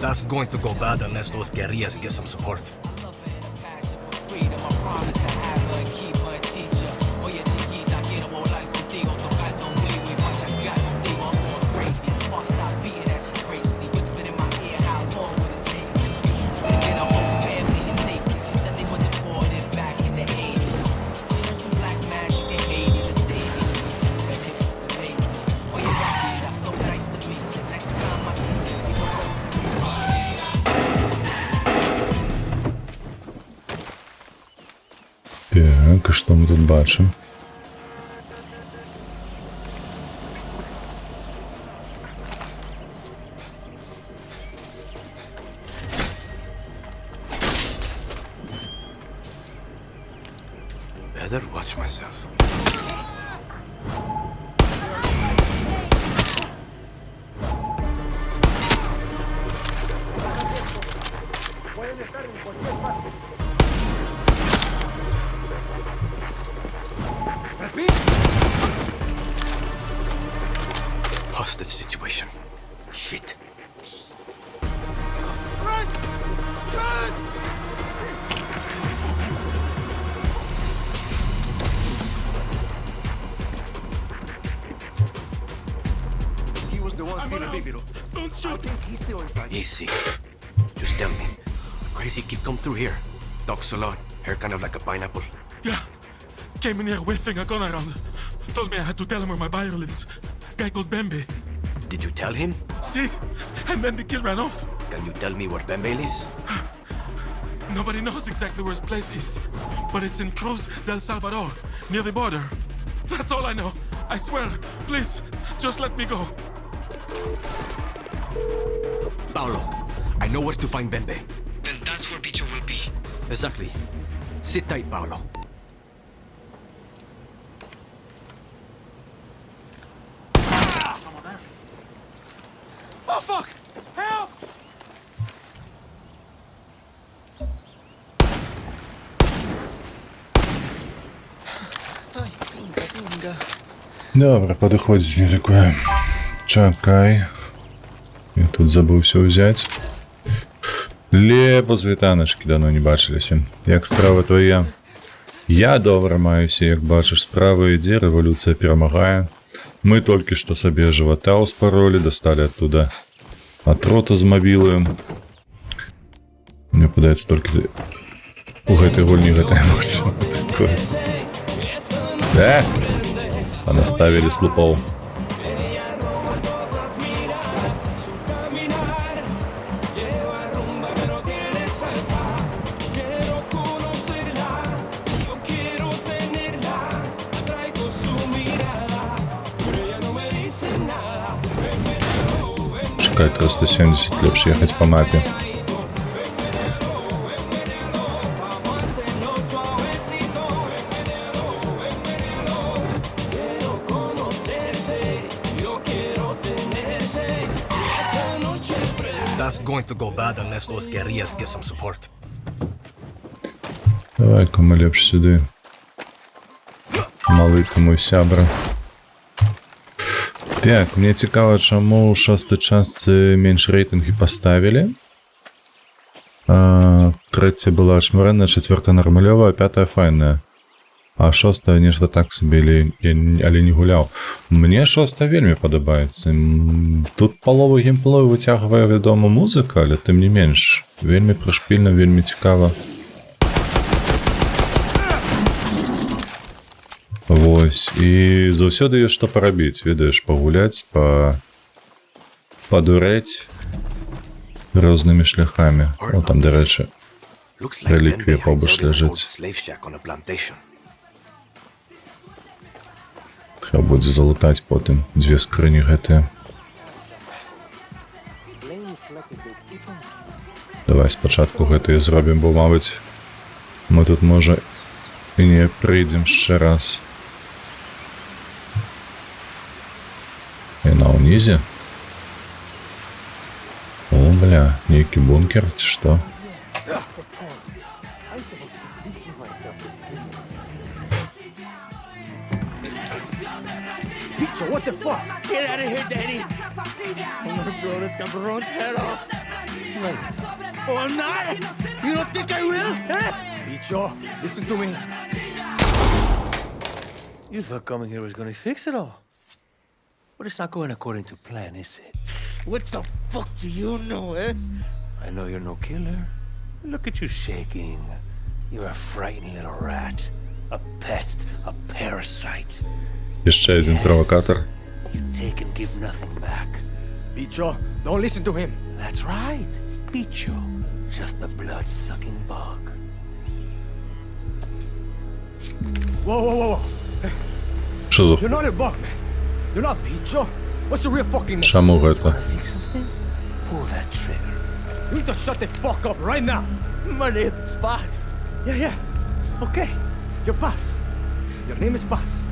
That's going to go bad unless those guerrillas get some support. Так, і що ми тут бачимо? Better watch myself. Hostage situation. Shit. He was the one stealing Viviro. Don't shoot! He's still inside. Easy. Just tell me. The crazy kid come through here. Talks a lot. Hair kind of like a pineapple. Yeah. Came in here waving a gun around. Told me I had to tell him where my buyer lives. Guy called Bembe. Did you tell him? See? And then the kid ran off. Can you tell me where Bembe lives? Nobody knows exactly where his place is. But it's in Cruz del Salvador, near the border. That's all I know. I swear. Please, just let me go. Paolo. I know where to find Bembe. Then that's where Bicho will be. Exactly. Sit tight, Paolo. Oh, fuck! Help! Dobra, подыходит з мне такое. Чакай. Я тут забыўся ўзяць. Лепо з вітаначкі давно не бачыліся. Як справа твоя? Я добра маюся, як бачыш, справа ідзе, рэвалюцыя перамагае. Мы толькі што сабе жывата ўспаролі, дасталі адтуда атроту з мабілаю. Мне падаецца толькі у гэтай гульні гэтая максіма такое. Да? А наставілі слупоў. Чекай, 370, лепш ехаць па мапе. That's going to go bad unless those guerrillas get some support. Давай-ка мы лепш сюды. Малы ты мой сябра. Так, мне цікава, чаму ў 6-й частцы менш рэйтынгі паставілі. 3-я была чмурэнная, 4-я нармалёвая, 5-я файная. А 6-я нешта так сабе, але не гуляў. Мне 6-я вельмі падабаецца. Тут палову геймплою выцягвае, вядома, музыка, але тым не менш. Вельмі прышпільна, вельмі цікава. Вось, і заўсёды ёсць што парабіць, ведаеш, пагуляць, падурэць рознымі шляхамі. О, там, дарэчы, рэліквія побач ляжыць. Трэба будзе залутаць потым 2 скрыні гэтыя. Давай спачатку гэтыя зробім, бо, мабыць, мы тут, можа, і не прыйдзем яшчэ раз. Яна ўнізе? О, бля, нейкі бункер, ці што? Bicho, what the fuck? Get out of here, Danny! I'm gonna blow this cabron's head off. Oh, I'm not? You don't think I will? Eh? Bicho, listen to me. You thought coming here was gonna fix it all. But it's not going according to plan, is it? What the fuck do you know, eh? I know you're no killer. Look at you shaking. You're a frightened little rat. A pest, a parasite. Jeszcze один провокатор. You take and give nothing back. Bicho, don't listen to him. That's right. Bicho. Just a blood-sucking bug. Whoa, whoa, whoa, whoa. Що за... You're not a bug, man. You're not Bicho. What's the real fucking name? Чому гэта? Pull that trigger. You need to shut the fuck up right now. My name's Bas. Yeah. Okay. You're Bas. Your name is Bas.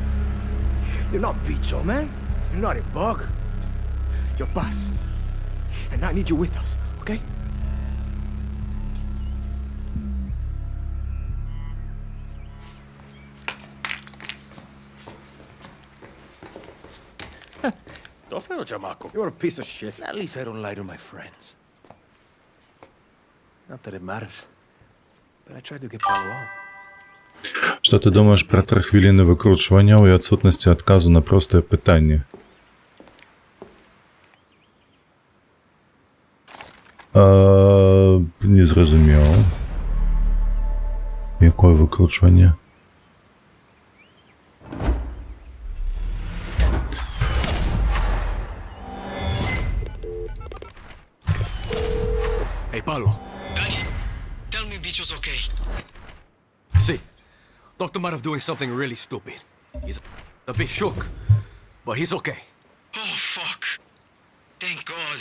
You're not Bicho, man. You're not a bug. You're Bas. And I need you with us, okay? Tough little chamaco. You're a piece of shit. At least I don't lie to my friends. Not that it matters. But I tried to get Paolo out. Што ты думаеш пра 3 хвіліны выкручванняў і адсутнасці адказу на простае пытанне? Не зразумеў. Якое выкручванне? Hey, Paolo. Danny, tell me Bicho's okay. See, Dr. Marov doing something really stupid. He's a bit shook, but he's okay. Oh, fuck. Thank God.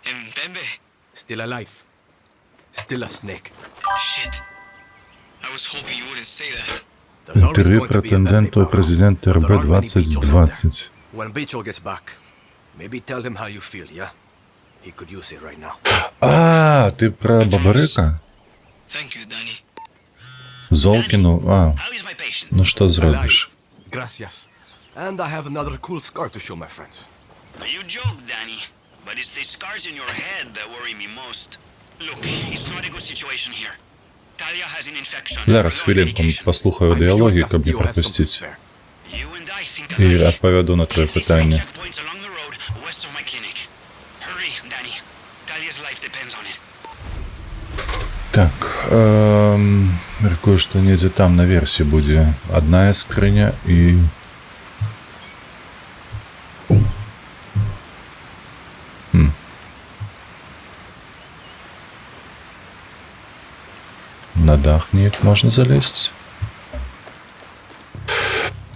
Mbembe? Still alive. Still a snake. Shit. I was hoping you wouldn't say that. Інтерв'ю претендента у президента РБ 2020. When Bicho gets back, maybe tell him how you feel, yeah? He could use it right now. А, ти про Бабарика? Thank you, Danny. Золкіну, ну що зробиш? Gracias. And I have another cool scar to show my friends. You joke, Danny, but it's the scars in your head that worry me most. Look, it's not a good situation here. Talia has an infection. Зараз хвилинку послухаю діалоги, щоб не пропустити. І відповіду на твоє питання. Checkpoints along the road west of my clinic. Hurry, Danny. Talia's life depends on it. Так, мяркую, што недзе там наверсе будзе адная скрыня і... На дах неяк можна залезть.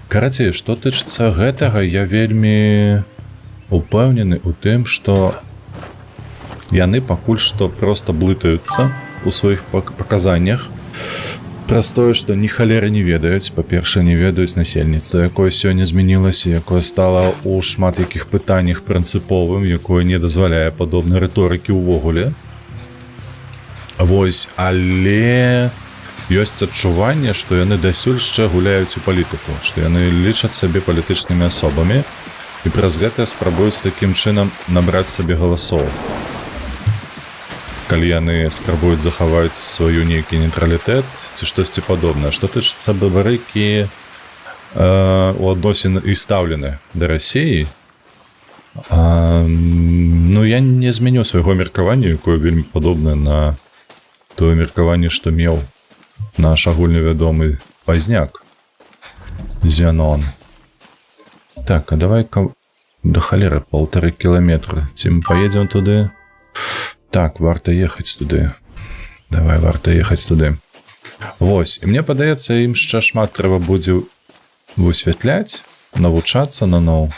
Карацей, што тычыцца гэтага, я вельмі упэўнены ў тым, што яны пакуль што проста блытаюцца у сваіх паказаннях праз тое, што ні халеры не ведаюць. Па-першае, не ведаюць насельніцтва, якое сёння змянілася, якое стала ў шмат якіх пытаннях прынцыповым, якое не дазваляе падобнай рыторыкі ўвогуле. Вось, але ёсць адчуванне, што яны дасюль яшчэ гуляюць у палітыку, што яны лічаць сабе палітычнымі асобамі і праз гэта спрабуюць такім чынам набраць сабе галасоў. Калі яны спрабуюць захаваць сваю нейкі нейтралітэт ці штосьці падобнае. Што тычыцца Бабарыкі у адносін і стаўлены да Расіі, ну я не змяню свайго меркавання, якое вельмі падобнае на тое меркаванне, што меў наш агульнавядомы пазняк Зянон. Так, а давай-ка да халеры 1,5 кіламетра. Ці мы паедзем туды? Так, варта ехаць туды. Давай, варта ехаць туды. Вось, і мне падаецца, ім яшчэ шмат трэба будзе высвятляць, навучацца наноў.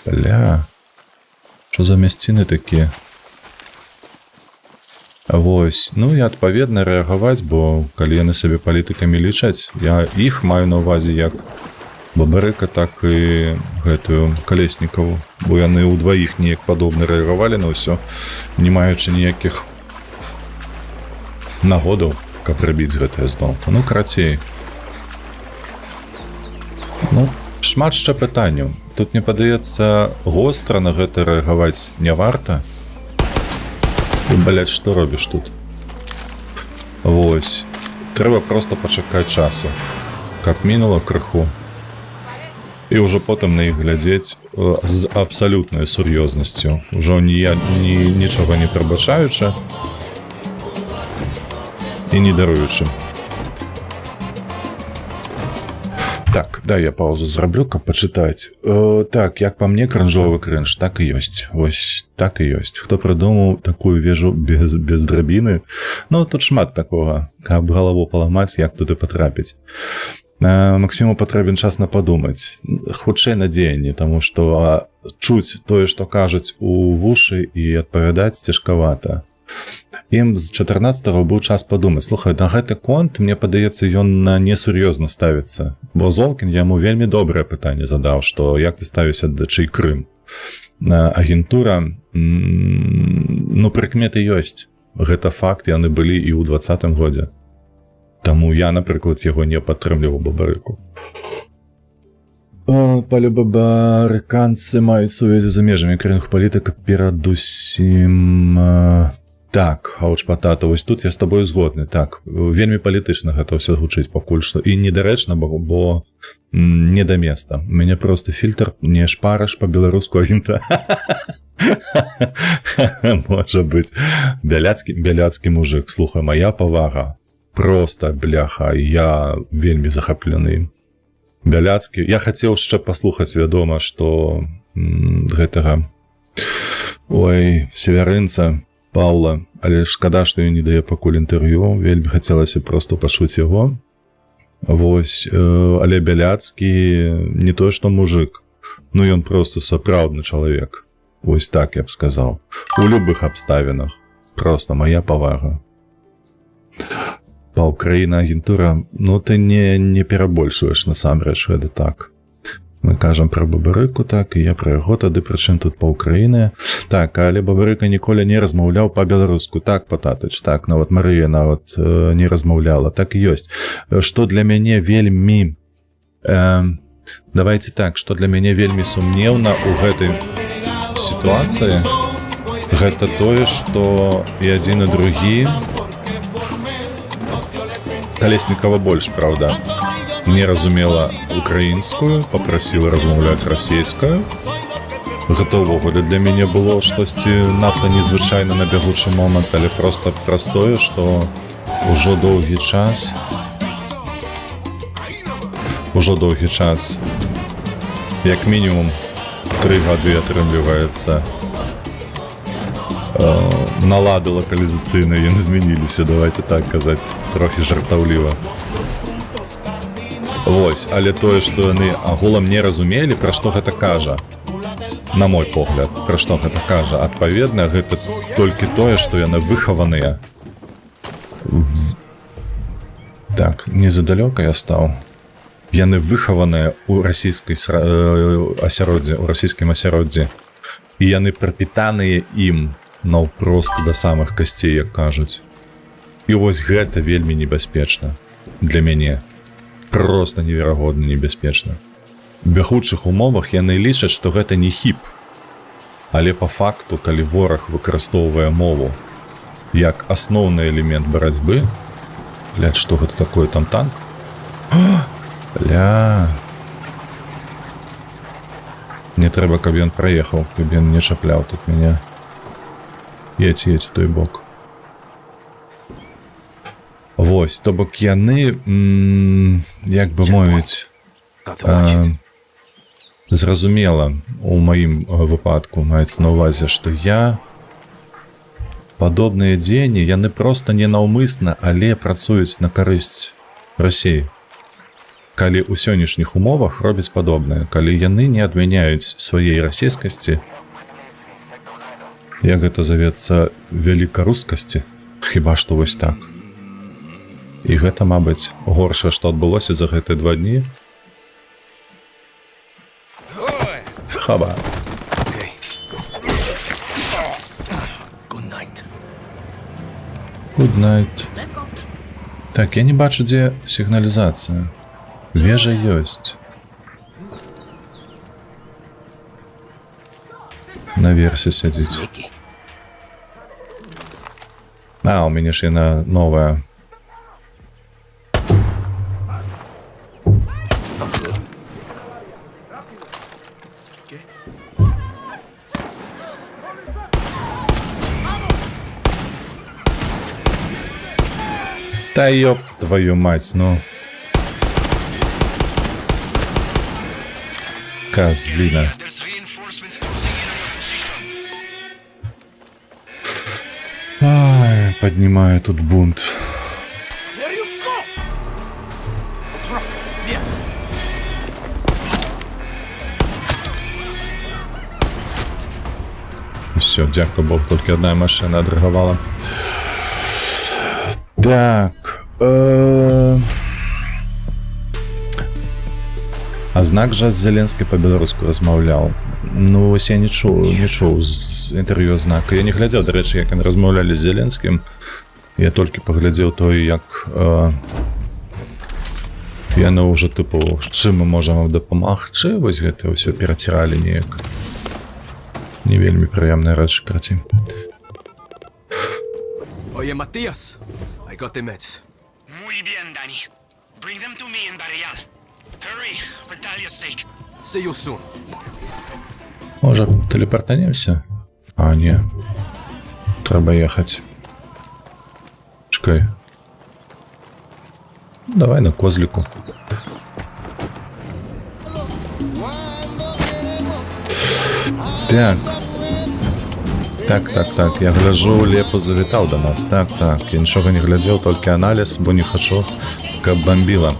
Бля, што за мясціны такія? Вось, ну і адпаведна рэагаваць, бо калі яны сабе палітыкамі лічаць, я іх маю на ўвазе як Бабарыка, так і гэтую Калеснікаву, бо яны ўдваіх неяк падобна рэагавалі на ўсё, не маючы ніякіх нагодаў, каб рабіць гэтае зноў. Ну, карацей. Ну, шмат яшчэ пытанняў. Тут, мне падаецца, гостра на гэта рэагаваць не варта. І, блядь, што робіш тут? Вось. Трэба проста пачакаць часу, каб мінула крыху. І ўжо потым на іх глядзець з абсалютнай сур'ёзнасцю. Ужо нічога не прабачаючы і не даруючы. Так, дай я паузу зраблю, каб пачытаць. Так, як па мне, крынжовы крынж, так і ёсць. Вось, так і ёсць. Хто прыдумаў такую вежу без драбіны? Ну, тут шмат такога, каб галаву паламаць, як туды патрапіць. Максіму патрэбен час на падумаць. Хутчэй на дзеянні, таму што чуць тое, што кажуць у вушы і адпавядаць цяжкавата. Ім з 14-го быў час падумаць. Слухай, на гэты конт, мне падаецца, ён несур'ёзна ставіцца. Бо Золкін яму вельмі добрае пытанне задаў, што як ты ставішся да чый Крым. Агентура, ну, прыкметы ёсць. Гэта факт, яны былі і ў 20-м годзе. Таму я, напрыклад, яго не падтрымліваў Бабарыку. Палебабарыканцы маюць сувязі за межамі краінных палітыка перадусім... Так, Хауч-Патата, вось тут я з табою згодны. Так, вельмі палітычна гэта ўсё гучыць пакуль што. І недарэчна, бо не да места. У мяне просто фільтр не шпараш па-беларуску агента. Можа быць. Бяляцкі мужик. Слухай, моя павага. Просто, бляха, я вельмі захаплены ім. Бяляцкі. Я хацеў яшчэ паслухаць, вядома, што гэтага... Ой, северынца Паўла, але шкада, што ён не дае пакуль інтэрв'ю, вельмі хацелася проста пачуць яго. Вось, але Бяляцкі не тое, што мужик, ну ён проста сапраўдны чалавек. Вось так я б сказаў. У любых абставінах. Просто моя павага. Па Украіна агентура, ну ты не перабольшваеш насамрэч, гэта так. Мы кажам пра Бабарыку, так, і я пра яго тады, прычым тут па Украіне. Так, але Бабарыка ніколі не размаўляў па-беларуску. Так, Пататыч, так, нават Марыя нават не размаўляла. Так і ёсць. Што для мяне вельмі... Давайте так, што для мяне вельмі сумнеўна ў гэтай сітуацыі, гэта тое, што і адзін і другі... Калеснікава больш, правда, не разумела украінскую, папрасіла размаўляць расійскую. Гэта ўвогуле для мяне было штосьці надта незвычайна на бягучы момант, але проста простое, што ўжо доўгі час, як мінімум 3 гады атрымліваецца, налады лакалізацыйныя яны змяніліся, давайте так казаць, трохі жартаўліва. Вось, але тое, што яны агулам не разумелі, пра што гэта кажа, на мой погляд, пра што гэта кажа, адпаведна, гэта толькі тое, што яны выхаваныя. Так, незадалёка я стаў. Яны выхаваныя ў расійскім асяроддзі, і яны прапітаныя ім наўпрост да самых касцей, як кажуць. І вось гэта вельмі небяспечна для мяне. Просто неверагодна небяспечна. У бягучых умовах яны лічаць, што гэта не хіп. Але па факту, калі вораг выкарыстоўвае мову як асноўны элемент барацьбы, блядь, што гэта такое, там танк? Бля. Не трэба, каб ён праехаў, каб ён не чапляў тут мяне. Едь у той бок. Вось, то бок яны, як бы мовіць, зразумела, у маім выпадку маецца на ўвазе, што я падобныя дзеянні, яны проста ненаўмысна, але працуюць на карысць Расіі. Калі ў сённяшніх умовах робяць падобнае, калі яны не адмяняюць сваей расійскасці, як гэта завецца, велікарускасці, хіба што вось так. І гэта, мабыць, горшае, што адбылося за гэтыя 2 дні. Хаба. Good night. Так, я не бачу, дзе сігналізацыя. Вежа ёсць. Наверсе сядзіць. А, у мяне ж яна новая. Та ёб твою мать, ну. Козлина. Ай, поднимаю тут бунт. Все, дякую Богу, тільки одна машина відреагувала. Так. А знак жа з Зеленскай па-беларуску размаўляў. Ну, вось я не чуў з інтэрв'ю знака. Я не глядзеў, дарэчы, як яны размаўлялі з Зеленскім. Я толькі паглядзеў той, як яны ўжо, тыпу, чым мы можам вам дапамагчы. Вось гэта ўсё пераціралі неяк. Не вельмі прыемная рэч, карці. Oye, Matías, I got the meds. Muy bien, Danny. Bring them to me in Barrial. Hurry, for Talia's sake. See you soon. Може, телепортанемся? А, не. Треба ехать. Чекай. Давай на козлику. Так. Так. Я гляжу, Лепо завітав до нас. Так. Я нічого не глядзеў, толькі аналіз, бо не хочу, каб бомбіла.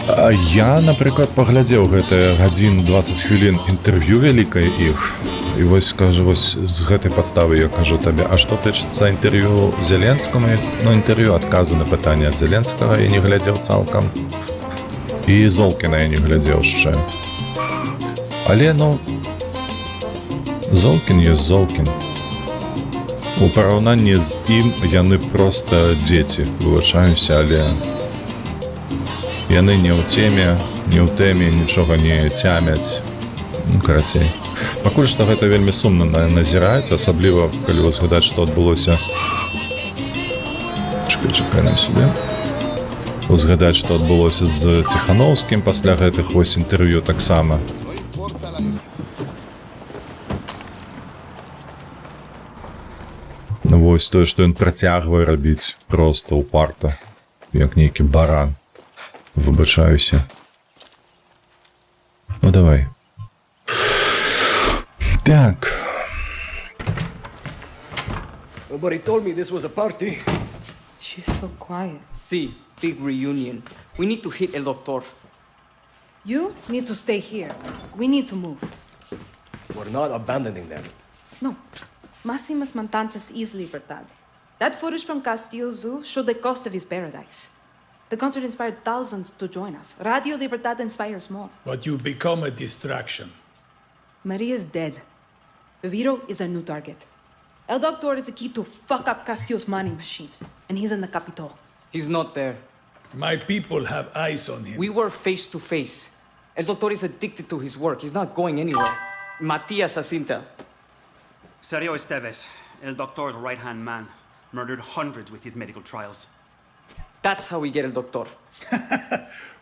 А я, напрыклад, паглядзеў гэтае гадзін 20 хвілін інтэрв'ю вялікае іх. І вось кажу, вось з гэтай падставы я кажу табе, а што тычыцца інтэрв'ю Зеленскаму? Ну, інтэрв'ю адказы на пытанне ад Зеленскага я не глядзеў цалкам. І Золкіна я не глядзеў яшчэ. Але, ну, Золкін ёсць Золкін. У параўнанні з ім яны проста дзеці, выбачаюся, але яны не ў теме, не ў тэме, нічога не цямяць. Ну, карацей. Пакуль што гэта вельмі сумна назіраецца, асабліва, калі згадаць, што адбылося... Чакай нам сюды. Згадаць, што адбылося з Ціхановскім пасля гэтых вось інтэрв'ю таксама. Вось тое, што ён працягвае рабіць проста упарта, як нейкі баран. Выбачаюся. Ну, давай. Так. Nobody told me this was a party. She's so quiet. See, big reunion. We need to hit El Doctor. You need to stay here. We need to move. We're not abandoning them. No. Máximas Mantanzas is Libertad. That footage from Castillo Zoo showed the cost of his paradise. The concert inspired thousands to join us. Radio Libertad inspires more. But you've become a distraction. Maria's dead. Viviro is a new target. El Doctor is the key to fuck up Castillo's money machine. And he's in the Capitol. He's not there. My people have eyes on him. We were face to face. El Doctor is addicted to his work. He's not going anywhere. Matias Jacinta. Sergio Esteves, El Doctor's right-hand man, murdered hundreds with his medical trials. That's how we get El Doctor.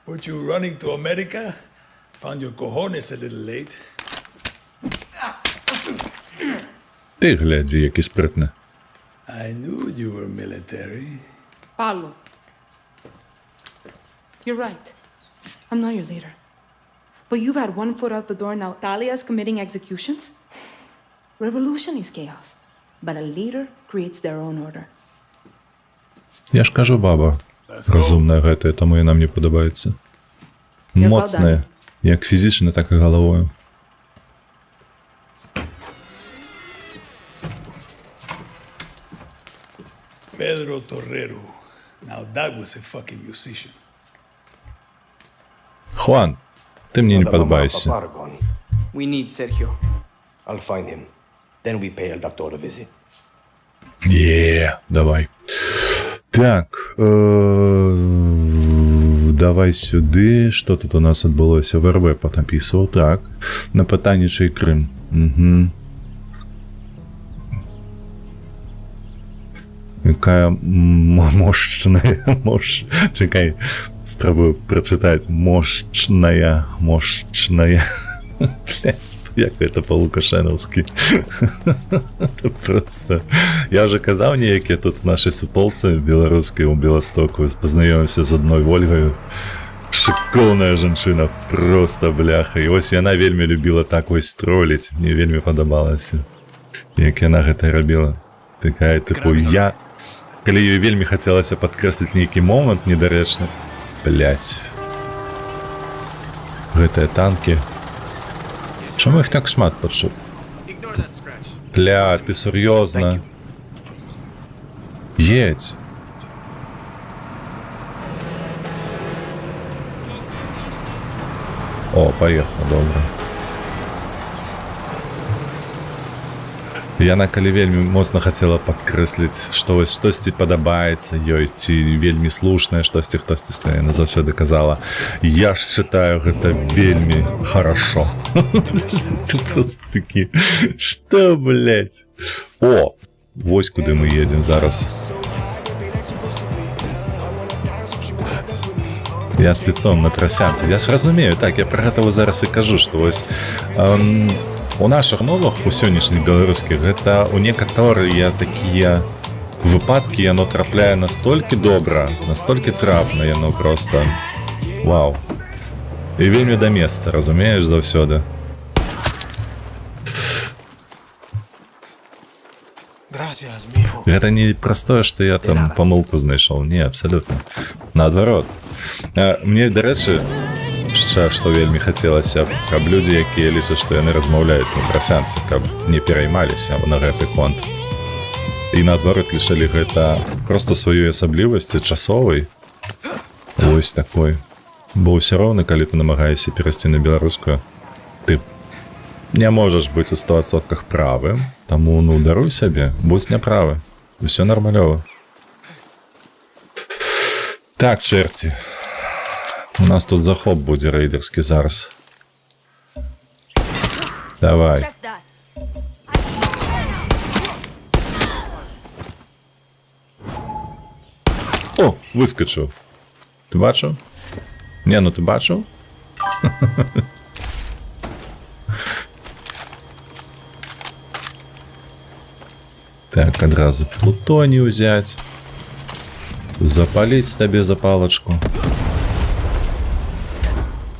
Were you running to America? Found your cojones a little late. Ти глядzi, який спритний. I knew you were military. Paulo. You're right. I'm not your leader. But you've had one foot out the door now. Talia's committing executions? Revolution is chaos. But a leader creates their own order. Я ж кажу, баба. Розумна гэта, тому і нам не подобається. Моцна, як фізично, так і головою. Pedro Torrero. Now that was a fucking musician. Хуан, ти мені не подобаєшся. We need Sergio. I'll find him. Then we pay El Doctor a visit. Давай. Так, давай сюди. Що тут у нас відбулося? ВРВ понаписував. Так. На питання, чий Крим. Угу. Яка мощная, чекай, спробую прочитать. Мощная. Блять, як это по-лукашеновски. Это просто... Я вже казав ніякі тут наші суполці білоруські у Білостоку. Познайомився з одною Ольгою. Шикарна жінчина, просто бляха. І ось вона вельми любила так ось тролить. Мені вельми подобалося, як вона гэта робила. Такая, типу, я... Калі ёй вельми хацелася падкрэсліць нейкі момант недарэчны. Блять. Гэтыя танкі. Чому їх так шмат почув? Бля, ти серйозно? Єдь. О, поїхав, добре. Яна калі вельмі моцна хацела падкрэсліць, што вось штосьці падабаецца ёй, ці вельмі слушнае штосьці, хтосьці яна заўсёды казала: я ж чытаю гэта вельмі хорошо. Ты просто такі, што, блядь? О, вось куды мы едзем зараз. Я спецом на трасянцы. Я ж разумею, так, я пра гэта зараз і кажу, што вось... У наших мовах, у сённяшніх беларускіх, гэта у некаторыя такія выпадкі яно трапляе настолькі добра, настолькі трапна яно просто. Вау. І вельмі да месца, разумееш, заўсёды. Гэта не простое, што я там памылку знайшоў. Не, абсалютна. Наадварот. Мне, дарэчы, Яшчэ, што вельмі хацелася б, каб людзі, якія лічаць, што яны размаўляюць на трасянцы, каб не пераймаліся на гэты конт. І наадварот лічылі гэта проста сваёй асаблівасцю часовай. Вось такой. Бо ўсё роўна, калі ты намагаешся перайсці на беларускую, ты не можаш быць у 100% правым, таму, ну, даруй сабе, будзь няправы. Усё нармалёва. Так, чэрці. У нас тут захоп будзе рэйдерскі зараз. Давай. О, выскочыў. Ты бачыў? Не, ну ты бачыў? Так, адразу плутоний ўзяць. Запаліць табе запалачку.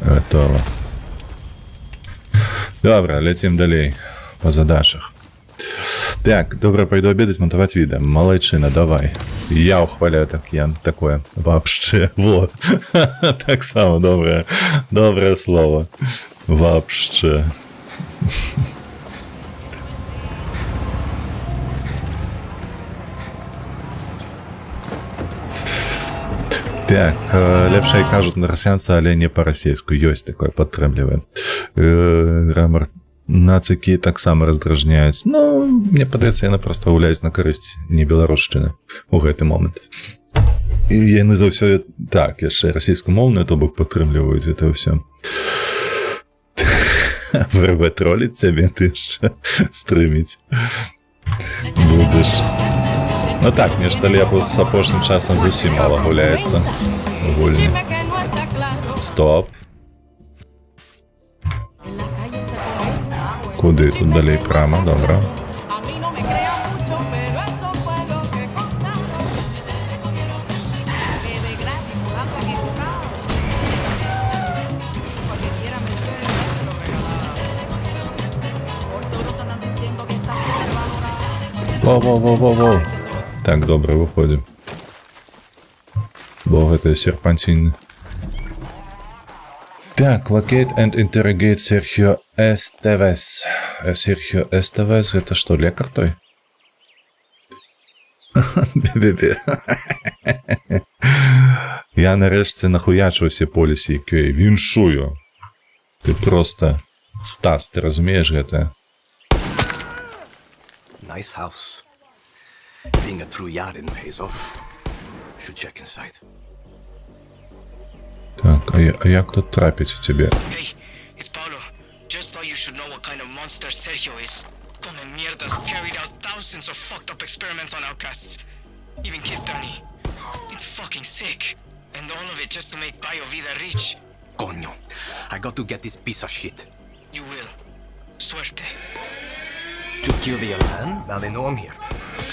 Готово. Добра, ляцім далей по задачах. Так, добра, пойду обедать, монтовать видео. Малайчина, давай. Я ухваляю так, я такое. Вообще, вот. Так само, доброе слово. Вообще. Так, лепшай кажуць на расянца, але не па-расейску. Ёсць такое, падтрымліваем. Грамар нацыкі таксама раздражняюць. Ну, мне падаецца, яна проста гуляюць на карысць не беларушчыны у гэты момант. І яны заўсёды так, яшчэ расійскамоўныя, то бок падтрымліваюць гэта ўсё. ВРВ троліць цябе, ты яшчэ стрыміць будзеш. Ну так, нешта лепу з апошнім часам зусім мала гуляецца. Гульні. Стоп. Куды? Тут далей прама, добра. Воу. Так, добре, виходимо. Бо це серпантин. Так, locate and interrogate Sergio Estevez. Sergio Estevez, это что, лекар той? Бе-бе-бе. Я нарешті нахуячу всі полісі, які віншую. Ти просто Стас, ти розумієш гэта? Nice house. Being a true Yaren pays off. Should check inside. Так, а як тут трапить у тебе? Hey, it's Paulo. Just thought you should know what kind of monster Sergio is. Come mierdas carried out thousands of fucked up experiments on outcasts. Even kids, Danny. It's fucking sick. And all of it just to make Bio Vida rich. Coño. I got to get this piece of shit. You will. Suerte. To kill the Alan? Now they know I'm here.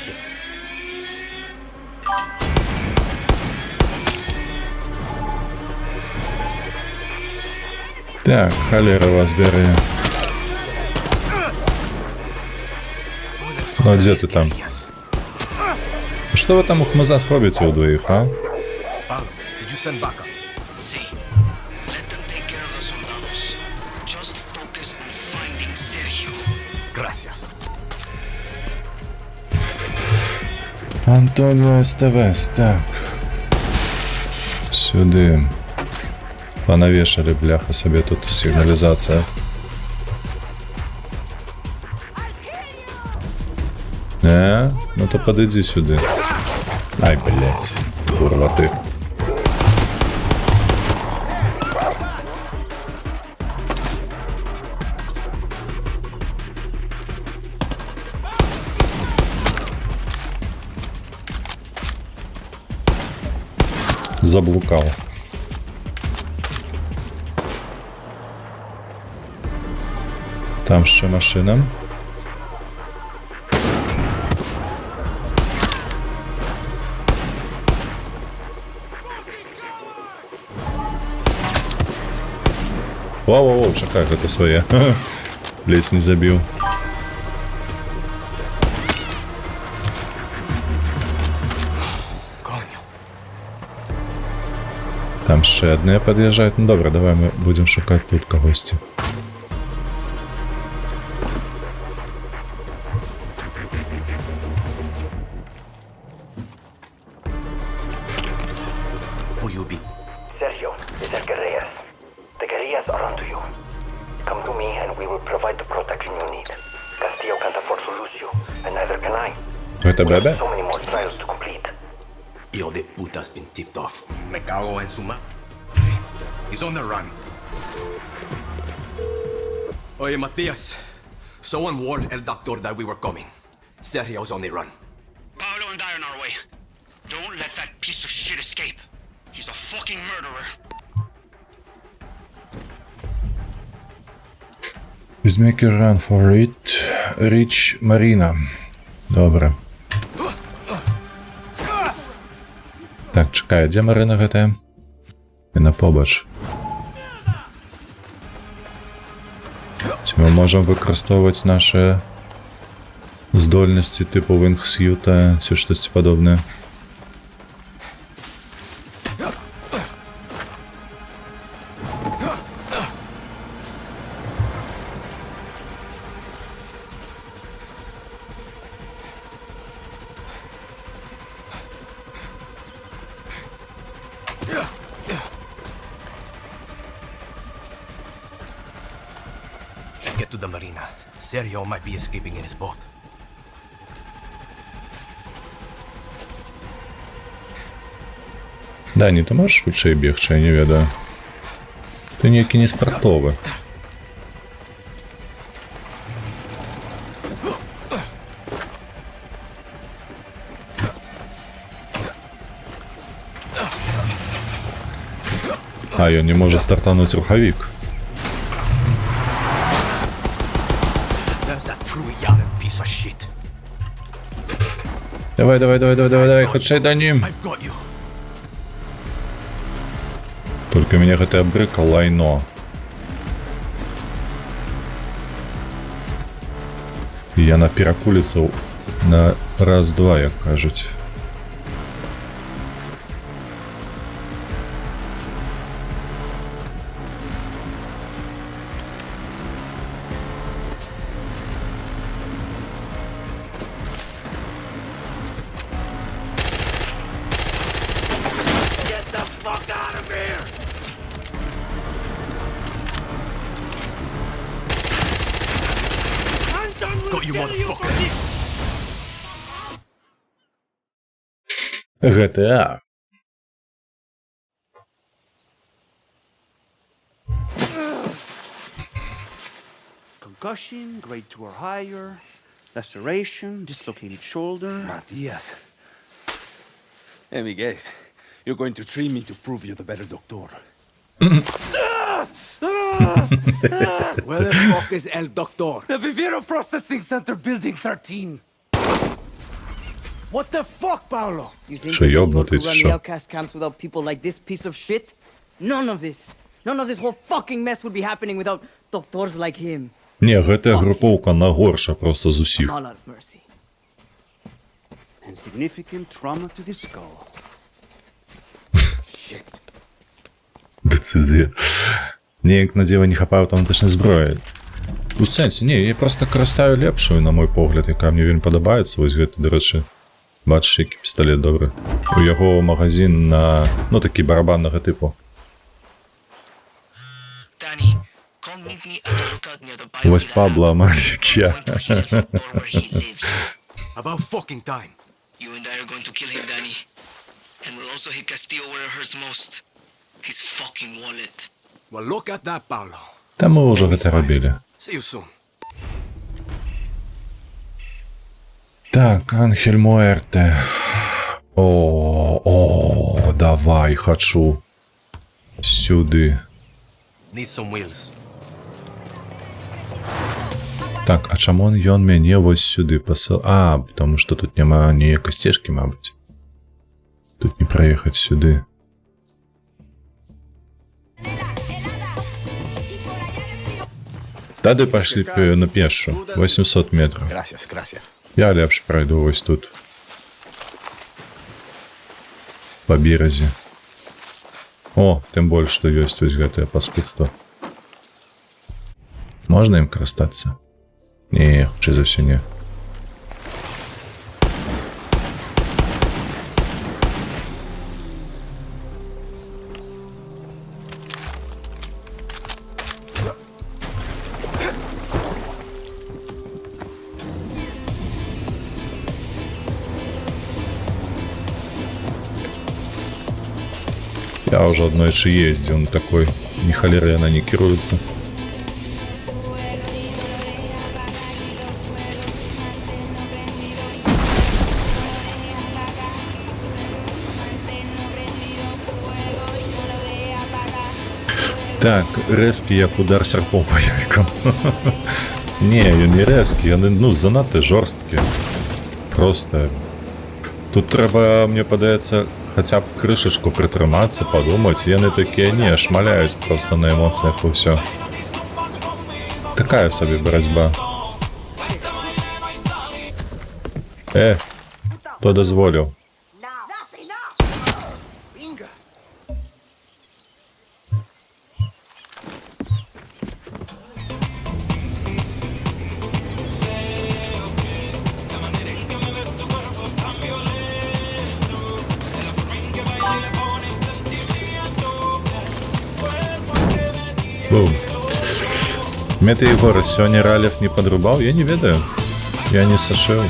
Shit. Так, холера вас бери. Ну, а где ты там? Что вы там у хмызах робите у двоих, а? Paulo, did you send backup? See, let them take care of the soldados. Just focus on finding Sergio. Gracias. Антонио Эстевес, так. Сюди. Понавешали, бляха, себе тут сигнализация. Ну то подойди сюда. Ай, блять, курва ты. Заблукал. Там ще машина. Воу, чекай, это своє. Ледь не забил. Там ще одне під'їжджають. Ну добре, давай ми будемо шукати тут когось. Who you be? Sergio, it's El Guerrillas. The guerrillas are onto you. Come to me and we will provide the protection you need. Castillo can't afford to lose you, and neither can I. Это We have Бебе? so many more trials to complete. Hijo de puta's been tipped off. Me cago en su ma... He's on the run. Oye, Matias. Someone warned El Doctor that we were coming. Sergio's on the run. Paolo and I are on our way. Don't let that piece of shit escape. He's a fucking murderer. Is make a run for it. Reach Marina. Добре. Так, чекай, де Марина гэта? Яна побач. Ці ми можемо використовувати наші здольності типу Wingsuit чи щось подобне. Should get to the marina. Sergio might be escaping in his boat. Дані, ти можеш швидше бігти, я не ведаю. Ти ніякий не спортовий. А, ён не може стартануть рухавік. There's that true Yaren piece of shit. Давай, хутчэй да ним. I've got you. Только меня гэта абрыка лайно. І яна перакуліцца на раз-два, як кажуць. Get the fuck out of here! Got you, motherfucker! GTA. Concussion, grade 2 or higher, laceration, dislocated shoulder. Matias. Let me guess. You're going to treat me to prove you're the better doctor. Where the fuck is El Doctor? The Viviro Processing Center, Building 13. What the fuck, Paolo? You think Що the doctor йобнутий, could run що? the outcast camps without people like this piece of shit? None of this whole fucking mess would be happening without doctors like him. Ні, гэта груповка нагорша просто з усіх. All out of mercy. And significant trauma to the skull. Децизія. Ніяк на діва не хапаю автоматичної зброї. У сенсі, ні, я просто користаю лепшою, на мой погляд, яка мені він подобається. Ось гэта, до речі, бачиш, який пістолет добрий. У його магазин на, ну, такий барабанного типу. Danny, come meet me at the lookout near the Bible Ось Пабло, як я. About fucking time. You and I are going to kill him, Danny. And we'll also hit Castillo where it hurts most. His fucking wallet. Well, look at that, Paolo. Та ми вже гэта робили. See you soon. Так, Анхель Муэрте. О, давай, хочу. Сюди. Need some wheels. Так, а чому ён мяне вось сюди посыл? А, потому что тут няма ніякай сцежкі, мабуть. Тут не проехать сюди. Тады пошли на пешу. 800 метров. Gracias. Я лепш пройду ось тут. По березі. О, тым больш, што ёсць вось гэтае паскудства. Можна ім карыстацца? Не, хутчэй за ўсё не. Я уже аднойчы ездзіў на такой, ні халеры яна не кіруецца. Так, рэзкі як удар сярпом па яйкам. Не, ён не рэзкі, яны, ну, занадта жорсткі. Просто. Тут трэба, мне падаецца, хаця б крышачку прытрымацца, падумаць, яны такія не, шмаляюць проста на эмоцыях і ўсё. Такая сабе барацьба. Хто дазволіў? Мета Егора, сёння ралев не подрубал? Я не ведаю. Я не сошел.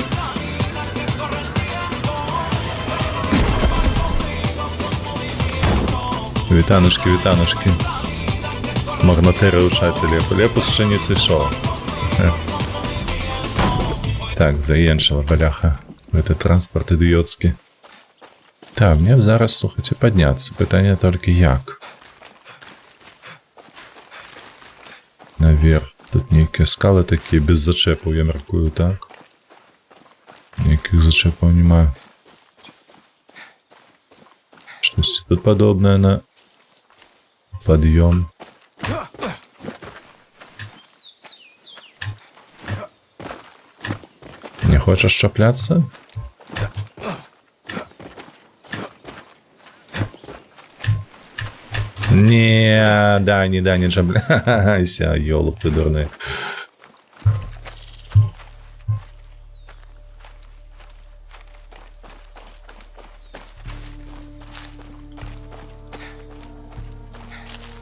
Вітанушки, вітанушки. Магнатери ушаці Лепу. Лепус ще не сышов. Так, заеншила бляха. Это транспорт ідіотський. Так, мне б зараз, слухайте, підняться. Питання тільки як. Наверх. Тут некие скалы такие, без зачепов, я меркую, так? Никаких зачепов немає. Что-то тут подобное на подъем. Не хочешь шапляться? Не, да, не чапляйся, ёлуп ты дурный.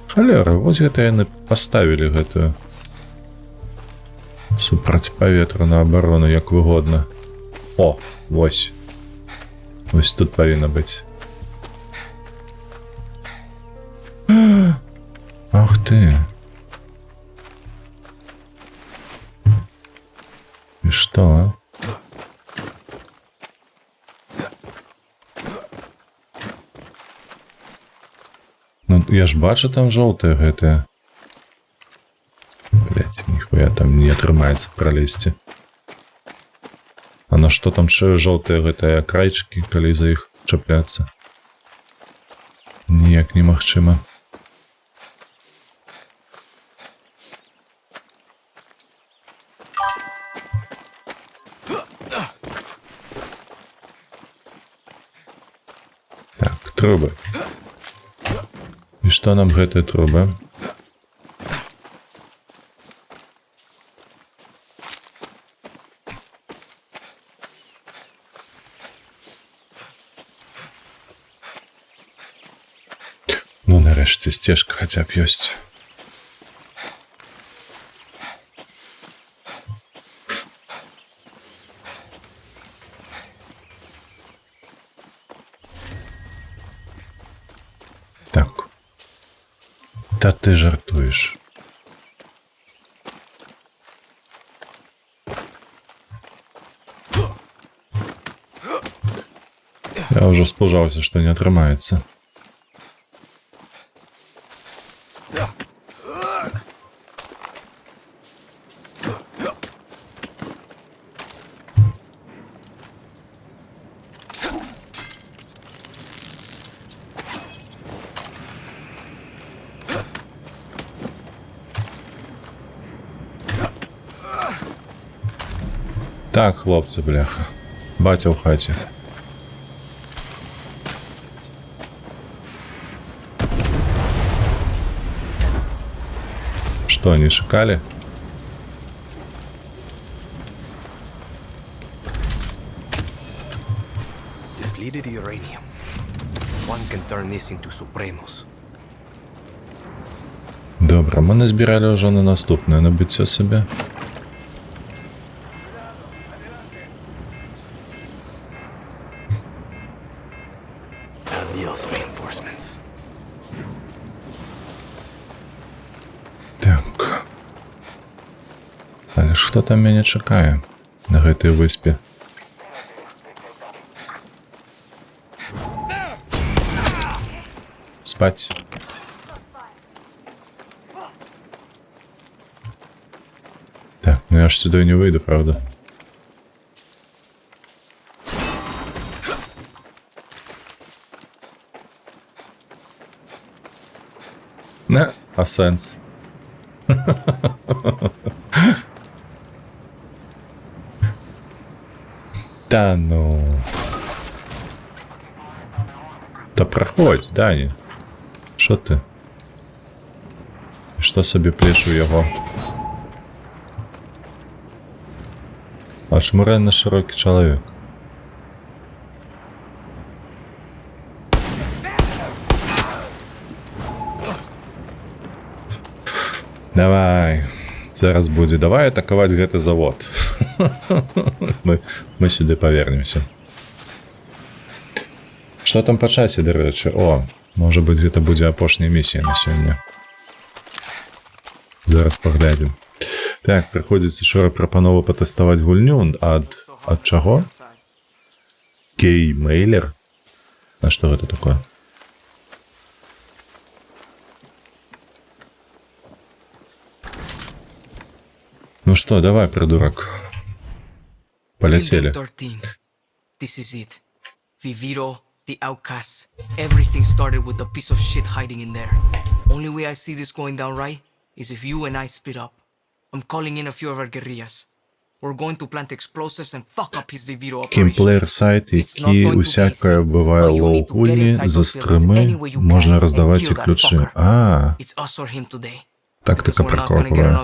Халера, вось гэта яны паставілі гэтую супрацьпаветраную абарону, як выгодна. О, вось. Вось тут павінна быць. Ах ты. И что? Ну, я ж бачу там жоўтыя гэтыя. Блять, нихуя там не атрымаецца пролезці. А на што там жоўтыя гэтыя крайчыкі, калі за іх чапляцца? Ніяк немагчыма. Трубы. І што нам гэтыя трубы? Ну, нарэшце, сцежка хаця б ёсць. Та ти жартуєш. Я вже спужався, що не отримається. Так, хлопці, бляха. Батя в хаті. что, они шикали? Depleted uranium. One can turn this into Supremos. Добре, ми назбирали вже на наступне набиття собі. Adios, reinforcements. Так. Але ж хто там мяне чакае на гэтай выспе? Спаць. Так, ну я ж сюда не выйду, правда? На, а сенс? Та ну. Та проходь, Дані. Що ти? Що собі плеш у його? Очмуренно широкий чоловік. Давай. Зараз будзе. Давай атакаваць гэты завод. мы сюды павернемся. Што там па часе, дарэчы? О, можа быць, гэта будзе апошняя місія на сёння. Зараз паглядзім. Так, прыходзіць учора прапанова патэставаць гульню ад чаго? Кеймейлер? А што гэта такое? Ну что, давай, придурок. Полетели. 13. This is it. Viviro, the outcasts. Everything started with a piece of shit hiding in there. Only way I see this going down right is if you and I split up. I'm calling in a few of our guerrillas. We're going to plant explosives and fuck up his Viviro operation. Кімплеєр сайт, які усяке буває лоу-кульні, за стрими можна роздавати ці ключі. It's us or him today. Тактика прикопова.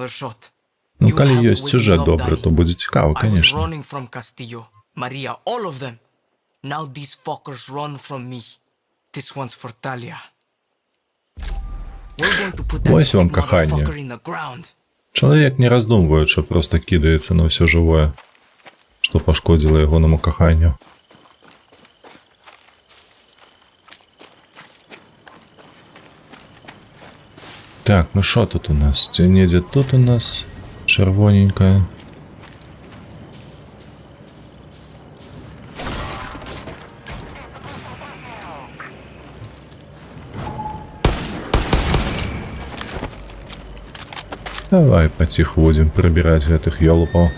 Ну, коли є сюжет добрий, то буде цікаво, I was конечно. running from Castillo, Maria, all of them. Now these fuckers run from me. This one's for Talia. We're going to put that Ось вам sick кохання. motherfucker in the ground. Чоловік не роздумуючи, просто кидається на все живое, що пошкодило його коханню. Так, ну що тут у нас? Недзе тут у нас червоненькая. Давай потихо будем пробирать этих ёлупов.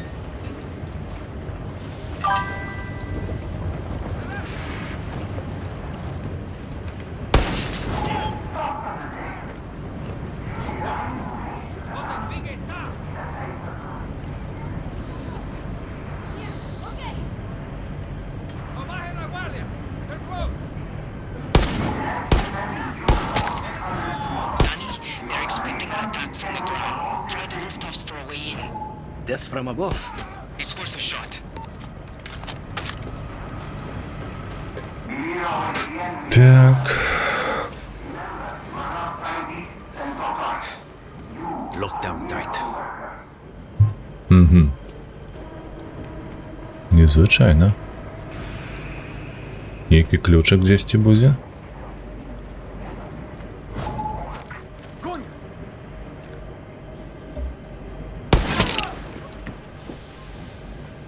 They're expecting an attack from the ground. Try the rooftops for a way in. Death from above. It's worth a shot. Так. Lock down tight. Угу. Незвичайно. Який ключик десь буде?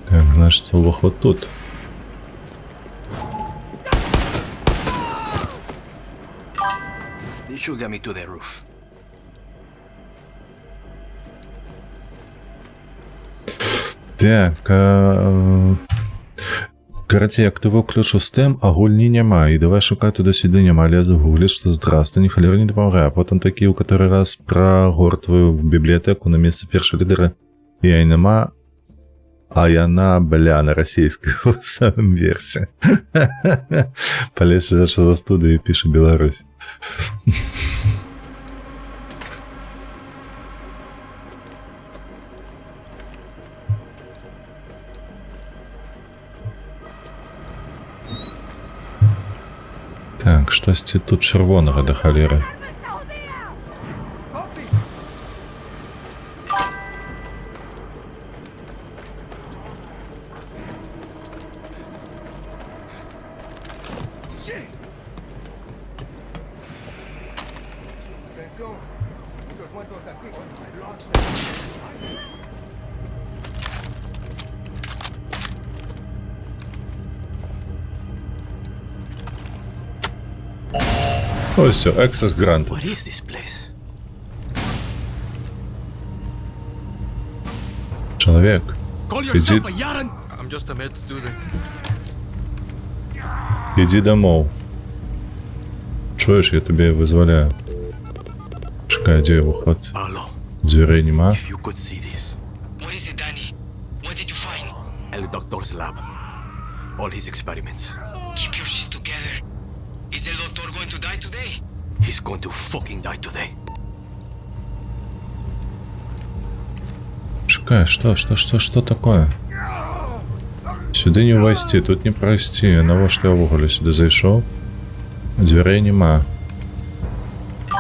Так, значить, увоход тут. This should get me to the roof. Так, карацей, активуй ключ у Steam, а гульні няма. І давай шукай туди-сюди няма, але загуглиш, що здрасте, ні халер не допомагає. А потім такі, у который раз прогортваю в бібліотеку на місце першого лідера, і я нема, а яна, бля, на російській в самом версії. Полез, що за студію і пише Білорусь. Так, щось тут червоного до холєри. Ось все, access granted. What is this place? Чоловік, Call іди, yourself a Yaran? I'm just a med student. іди домов. Чуєш, я тобі визволяю. Чекай, де виход? Paolo, Дверей нема. if you could see this. What is it, Danny? What did you find? El Doctor's lab. All his experiments. Keep your shit together. Is El Doctor going to die today? He's going to fucking die today. Чекай, что такое? Сюди не ввести, тут не пройти. На що я в уголі сюди зайшов? Дверей нема.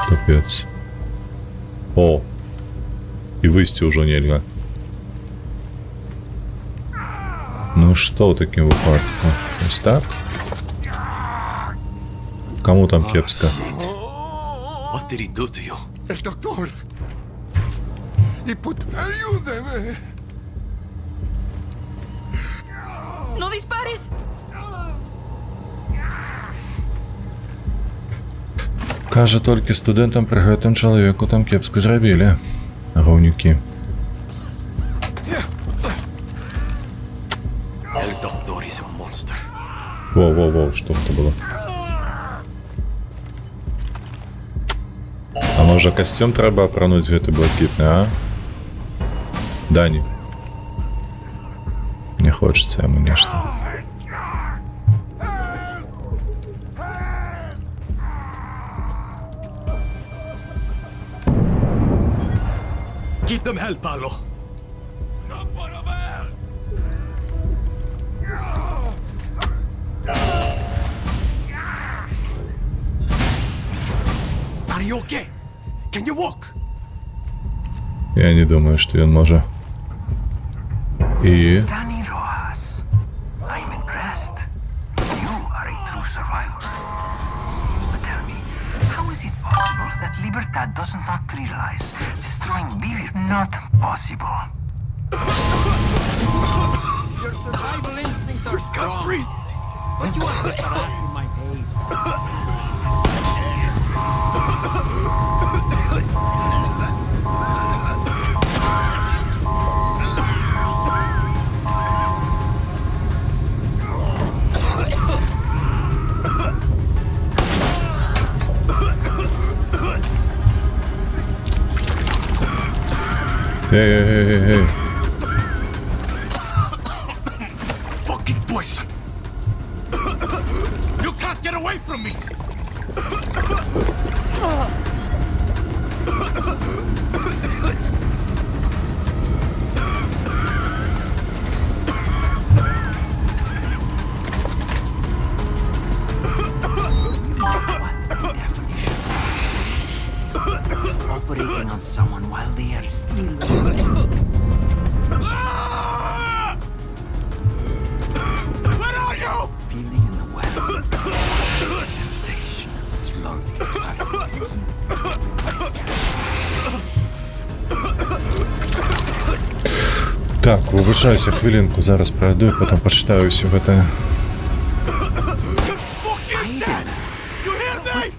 Капець. О! І вийти уже нельзя. Ну что в таким випадку? Ось так? Кому там кепсько? What did he do to you? El doctor. Y puta, ayúdeme. ¡No dispares! Каже, тільки студентам приготим чоловіку там кепсько зробили. Говнюки. El Doctor is a monster. Воу, що це було? А може костюм треба опрануть гэты блакитний, а? Дані. Не хочеться йому нечто. Give them hell, Paolo. Are you okay? Can you walk? Я не думаю, що він може. І... Danny Rojas, I'm impressed. You are a true survivor. But tell me, how is it possible that Libertad does not realize destroying Vivir? Not possible. Your survival instincts are strong. Can't breathe. But you are better off in my aid. Эй. Fucking poison. You can't get away from me. Operating on someone while they are still Where are you? feeling in the well. Sensation slowly starting to skin. Так, вибачаюся, хвилинку, зараз пройду і потім почитаю все це.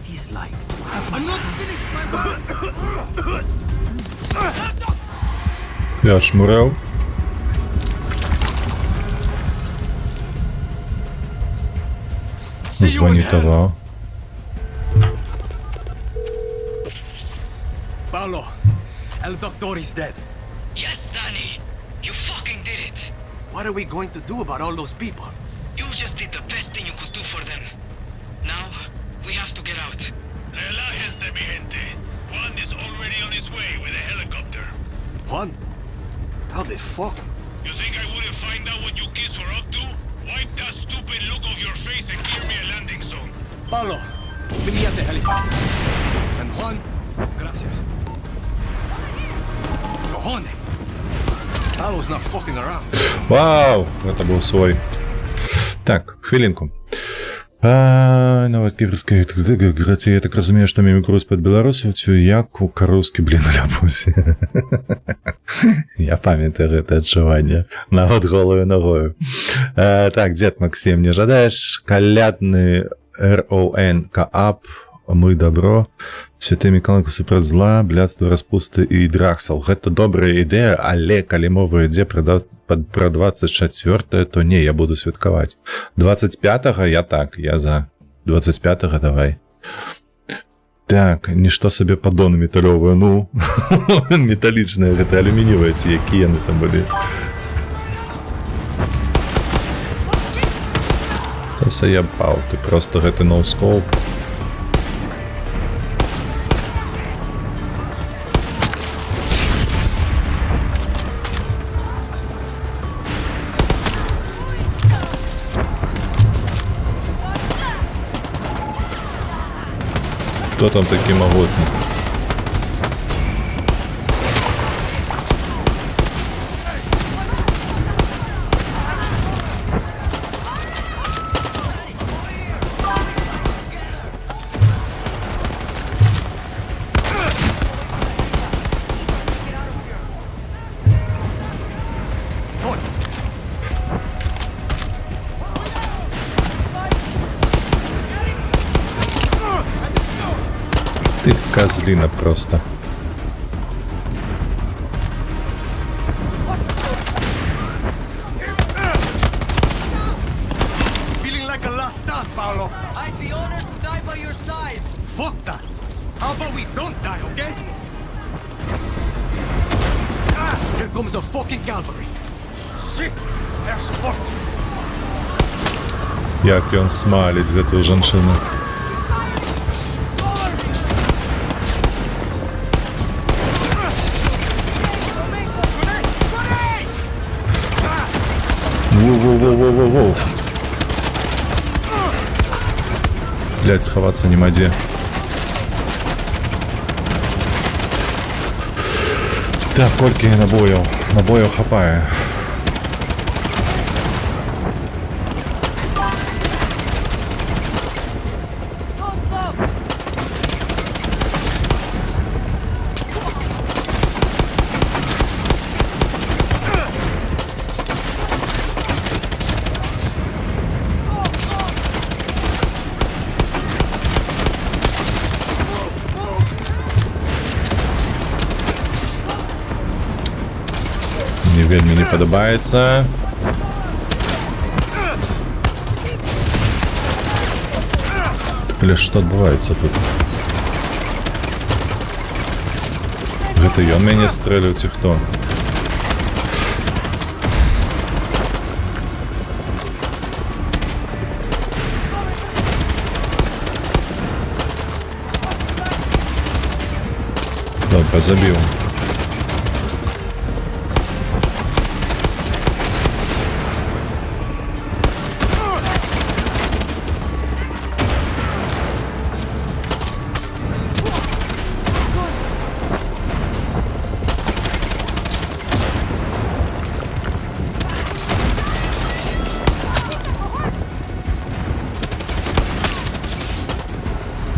He's like to have my Я отшмурив. Змонітував. Paolo, El Doctor is dead. Yes, Danny. You fucking did it. What are we going to do about all those people? You just did the best thing you could do for them. Now, we have to get out. Relájense, mi gente. Juan is already on his way with a helicopter. Juan? How the fuck? You think I wouldn't find out what you kids were up to? Wipe that stupid look off your face and clear me a landing zone. Paolo, Venía de helipad. And Juan, gracias. Cojones. I was not fucking around. Вау! Это був свой. Так, хвилинку. Нават кіпрскай граці, я так розумію, що ми мігруємо з-під Білорусі, цю як українські, блін, ляпусі. Я пам'ятаю гэта адчуванне. Нават голою ногою. Так, дед Максим, не жадаеш калядны РОН КАП, мы добро, Святы Мікалайку супроць зла, блядства, распусты і драксал. Гэта добрая ідэя, але калі мова ідзе пра 24-е, то не, я буду святкаваць. 25-го я так, я за. 25-го давай. Так, нішто сабе падоны металёвыя, ну, металічныя, гэта алюмініевыя ці, якія яны там былі. Та саябаў, ты просто гэты ноускоп. Кто там такие могутный? Ты козлина просто. Feeling like a last stand, Paolo. I'd be honored to die by your side. Fuck that. How about we don't die, okay? Here comes the fucking cavalry. Shit, air support. Як ён смаліць гэтую жанчыну. Воу-воу-воу-воу-воу. Блять, сховаться нема где. Так, колькі набояў. Набояў хапае. Мне вельмі не падабаецца. Але што адбываецца тут? Гэта ён мяне стрэліў ці хто? Добра, забіў.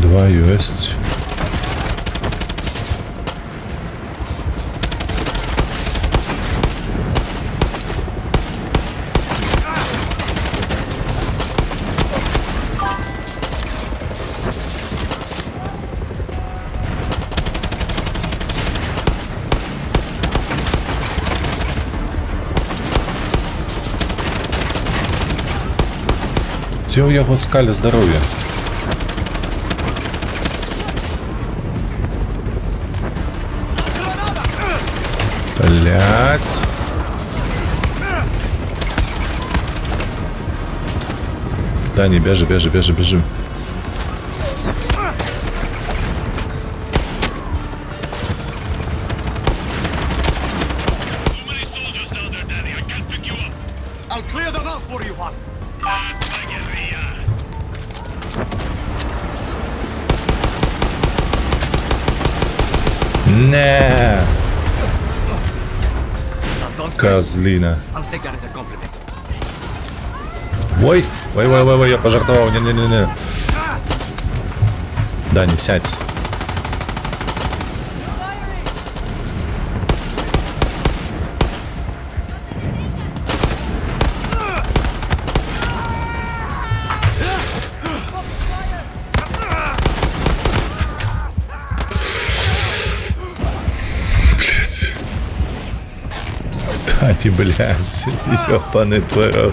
Два ёсць. Ці ў яго скаля здароўя? Блять. Да, не бежи, бежи, бежи, бежи. I'll clear them out for you, Juan. Не. Козлина. I'll take that as a compliment. Ой, ой, я пожартовал, не. Да, не сядь. Блять. Тані, блядь, ёбаний творог.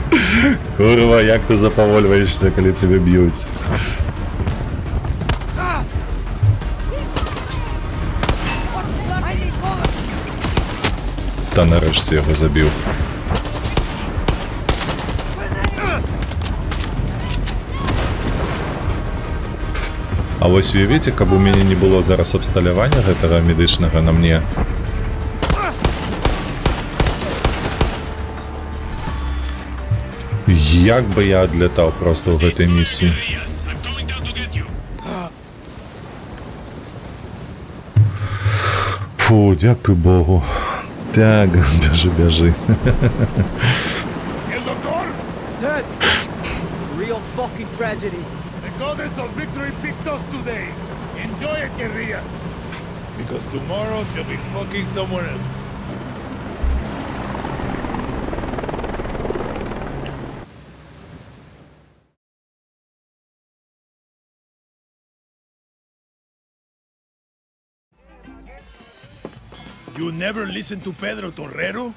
Курва, як ти заповольваєшся, коли тебе б'ють. Та нарешті його забив. А ось уявіть, каб у мене не було зараз обсталювання гэтага медичного на мне. Як би я одлітав просто в этой місії. Фу, дякую Богу. Так, біжи. El Doctor? Dead! Real fucking tragedy. The goddess of victory picked us today. Enjoy it, guerrillas. Because tomorrow she'll be fucking somewhere else. You never listen to Pedro Torrero?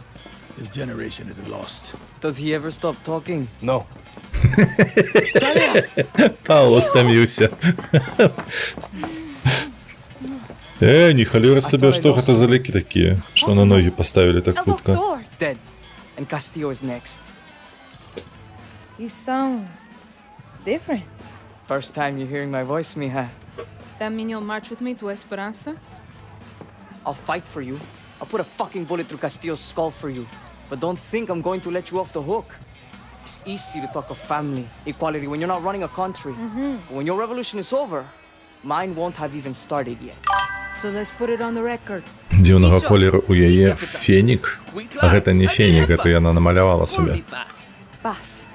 This generation is lost. Does he ever stop talking? No. Пауло стомился. Нихуя себе, что это за леки такие, что на ноги поставили так хутко. Dead. And Castillo is next. You sound different. First time you're hearing my voice, mija. That mean you'll march with me to Esperanza? I'll fight for you. I'll put a fucking bullet through Castillo's skull for you. But don't think I'm going to let you off the hook. It's easy to talk of family, equality when you're not running a country. But when your revolution is over, mine won't have even started yet. So let's put it on the record. Дивного кольору у яе фенік, а гэта не фенік, гэта яна намалявала себе. Paz.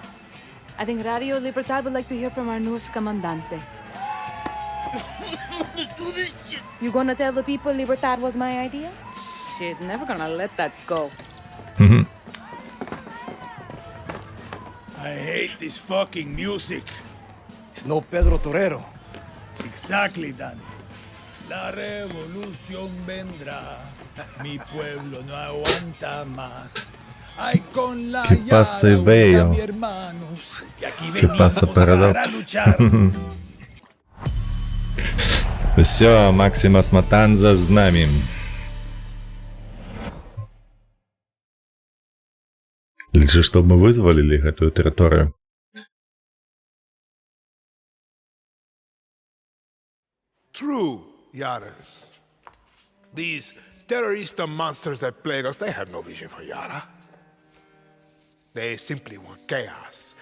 I think Radio Libertad would like to hear from our newest comandante. You gonna tell the people Libertad was my idea? Shit, never gonna let that go. I hate this fucking music. It's no Pedro Torrero. Exactly, Danny. La revolución vendrá. Mi pueblo no aguanta más. Ay, con la ¿Qué pasa, llave, Bello? mi hermanos, que aquí ¿Qué pasa, venimos para Paradox? luchar. Все, Максимас Матанза с нами. Лишь же, чтобы мы вызволили эту территорию. True, Yaras. These terrorist monsters that plague us, they have no vision for Yara. They simply want chaos.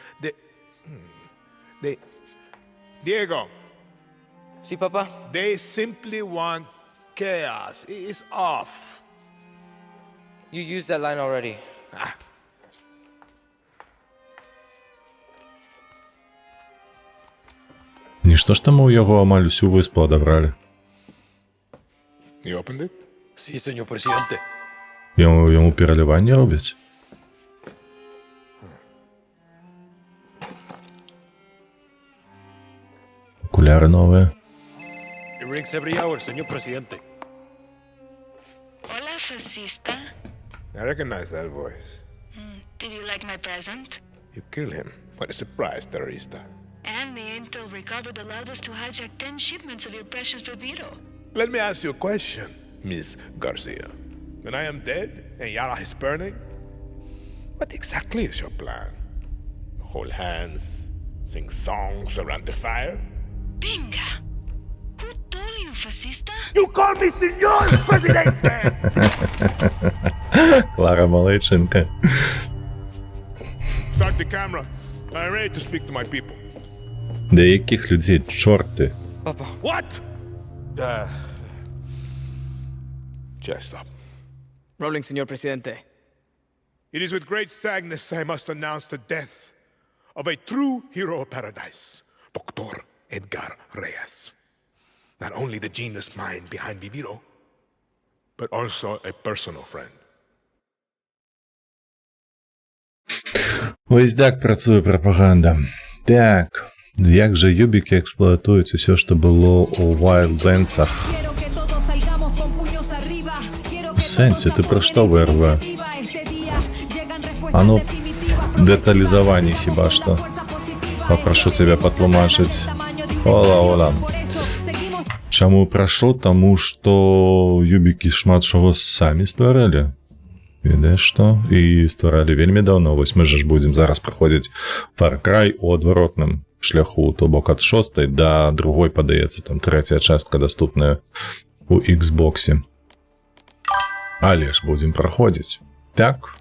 Diego. Sí, papá. They simply want chaos. It's off. You used that line already. Нічто ж тому його амаль всю виспу одобрали. You opened it? Sí, señor presidente. Йому переливання роблять. Окуляри нові. It rings every hour, señor presidente. Hola, fascista. I recognize that voice. Did you like my present? You killed him. What a surprise, terrorista. And the intel recovered allowed us to hijack 10 shipments of your precious Viviro. Let me ask you a question, Miss Garcia. When I am dead and Yara is burning, what exactly is your plan? Hold hands, sing songs around the fire? Binga! Who told you, fascista? You call me Señor Presidente! Клара Малейченко. Start the camera. I'm ready to speak to my people. Деяких людей, чорти. Papa. What? Chest up. Rolling, Señor Presidente. It is with great sadness I must announce the death of a true hero of paradise, Dr. Edgar Reyes. Not only the genius mind behind Viviro, but also a personal friend. Ось так працуе прапаганда. Так, як жа юбікі експлуатуюць усё, што было ў Wildlands'ах. У сэнсе, ты пра што, ВРВ? А ну, дэталізаванне хіба што. Папрашу цябе патлумачыць. Ола. Чаму прашу? Таму што юбікі шмат чаго самі стваралі. Ведаеш што? І стваралі вельмі даўно. Вось мы ж будзем зараз праходзіць Far Cry у адваротным шляху, то бок ад 6 да другой, падаецца, там 3-я частка даступная у Xbox. Але ж будзем праходзіць. Так,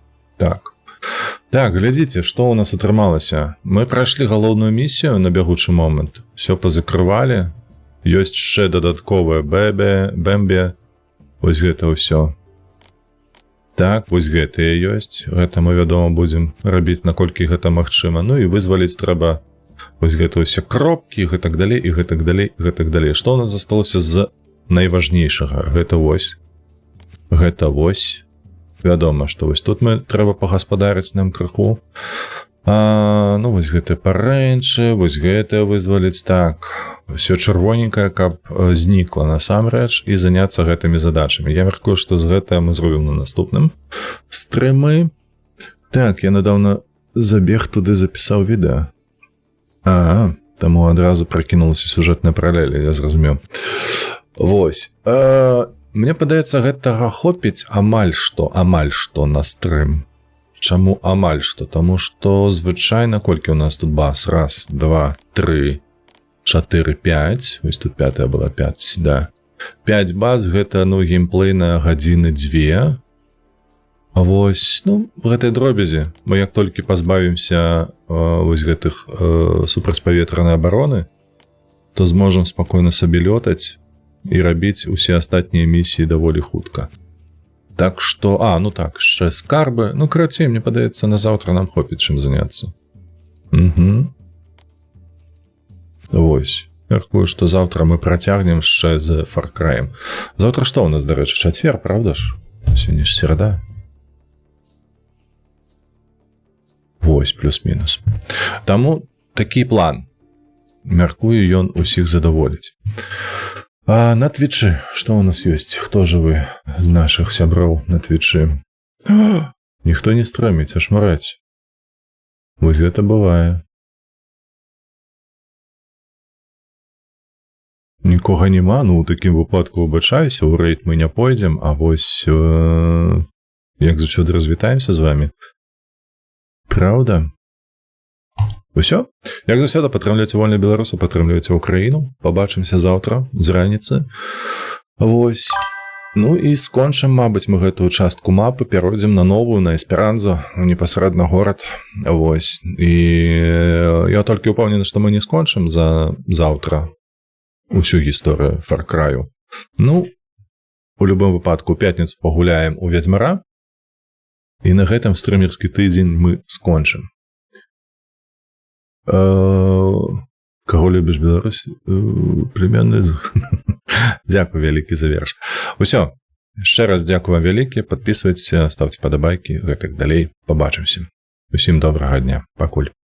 глядзіце, што ў нас атрымалася. Мы прайшлі галоўную місію на бягучы момант. Всё пазакрывалі. Ёсць яшчэ дадатковае бэмбе. Вось гэта ўсё. Так, вось гэтыя ёсць. Гэта мы, вядома, будзем рабіць, наколькі гэта магчыма. Ну і вызваліць трэба вось гэта ўсе кропкі, і гэтак далей, і гэтак далей, і гэтак далей. Што ў нас засталося з найважнейшага? Гэта вось. Вядома, што вось тут мы трэба пагаспадарыць нам крыху. Ну, вось гэты парэнчы, вось гэта вызваліць. Так, ўсё чырвоненькае, каб знікла насамрэч і заняцца гэтымі задачамі. Я мяркую, што з гэтага мы зробім на наступным стрымы. Так, я нядаўна забег туды, запісаў відэа. Таму адразу пракінулася сюжэтная паралель, я зразумеў. Вось. Мне падаецца, гэтага хопіць амаль што на стрым. Чаму амаль што? Таму што звычайна, колькі ў нас тут баз? 1, 2, 3, 4, 5. Вось тут 5-я была, 5, да. 5 баз, гэта, геймплей на гадзіны 2. А вось, гэтай дробязі. Мы як толькі пазбавімся вось гэтых супрацьпаветранай абароны, то зможам спакойна сабе лётаць і рабіць усе астатнія місіі даволі хутка. Так што, яшчэ скарбы. Карацей, мне падаецца, на заўтра нам хопіць чым заняцца. Вось. Мяркую, што заўтра мы працягнем яшчэ з Far Cry'ем. Заўтра што ў нас, дарэчы, чацвер, правда ж? Сёння ж серада. Вось, плюс-мінус. Таму такі план. Мяркую, ён усіх задаволіць. А на Твічы, што ў нас ёсць? Хто жывы з нашых сяброў на Твічы? Ніхто не стрэміць, аж мараць. Вось гэта бывае. Нікога няма, у такім выпадку выбачаюся, у рэйд мы не пойдзем, а вось як заўсёды развітаемся з вамі. Праўда? Усё? Як заўсёды, падтрымлівайце вольных беларусаў, падтрымлівайце ўкраіну. Пабачымся заўтра з раніцы. Вось. І скончым, мабыць, мы гэтую частку мапы, перайдзем на новую, на Эсперанзо, непасрэдна горад. Вось. І я толькі ўпэўнены, што мы не скончым за заўтра усю гісторыю Far Cry'у. У любым выпадку, у пятніцу пагуляем у Вядзьмара, і на гэтым стрымерскі тыдзень мы скончым. Каго любіш, Беларусь? Племянны? Дзякуй вялікі за верш. Усё. Яшчэ раз дзякуй вам вялікі. Падпісвайцеся, ставце падабайкі, гэтак далей. Пабачымся. Усім добрага дня. Пакуль.